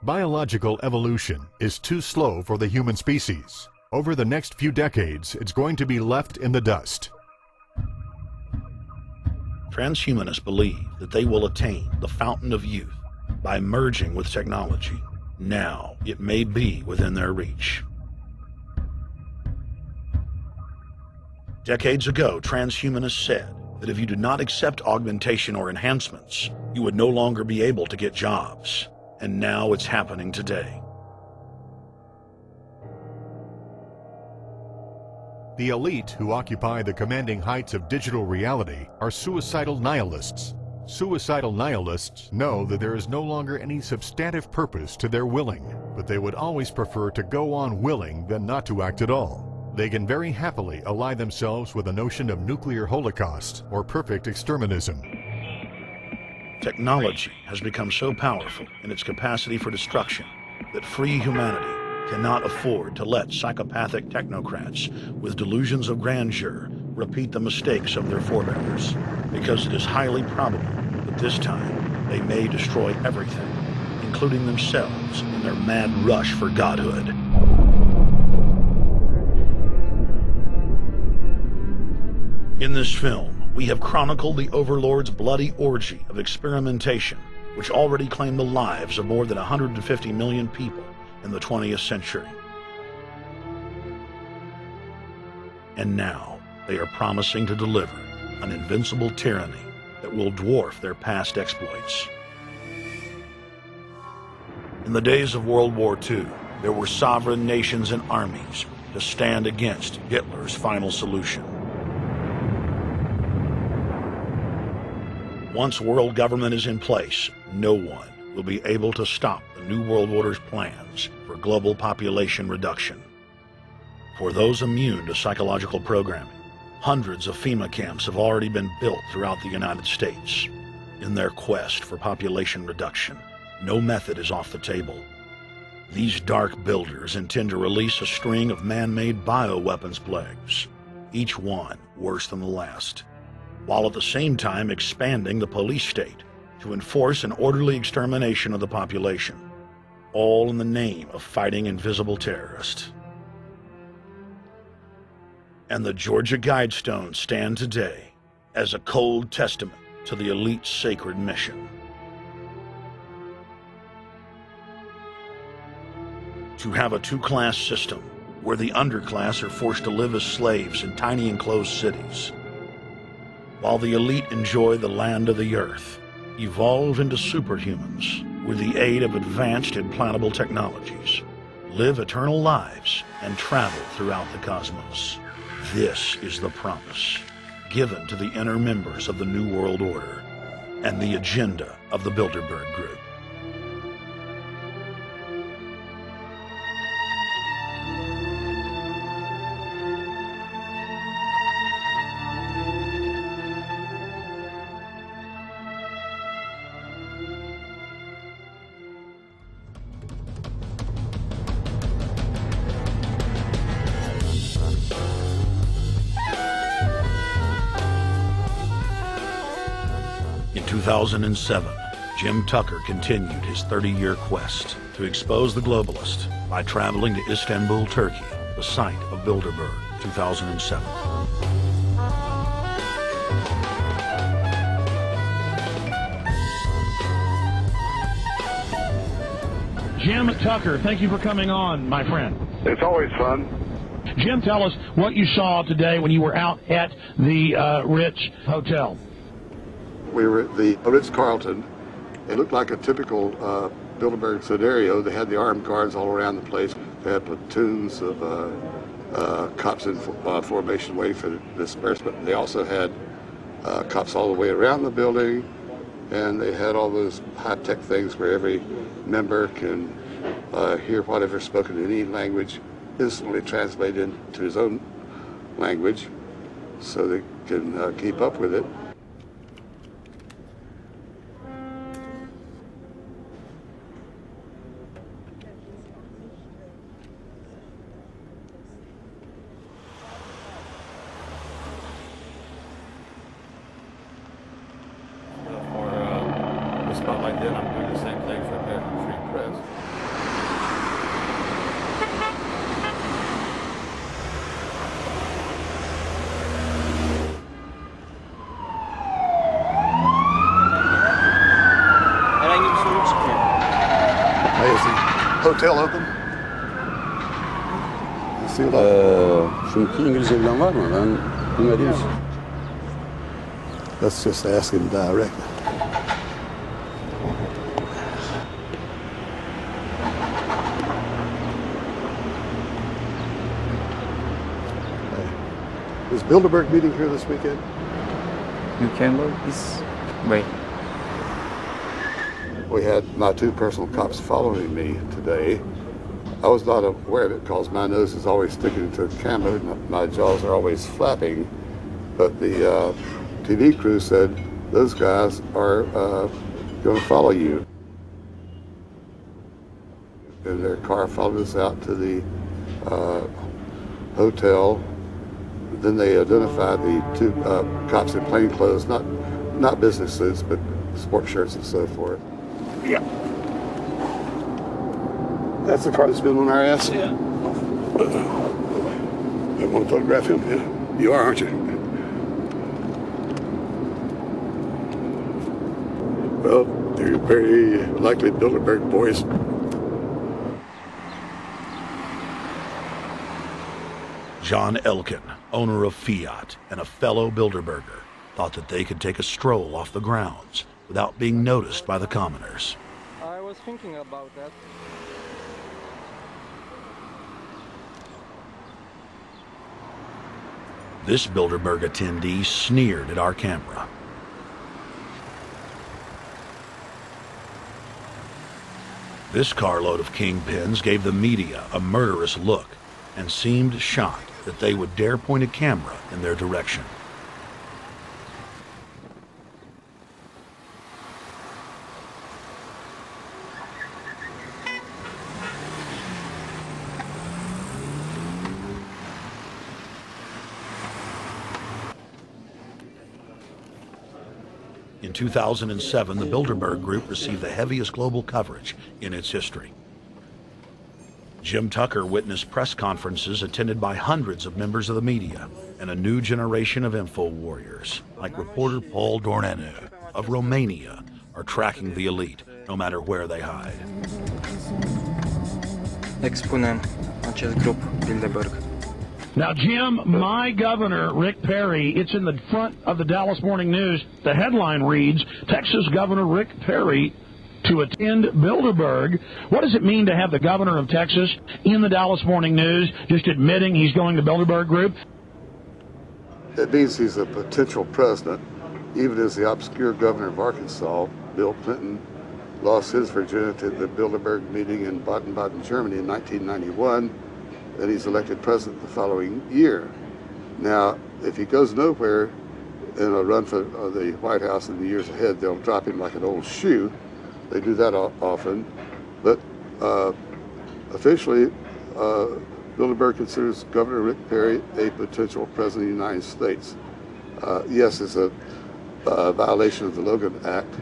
Biological evolution is too slow for the human species. Over the next few decades, it's going to be left in the dust. Transhumanists believe that they will attain the fountain of youth by merging with technology. Now, it may be within their reach. Decades ago, transhumanists said that if you did not accept augmentation or enhancements, you would no longer be able to get jobs. And now it's happening today. The elite who occupy the commanding heights of digital reality are suicidal nihilists. Suicidal nihilists know that there is no longer any substantive purpose to their willing, but they would always prefer to go on willing than not to act at all. They can very happily ally themselves with the notion of nuclear holocaust or perfect exterminism. Technology has become so powerful in its capacity for destruction that free humanity cannot afford to let psychopathic technocrats with delusions of grandeur repeat the mistakes of their forebears, because it is highly probable that this time they may destroy everything, including themselves in their mad rush for godhood. In this film, we have chronicled the Overlord's bloody orgy of experimentation, which already claimed the lives of more than 150 million people in the 20th century. And now, they are promising to deliver an invincible tyranny that will dwarf their past exploits. In the days of World War II, there were sovereign nations and armies to stand against Hitler's final solution. Once world government is in place, no one will be able to stop the New World Order's plans for global population reduction. For those immune to psychological programming, hundreds of FEMA camps have already been built throughout the United States. In their quest for population reduction, no method is off the table. These dark builders intend to release a string of man-made bioweapons plagues, each one worse than the last, while at the same time expanding the police state to enforce an orderly extermination of the population, all in the name of fighting invisible terrorists. And the Georgia Guidestones stand today as a cold testament to the elite's sacred mission. To have a two-class system where the underclass are forced to live as slaves in tiny enclosed cities, while the elite enjoy the land of the earth, evolve into superhumans with the aid of advanced implantable technologies, live eternal lives, and travel throughout the cosmos. This is the promise given to the inner members of the New World Order and the agenda of the Bilderberg Group. In 2007, Jim Tucker continued his 30-year quest to expose the globalist by traveling to Istanbul, Turkey, the site of Bilderberg, 2007. Jim Tucker, thank you for coming on, my friend. It's always fun. Jim, tell us what you saw today when you were out at the Ritz Hotel. We were at the Ritz-Carlton. It looked like a typical Bilderberg scenario. They had the armed guards all around the place. They had platoons of cops in formation waiting for disbursement. They also had cops all the way around the building, and they had all those high-tech things where every member can hear whatever's spoken in any language, instantly translated into his own language, so they can keep up with it. Spotlight did. I'm doing the same thing for American Free Press. Is the hotel open? Çünkü İngilizce bilen var mı? Ben bilmediğim için. Let's just ask him directly. Is Bilderberg meeting here this weekend? You can look this way. We had my two personal cops following me today. I was not aware of it because my nose is always sticking to the camera and my jaws are always flapping. But the TV crew said those guys are going to follow you. And their car followed us out to the hotel. Then they identified the two cops in plain clothes, not business suits, but sport shirts and so forth. Yeah. That's the car that's been on our ass? Yeah. You want to photograph him? Yeah. You are, aren't you? Well, they're very likely Bilderberg boys. John Elkin, owner of Fiat and a fellow Bilderberger, thought that they could take a stroll off the grounds without being noticed by the commoners. I was thinking about that. This Bilderberg attendee sneered at our camera. This carload of kingpins gave the media a murderous look and seemed shocked that they would dare point a camera in their direction. In 2007, the Bilderberg Group received the heaviest global coverage in its history. Jim Tucker witnessed press conferences attended by hundreds of members of the media and a new generation of info warriors, like reporter Paul Dornanu of Romania, are tracking the elite, no matter where they hide. Expunem acest grup Bilderberg. Now, Jim, my governor, Rick Perry, it's in the front of the Dallas Morning News. The headline reads, Texas Governor Rick Perry to attend Bilderberg. What does it mean to have the governor of Texas in the Dallas Morning News just admitting he's going to Bilderberg Group? It means he's a potential president, even as the obscure governor of Arkansas, Bill Clinton, lost his virginity at the Bilderberg meeting in Baden-Baden, Germany in 1991, and he's elected president the following year. Now, if he goes nowhere in a run for the White House in the years ahead, they'll drop him like an old shoe. They do that often, but officially, Bilderberg considers Governor Rick Perry a potential president of the United States. Yes, it's a violation of the Logan Act,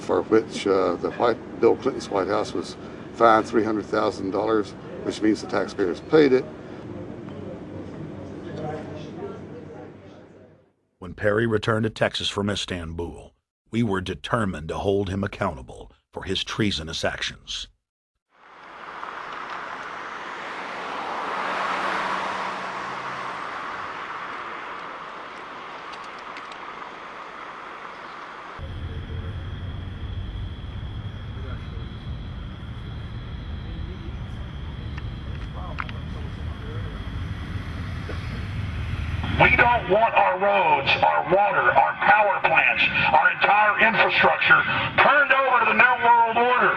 for which Bill Clinton's White House was fined $300,000, which means the taxpayers paid it. When Perry returned to Texas from Istanbul, we were determined to hold him accountable for his treasonous actions. We don't want our roads, our water, our power plants, our entire infrastructure turned over to the New World Order.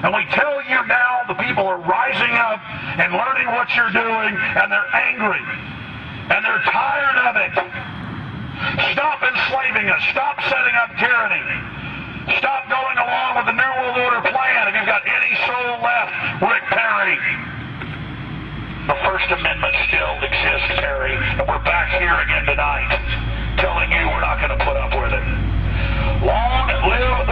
And we tell you now, the people are rising up and learning what you're doing, and they're angry. And they're tired of it. Stop enslaving us. Stop setting up tyranny. Stop going along with the New World Order plan if you've got any soul left, Rick Perry. The First Amendment still exists, Perry, and we're back here again tonight telling you we're not going to put up with it. Long live